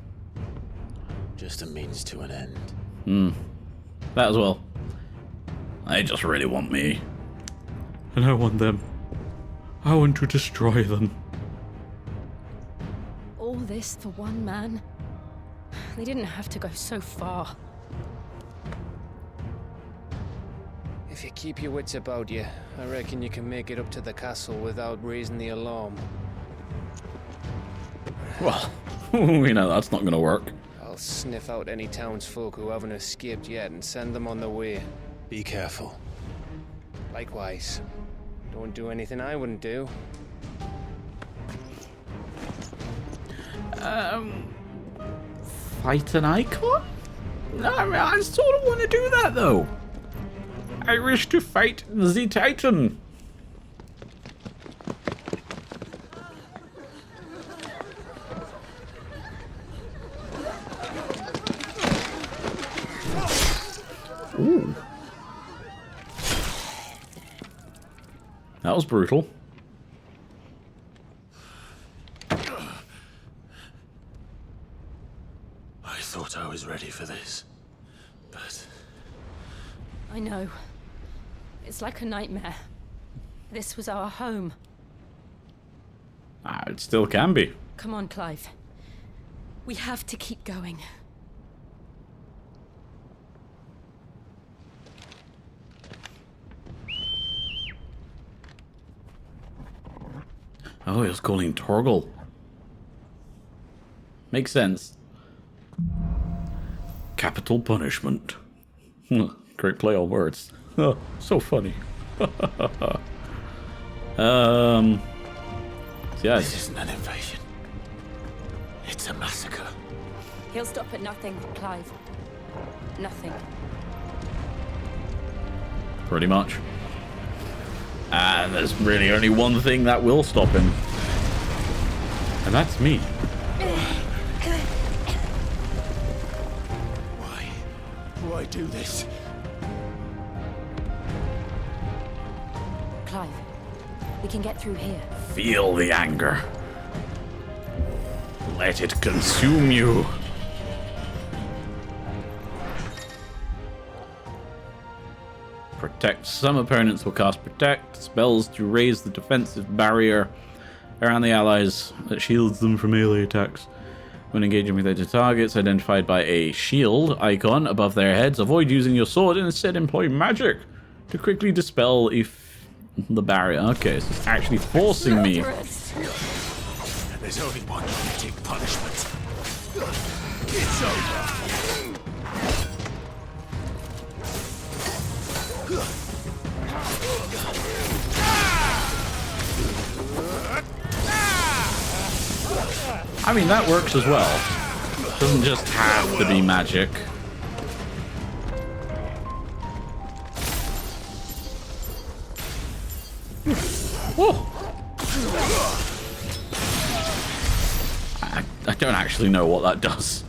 Just a means to an end. That as well. They just really want me. And I want them. I want to destroy them. All this for one man? They didn't have to go so far. If you keep your wits about you, I reckon you can make it up to the castle without raising the alarm. Well, we know that's not gonna work. I'll sniff out any townsfolk who haven't escaped yet and send them on their way. Be careful. Likewise. Don't do anything I wouldn't do. Fight an icon? No, I mean, I sort of want to do that though. I wish to fight the Titan. Ooh. That was brutal. I thought I was ready for this, but... I know. It's like a nightmare. This was our home. It still can be. Come on, Clive. We have to keep going. Oh, he was calling Torgal. Makes sense. Capital punishment. Great play on words. Oh, so funny. Yes. This isn't an invasion. It's a massacre. He'll stop at nothing, Clive. Nothing. Pretty much. And there's really only one thing that will stop him. And that's me. Why do this? Clive, we can get through here. Feel the anger. Let it consume you. Protect. Some opponents will cast Protect spells to raise the defensive barrier around the allies that shields them from melee attacks. When engaging with other targets identified by a shield icon above their heads, avoid using your sword and instead employ magic to quickly dispel the barrier. Okay, so it's actually forcing me. There's only one fitting punishment. It's over. I mean, that works as well. Doesn't just have to be magic. Whoa. I don't actually know what that does.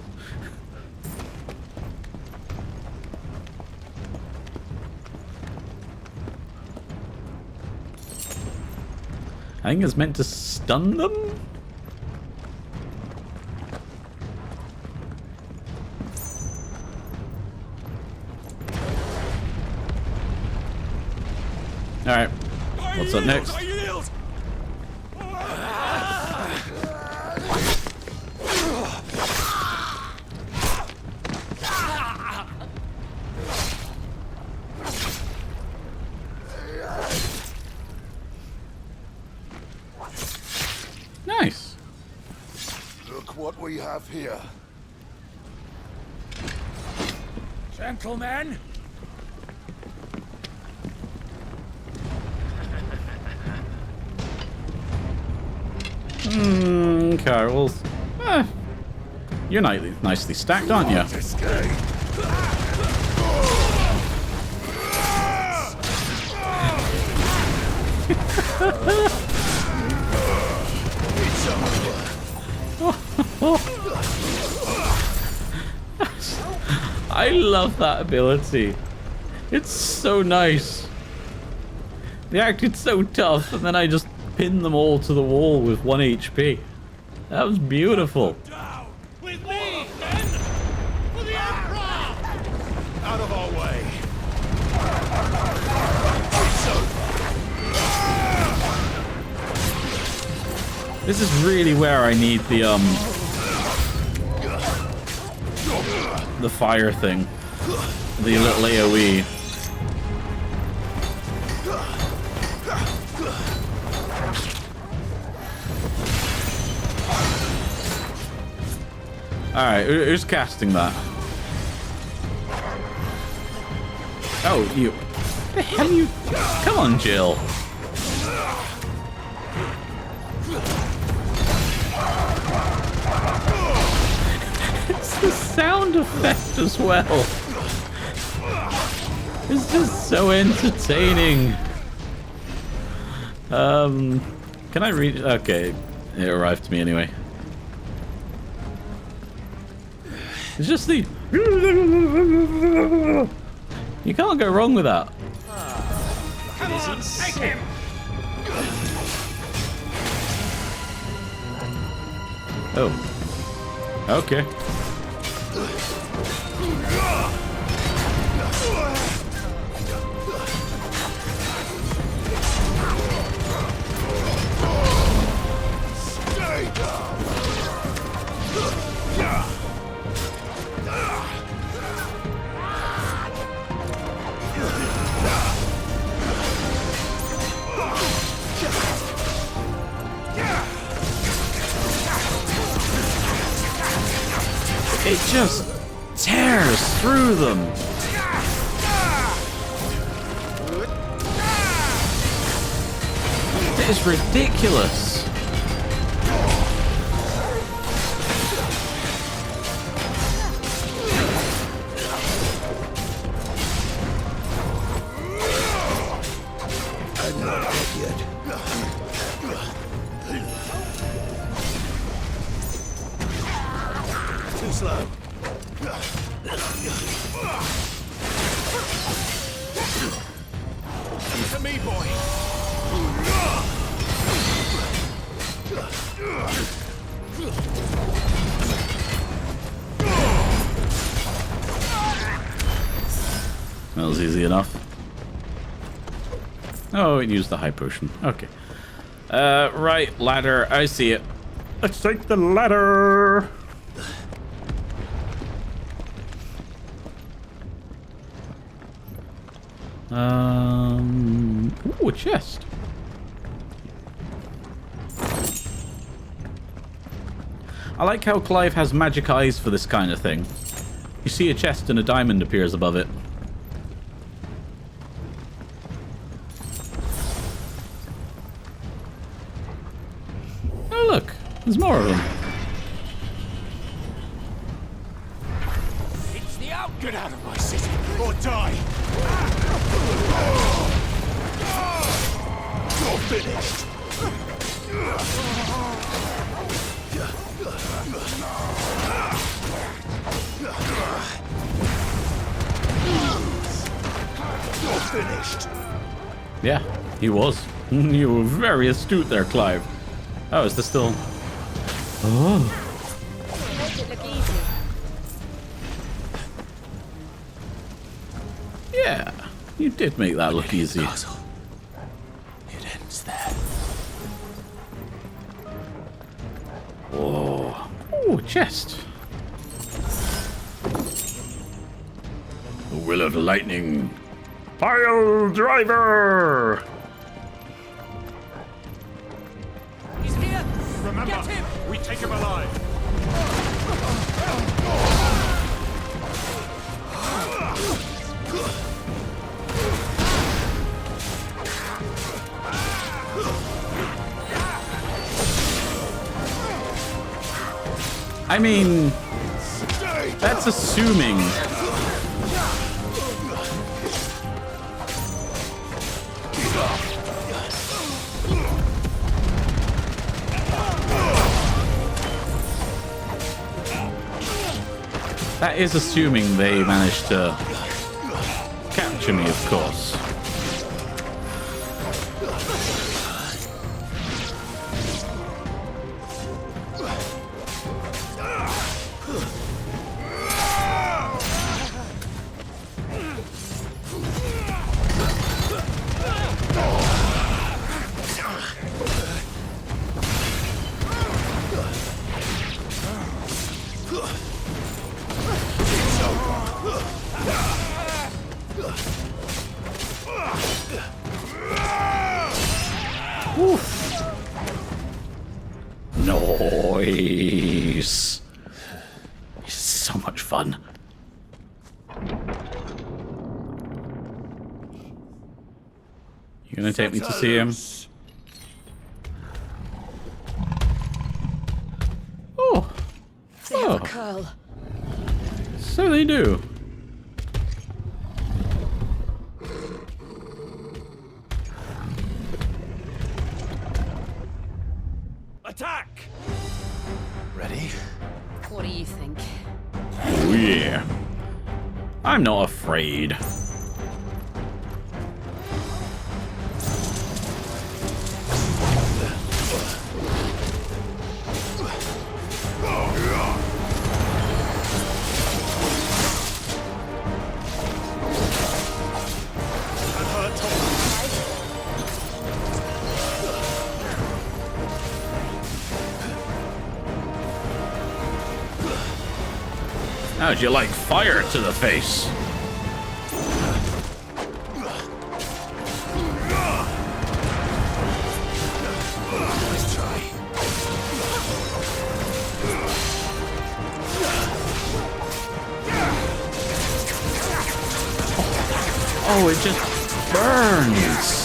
I think it's meant to stun them? Alright, what's up next? Nice. Look what we have here. Gentlemen! Okay, well, you're nicely stacked, aren't you? I love that ability. It's so nice. They acted so tough, and then I just pinned them all to the wall with 1 HP. That was beautiful. With me, men! For the Emperor! Out of our way! This is really where I need the fire thing. The little AoE. Alright, who's casting that? Oh, you. What the hell are you? Come on, Jill. It's the sound effect as well. It's just so entertaining. Can I read? Okay, it arrived to me anyway. It's just the... You can't go wrong with that. Come on, take him! Oh. Okay. It just tears through them. It is ridiculous. I'm not dead yet. Too slow. To me, boy! That was easy enough. Oh, it used the high potion. Okay. Right, ladder. I see it. Let's take the ladder. Ooh, a chest. I like how Clive has magic eyes for this kind of thing. You see a chest and a diamond appears above it. Oh look, there's more of them. It's the out. Get out of my city or die. You're finished. You're finished. Yeah, he was. You were very astute there, Clive. Oh, is this still... Oh. Make it look easy. Yeah, you did make that look easy. It ends there. Whoa. Ooh, chest. The will of lightning. Pile driver! He's here. Remember, get him. We take him alive. I mean, that's assuming. That is assuming they managed to capture me, of course. Nice. It's so much fun. You gonna take me to see him? Oh. They have a curl. So they do. Attack! Ready? What do you think? Oh yeah. I'm not afraid. How'd you like fire to the face? Nice try. Oh, it just burns.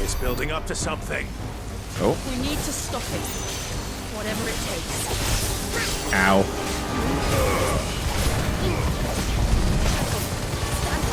It's building up to something. Oh. We need to stop it. Whatever it takes. Ow. Stand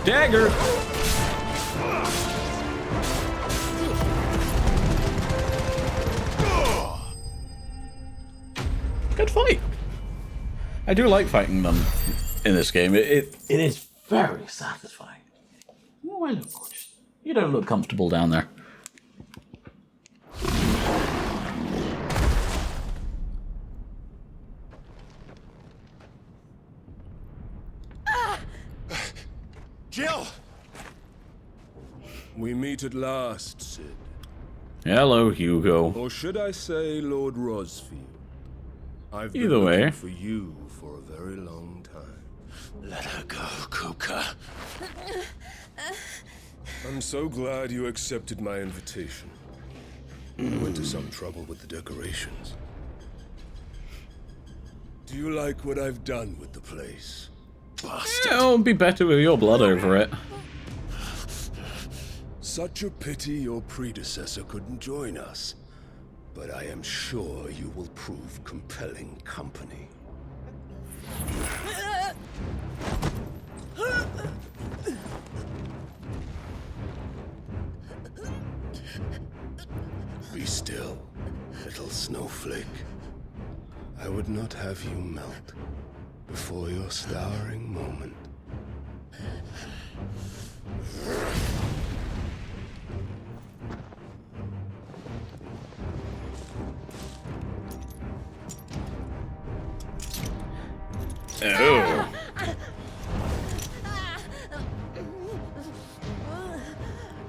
Dagger! Good fight. I do like fighting them in this game. It is very satisfying. Oh, I look gorgeous. You don't look comfortable down there. Jill! We meet at last, Sid. Hello, Hugo. Or should I say Lord Rosfield? I've been Either way. looking for you for a very long time. Let her go, Kuka. I'm so glad you accepted my invitation. I went to some trouble with the decorations. Do you like what I've done with the place? Yeah, it'll be better with your blood over it. Such a pity your predecessor couldn't join us. But I am sure you will prove compelling company. Be still, little snowflake. I would not have you melt before your starring moment. Oh.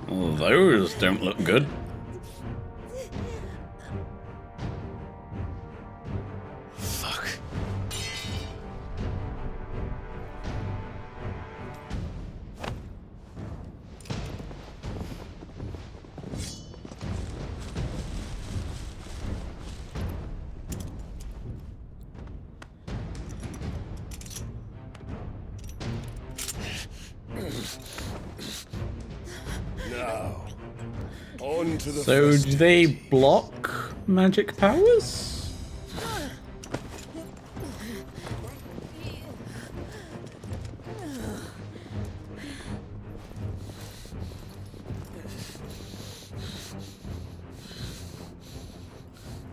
Well, those don't look good. Fuck. Now, on to the So, festival. do they block magic powers?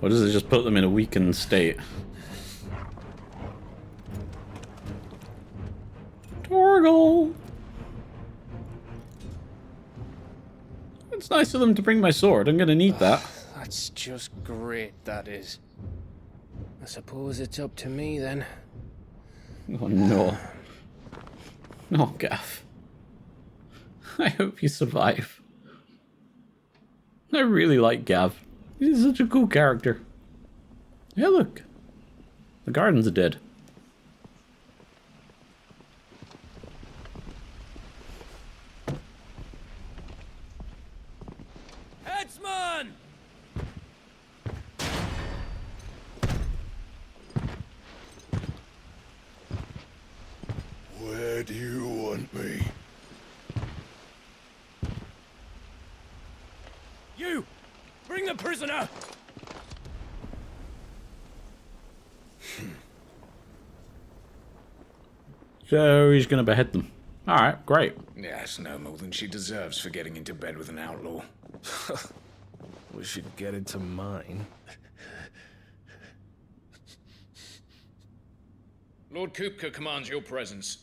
Or does it just put them in a weakened state? Torgal! It's nice of them to bring my sword. I'm gonna need that. That's just great, that is. I suppose it's up to me then. Oh no. No, Gaff. I hope you survive. I really like Gav. He's such a cool character. Yeah, look. The gardens are dead. Headsman! Where do you want me? You! Bring the prisoner! So he's gonna behead them. Alright, great. Yes, no more than she deserves for getting into bed with an outlaw. We should get into mine. Lord Kupka commands your presence.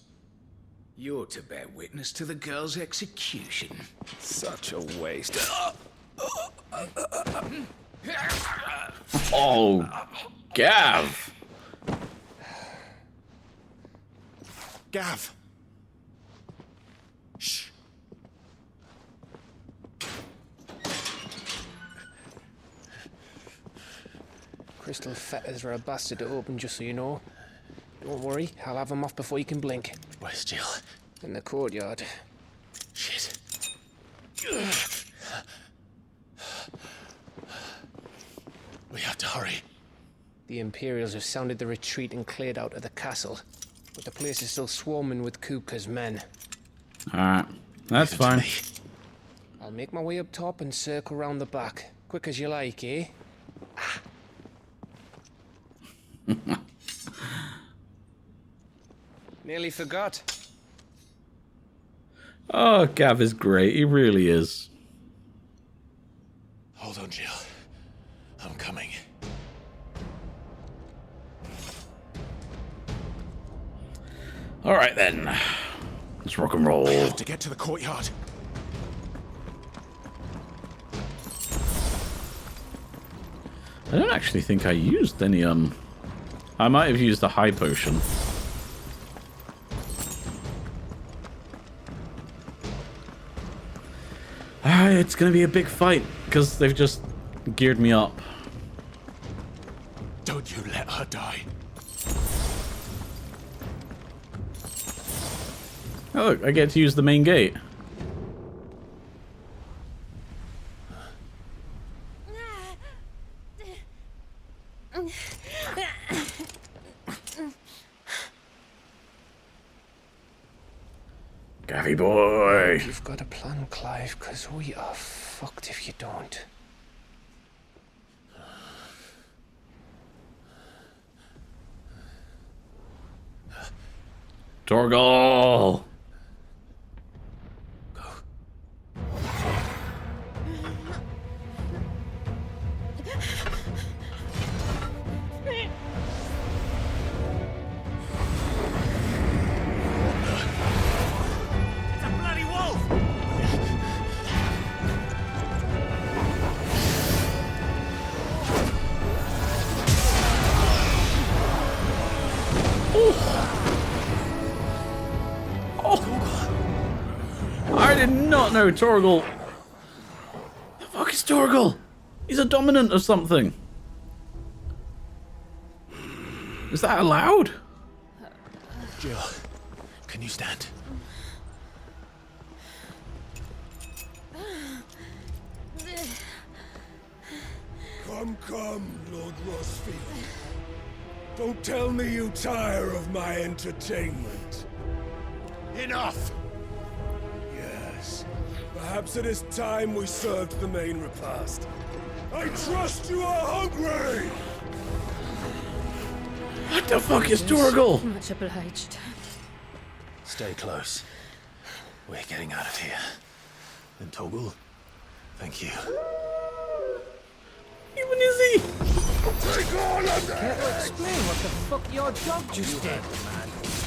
You're to bear witness to the girl's execution. Such a waste. Oh, Gav. Gav! Shh. Crystal fetters are a bastard to open, just so you know. Don't worry, I'll have them off before you can blink. Where's Jill? In the courtyard. Shit. We have to hurry. The Imperials have sounded the retreat and cleared out of the castle. But the place is still swarming with Kupka's men. Alright, that's fine. I'll make my way up top and circle round the back. Quick as you like, eh? Nearly forgot. Oh, Gav is great. He really is. Hold on, Jill. I'm coming. All right, then. Let's rock and roll. I have to get to the courtyard. I don't actually think I used any, I might have used the high potion. It's gonna be a big fight, because they've just geared me up. Don't you let her die. Oh, look, I get to use the main gate. Gavi boy! You've got a plan, Clive, because we are fucked if you don't. Torgal! I did not know Torgal. The fuck is Torgal? He's a dominant of something. Is that allowed? Jill, can you stand? Come, Lord Rosfield. Don't tell me you tire of my entertainment. Enough! Yes. Perhaps it is time we served the main repast. I trust you are hungry! What the fuck is Torgal? Much obliged. Stay close. We're getting out of here. And Torgal, thank you. Even is he? Take all of them! Care to explain what the fuck your dog just did?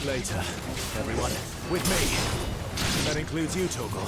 Later, everyone. With me. That includes you, Torgal.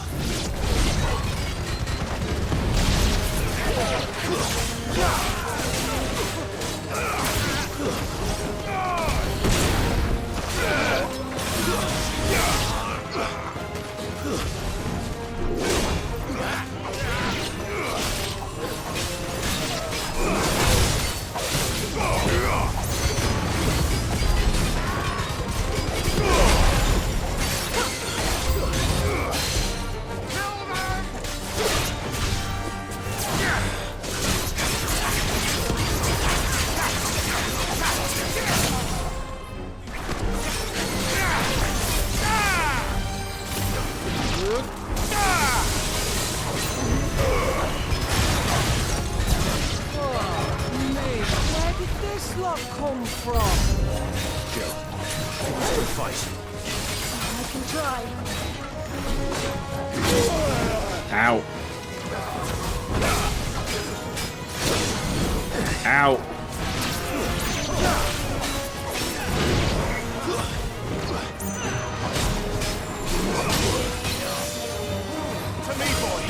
Come from? Jill, let's go fight. I can try. Ow. Ow. To me, boy.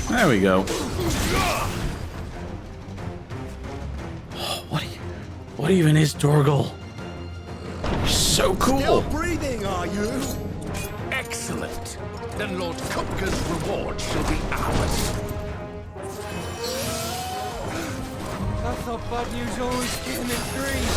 There we go. What even is Torgal? So cool. Still breathing, are you? Excellent. Then Lord Kupka's reward shall be ours. I thought bad news always came in threes.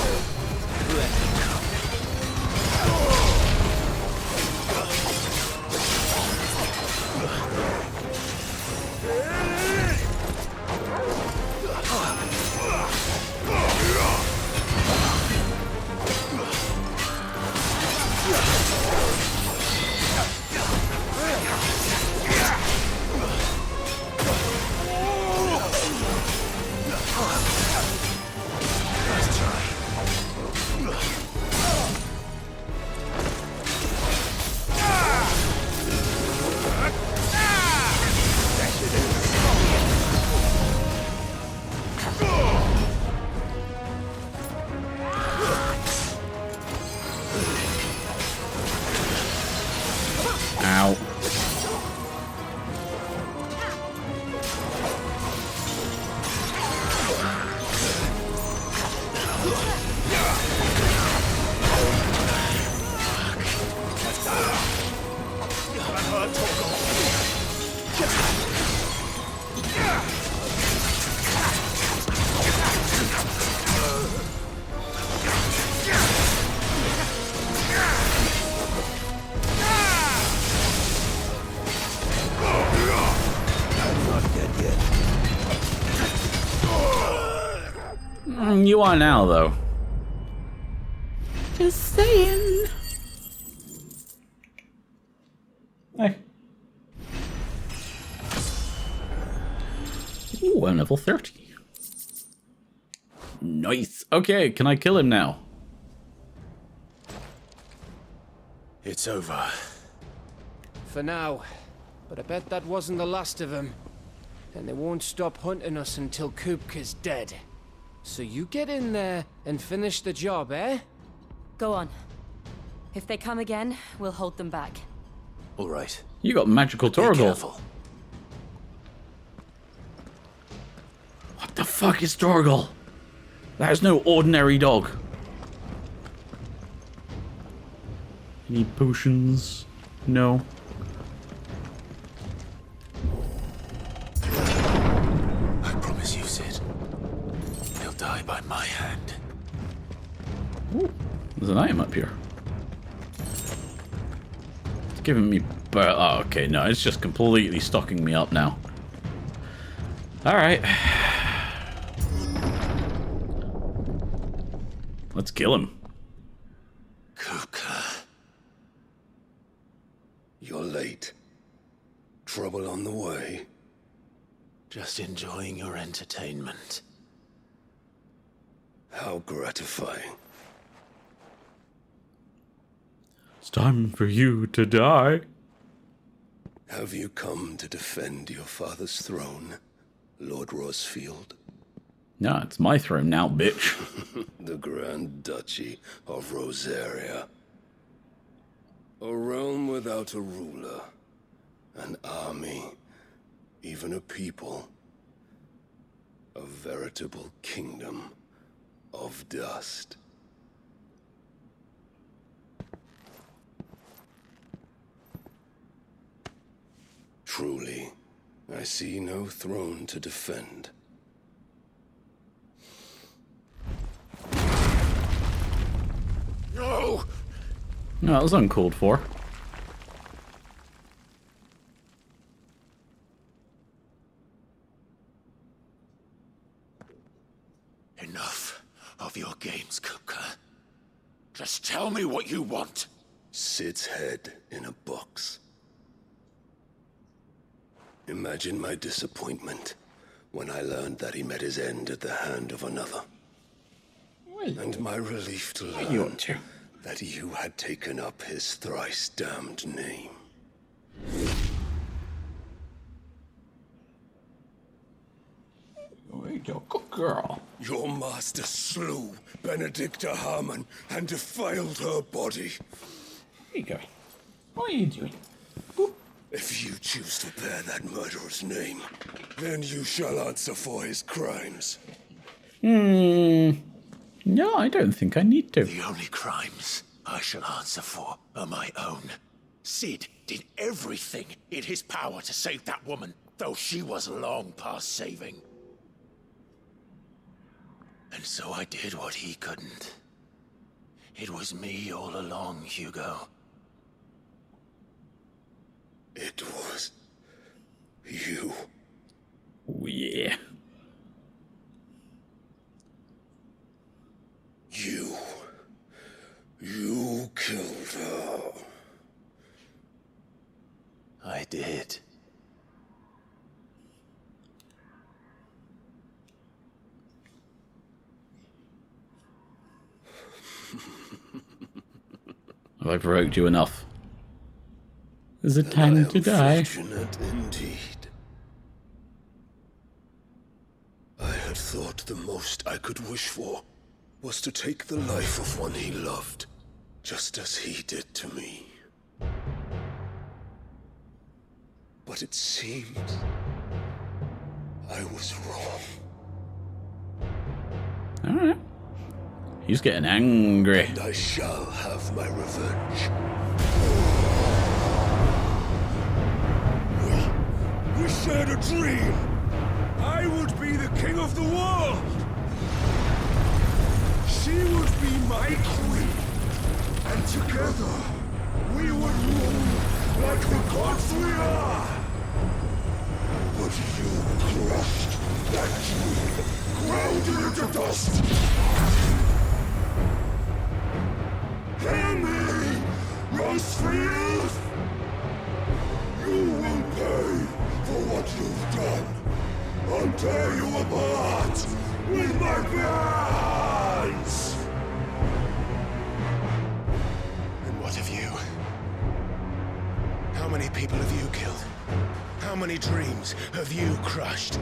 You are now, though. Just saying. Hey. Ooh, I'm level 30. Nice. Okay, can I kill him now? It's over. For now. But I bet that wasn't the last of them. And they won't stop hunting us until Kupka's dead. So you get in there and finish the job, eh? Go on. If they come again, we'll hold them back. All right. You got magical Be Torgal. careful. What the fuck is Torgal? That is no ordinary dog. Any potions? No. I promise you, Sid. He'll die by my hand. Ooh, there's an item up here. It's giving me... Oh, okay, no, it's just completely stocking me up now. Alright. Let's kill him. Kupka. You're late. Trouble on the way? Just enjoying your entertainment. How gratifying. It's time for you to die. Have you come to defend your father's throne, Lord Rosfield? No, it's my throne now, bitch. The Grand Duchy of Rosaria. A realm without a ruler, an army, even a people. A veritable kingdom of dust. Truly, I see no throne to defend. No! No, that was uncalled for. Enough of your games, Kupka. Just tell me what you want. Sid's head in a box. Imagine my disappointment when I learned that he met his end at the hand of another. And my relief to learn that you had taken up his thrice damned name. You're a good girl. Your master slew Benedicta Harmon and defiled her body. Where are you going? What are you doing? Boop. If you choose to bear that murderer's name, then you shall answer for his crimes. No, I don't think I need to. The only crimes I shall answer for are my own. Sid did everything in his power to save that woman, though she was long past saving. And so I did what he couldn't. It was me all along, Hugo. It was you. Oh, yeah. You killed her. I did. Have I provoked you enough? Is it time to die? Fortunate indeed. I had thought the most I could wish for was to take the life of one he loved, just as he did to me. But it seems I was wrong. Alright. He's getting angry. And I shall have my revenge. We shared a dream. I would be the king of the world. She would be my queen. And together, we would rule like the gods we are. But you crushed that dream, ground it into dust. Hear me, Rosefield! You will pay for what you've done. I'll tear you apart with my hands! And what of you? How many people have you killed? How many dreams have you crushed?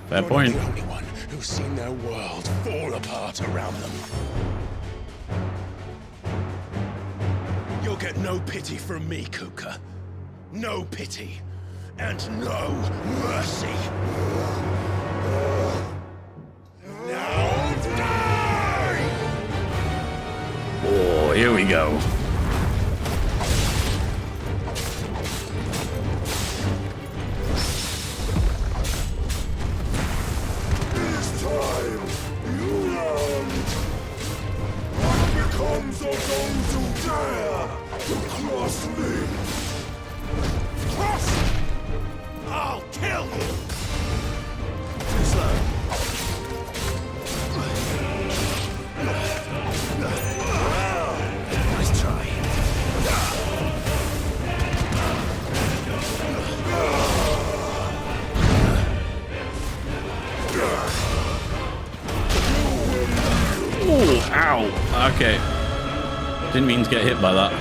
Fair point. You're the only one who's seen their world fall apart around them. You'll get no pity from me, Kuka. No pity. And no mercy. Now die! Oh, here we go. Comes of those who dare to cross me! Cross! I'll kill you! Too slow. Nice try. Ooh, ow. Okay. Didn't mean to get hit by that.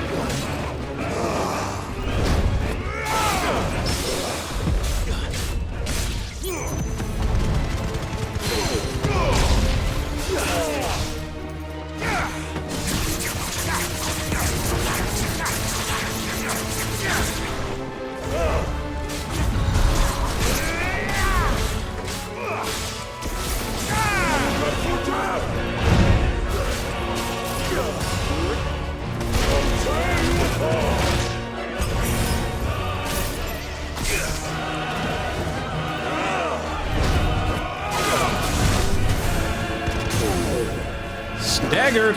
Staggered.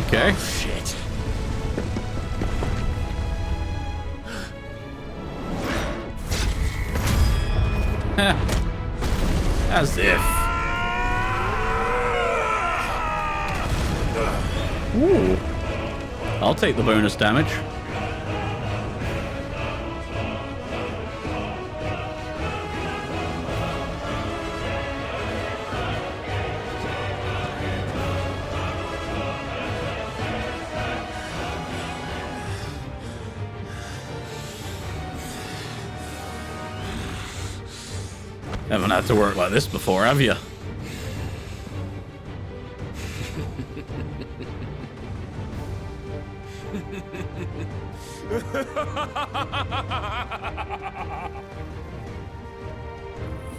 Okay. Oh, shit. As if. Ooh. I'll take the bonus damage. Haven't had to work like this before, have you?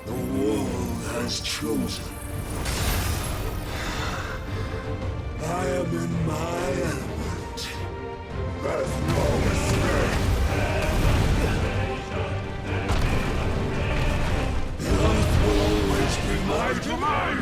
The world has chosen. I am in my element. There's no escape. The earth will always be my domain.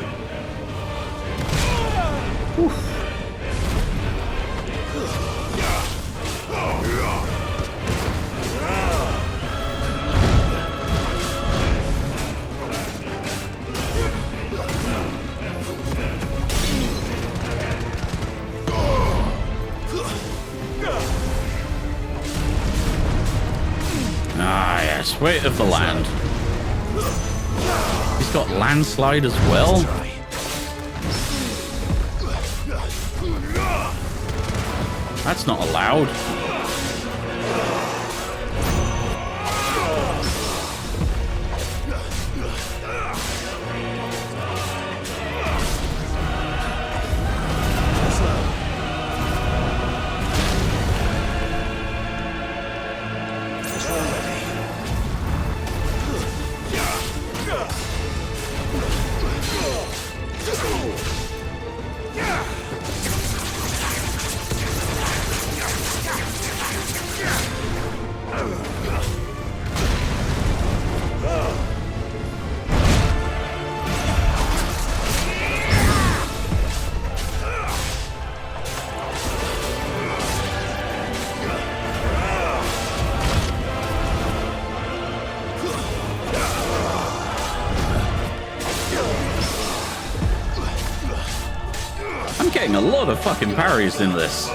Ah, yes, weight of the land. He's got landslide as well. That's not allowed. I'm getting a lot of fucking parries in this.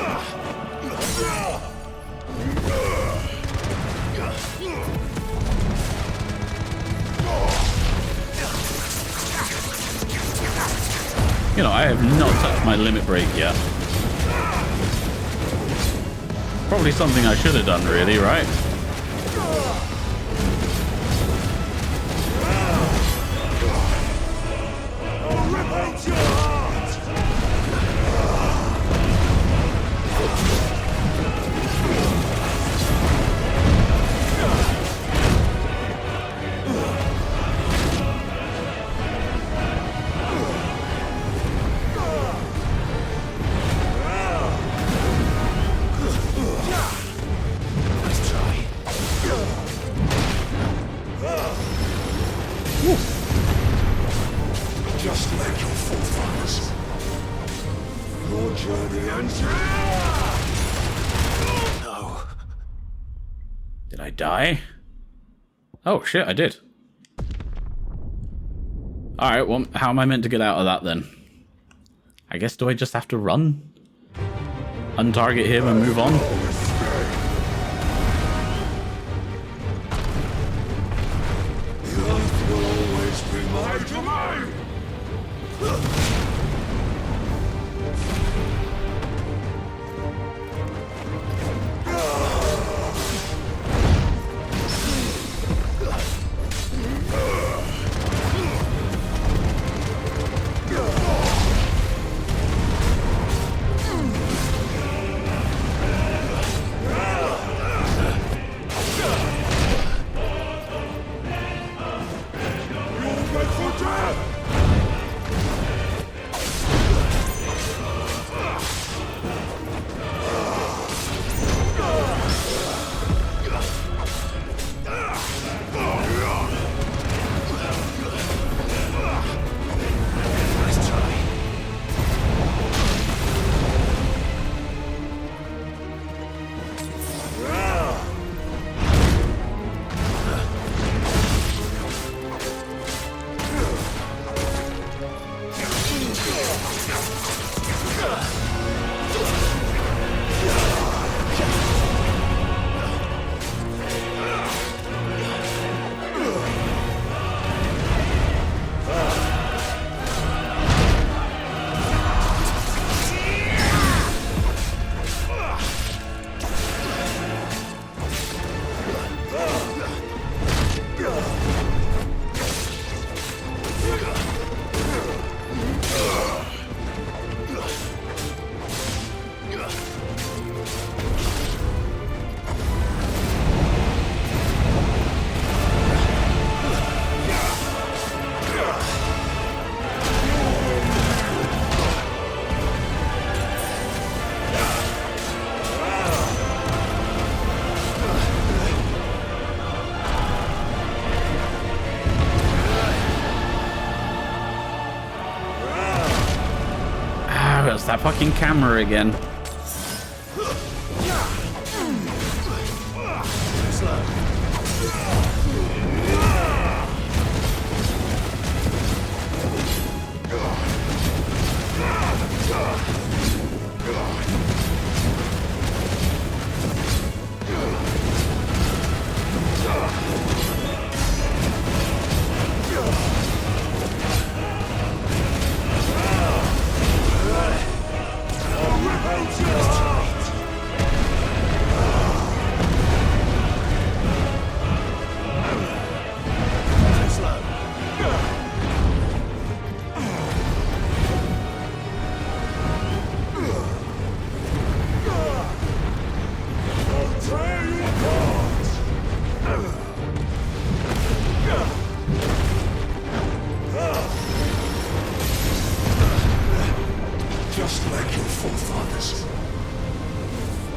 You know, I have not touched my limit break yet. Probably something I should have done, really, right? Just like your forefathers. Your journey ends here. No. Did I die? Oh shit, I did. Alright, well, how am I meant to get out of that then? I guess, do I just have to run? Untarget him and move on? The earth will always be my domain. that fucking camera again. Just like your forefathers.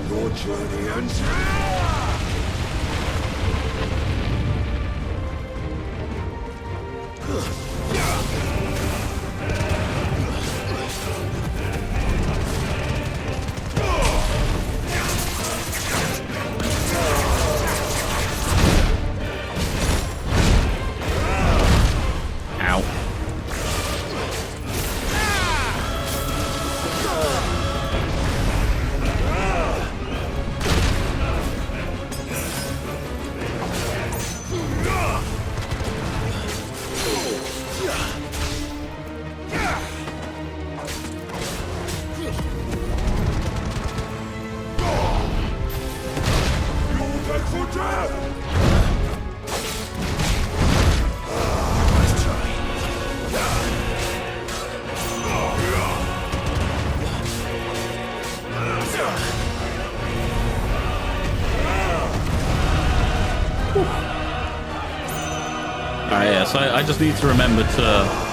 Your journey ends here! So I just need to remember to...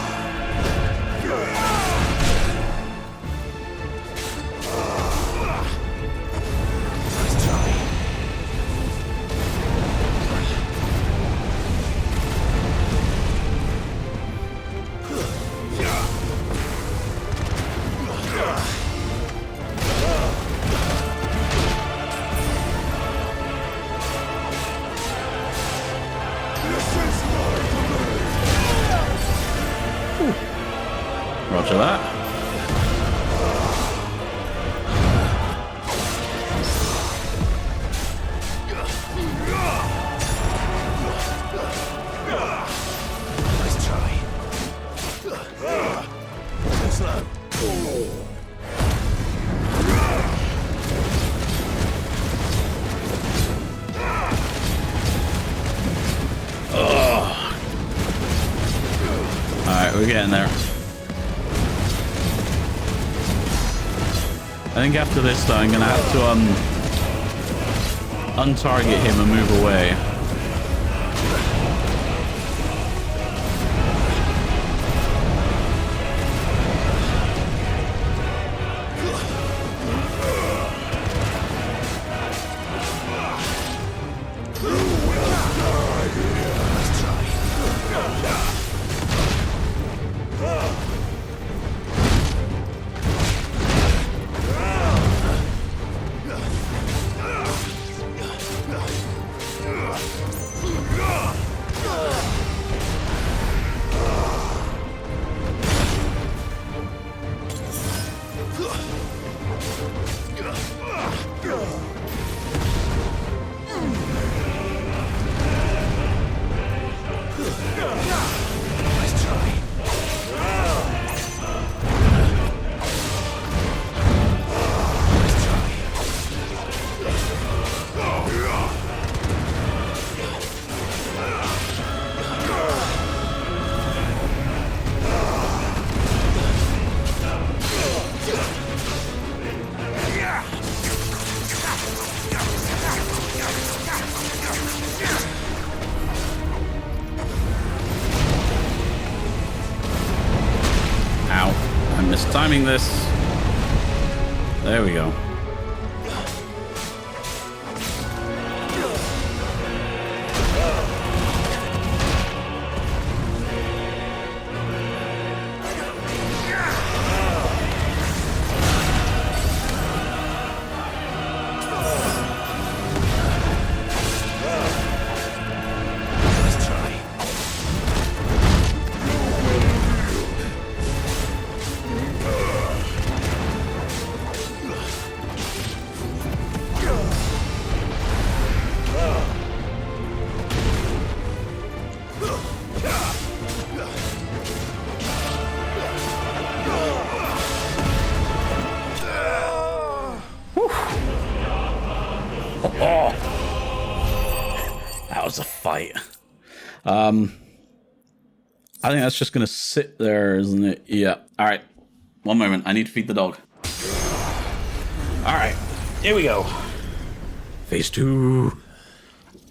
Roger that. Nice try. Slow. Alright, we're getting there. I think after this, though, I'm going to have to untarget him and move away. Timing this. There we go. That was a fight. I think that's just gonna sit there, isn't it? Yeah. Alright. One moment. I need to feed the dog. Alright. Here we go. Phase 2.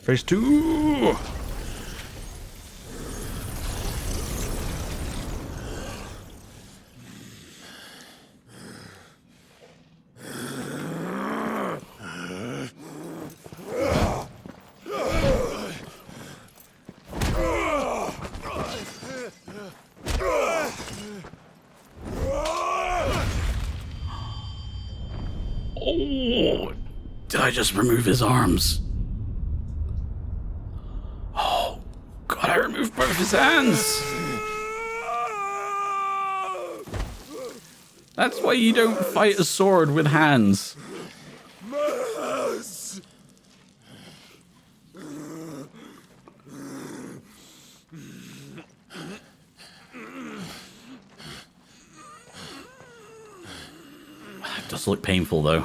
Phase 2. Oh, did I just remove his arms? Oh, God, I removed both his hands. That's why you don't fight a sword with hands. It does look painful, though.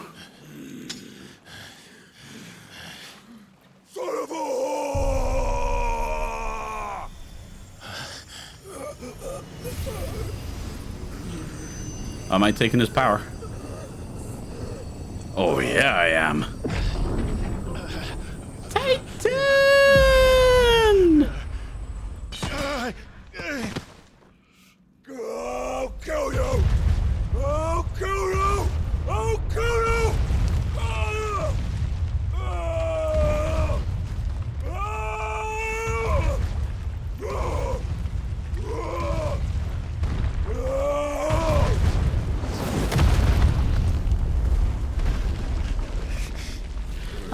Am I taking his power? Oh yeah, I am. Titan! I'll kill you! I'll kill you! I'll kill you!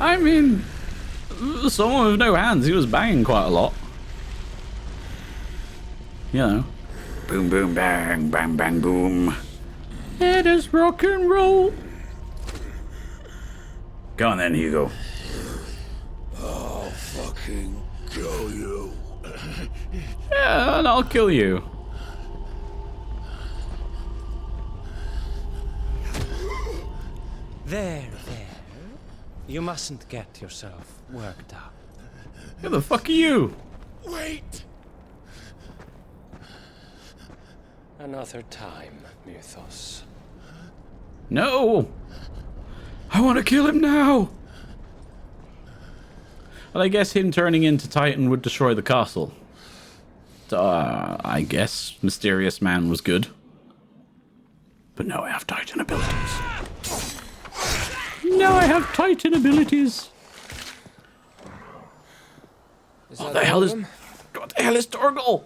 I mean, someone with no hands, he was banging quite a lot. You know. Boom, boom, bang, bang, bang, boom. It is rock and roll. Go on then, Hugo. I'll fucking kill you. Yeah, and I'll kill you. There. You mustn't get yourself worked up. Who the fuck are you? Wait! Another time, Mythos. No! I want to kill him now! Well, I guess him turning into Titan would destroy the castle. I guess Mysterious Man was good. But now I have Titan abilities. Now I have Titan abilities. What the hell is Torgal?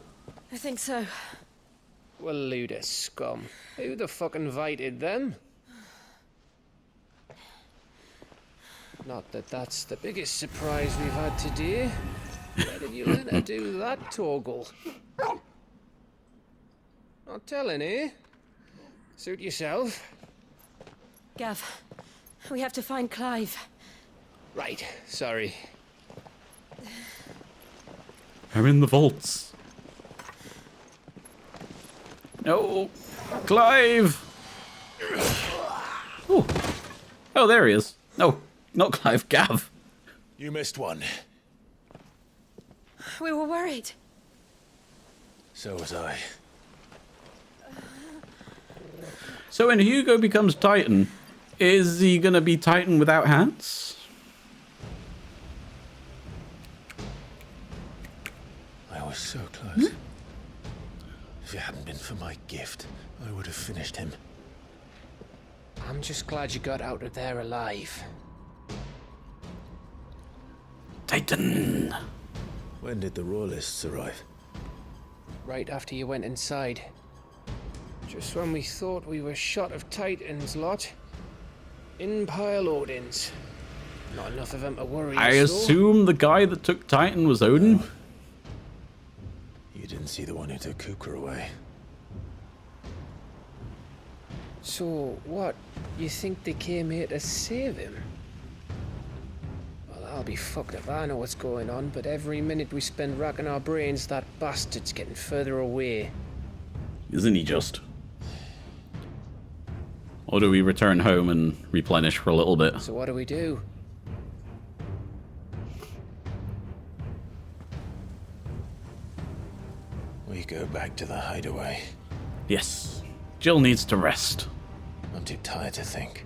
I think so. Well, load of scum. Who the fuck invited them? Not that that's the biggest surprise we've had today. Where did you learn to do that, Torgal? Not telling, eh? Suit yourself. Gav, we have to find Clive. Right, sorry. I'm in the vaults. No, Clive. Oh, oh, there he is. No, not Clive. Gav. You missed one. We were worried. So was I. So when Hugo becomes Titan, is he gonna be Titan without hands? I was so close. If it hadn't been for my gift, I would have finished him. I'm just glad you got out of there alive. Titan. When did the Royalists arrive? Right after you went inside. Just when we thought we were shot of Titans, lot. In pile Odins. Not enough of them to worry I us, though. assume the guy that took Titan was Odin. You didn't see the one who took Kukra away. So, what? You think they came here to save him? Well, I'll be fucked if I know what's going on, but every minute we spend racking our brains, that bastard's getting further away. Isn't he just? Or do we return home and replenish for a little bit? So what do we do? We go back to the hideaway. Yes. Jill needs to rest. I'm too tired to think.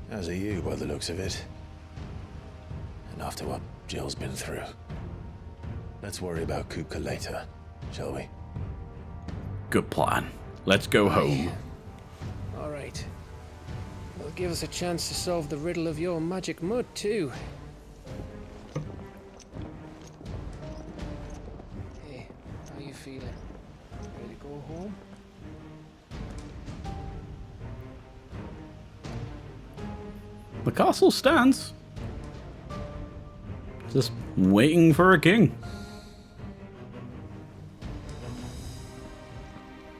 As are you, by the looks of it. And after what Jill's been through. Let's worry about Kupka later, shall we? Good plan. Let's go home. All right. It'll give us a chance to solve the riddle of your magic mud, too. Hey, how you feeling? Ready to go home? The castle stands. Just waiting for a king.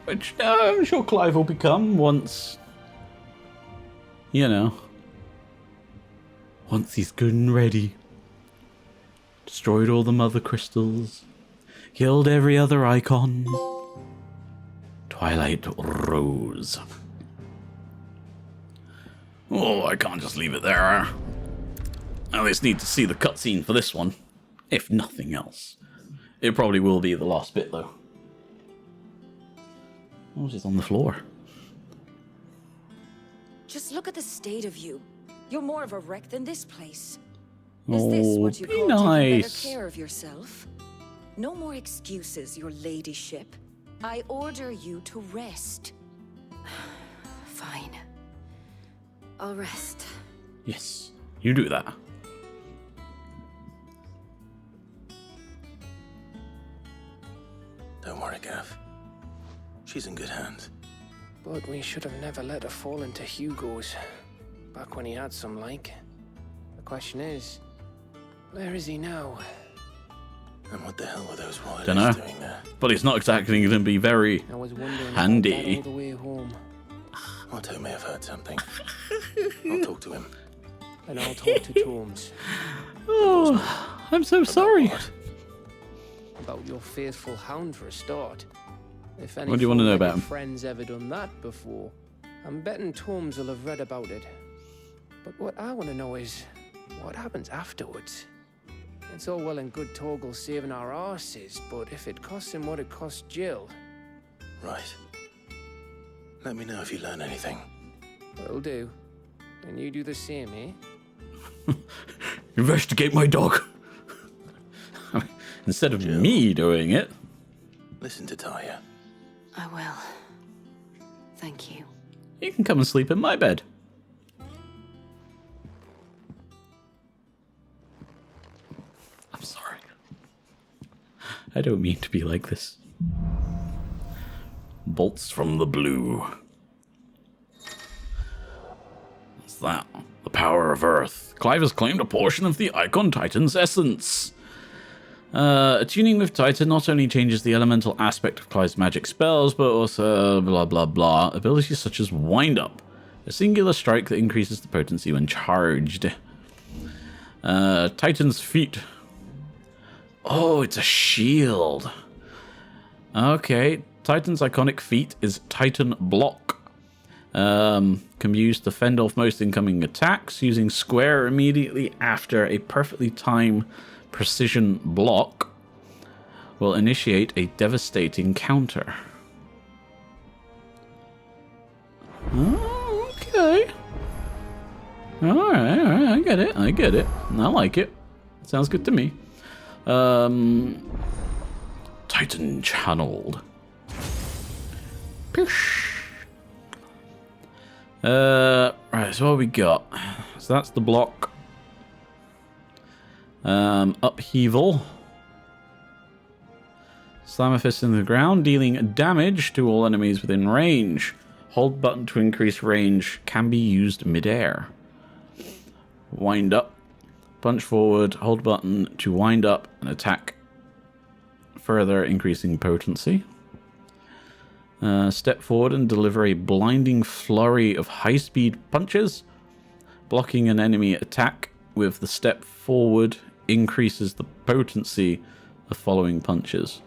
Which I'm sure Clive will become once, you know, once he's good and ready. Destroyed all the mother crystals. Killed every other icon. Twilight Rose. Oh, I can't just leave it there. I at least need to see the cutscene for this one, if nothing else. It probably will be the last bit, though. Oh, she's on the floor. Just look at the state of you. You're more of a wreck than this place. Oh, Is this what you be call taking nice. better care of yourself? No more excuses, your ladyship. I order you to rest. Fine. I'll rest. Yes, you do that. Don't worry, Gav. She's in good hands. But we should have never let her fall into Hugo's. Back when he had some like. The question is, where is he now? And what the hell were those royalists Dunno. doing there? But it's not exactly going to be very I was wondering handy. all the way home. Otto may have heard something. I'll talk to him. And I'll talk to Torms. Oh, I'm so sorry. About your faithful hound for a start. If any What do you want to know about him? friends ever done that before, I'm betting Torms will have read about it. But what I want to know is, what happens afterwards? It's all well and good Torgal saving our arses, but if it costs him what it cost Jill... Right. Let me know if you learn anything. Will do. And you do the same, eh? Investigate my dog. Instead of me doing it. Listen to Talia. I will. Thank you. You can come and sleep in my bed. I'm sorry. I don't mean to be like this. Bolts from the blue. What's that? The power of Earth. Clive has claimed a portion of the Icon Titan's essence. Attuning with Titan not only changes the elemental aspect of Clive's magic spells, but also blah blah blah. Abilities such as Wind Up, a singular strike that increases the potency when charged. Titan's Feet. Oh, it's a shield. Okay, Titan's iconic feat is Titan Block. Can be used to fend off most incoming attacks, using square immediately after a perfectly timed precision block will initiate a devastating counter. Oh, okay. Alright, I get it. I like it. Sounds good to me. Titan Channeled. Right, so what we got? So that's the block. Upheaval. Slam a fist in the ground, dealing damage to all enemies within range. Hold button to increase range. Can be used mid-air. Wind up. Punch forward. Hold button to wind up and attack. Further increasing potency. Step forward and deliver a blinding flurry of high-speed punches. Blocking an enemy attack with the step forward increases the potency of following punches.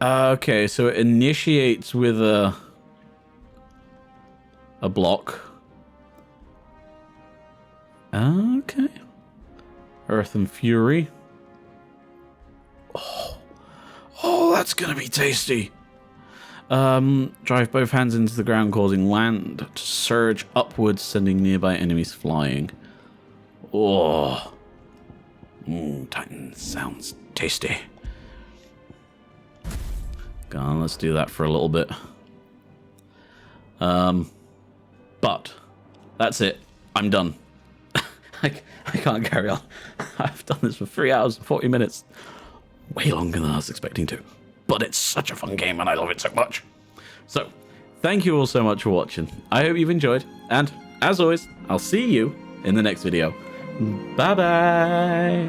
Okay, so it initiates with a block. Okay. Earth and Fury. Oh. gonna be tasty. Drive both hands into the ground, causing land to surge upwards, sending nearby enemies flying. Oh. Titan sounds tasty. Go on, let's do that for a little bit. But that's it. I'm done. I can't carry on. I've done this for 3 hours and 40 minutes. Way longer than I was expecting to. But it's such a fun game and I love it so much. So, thank you all so much for watching. I hope you've enjoyed. And, as always, I'll see you in the next video. Bye-bye.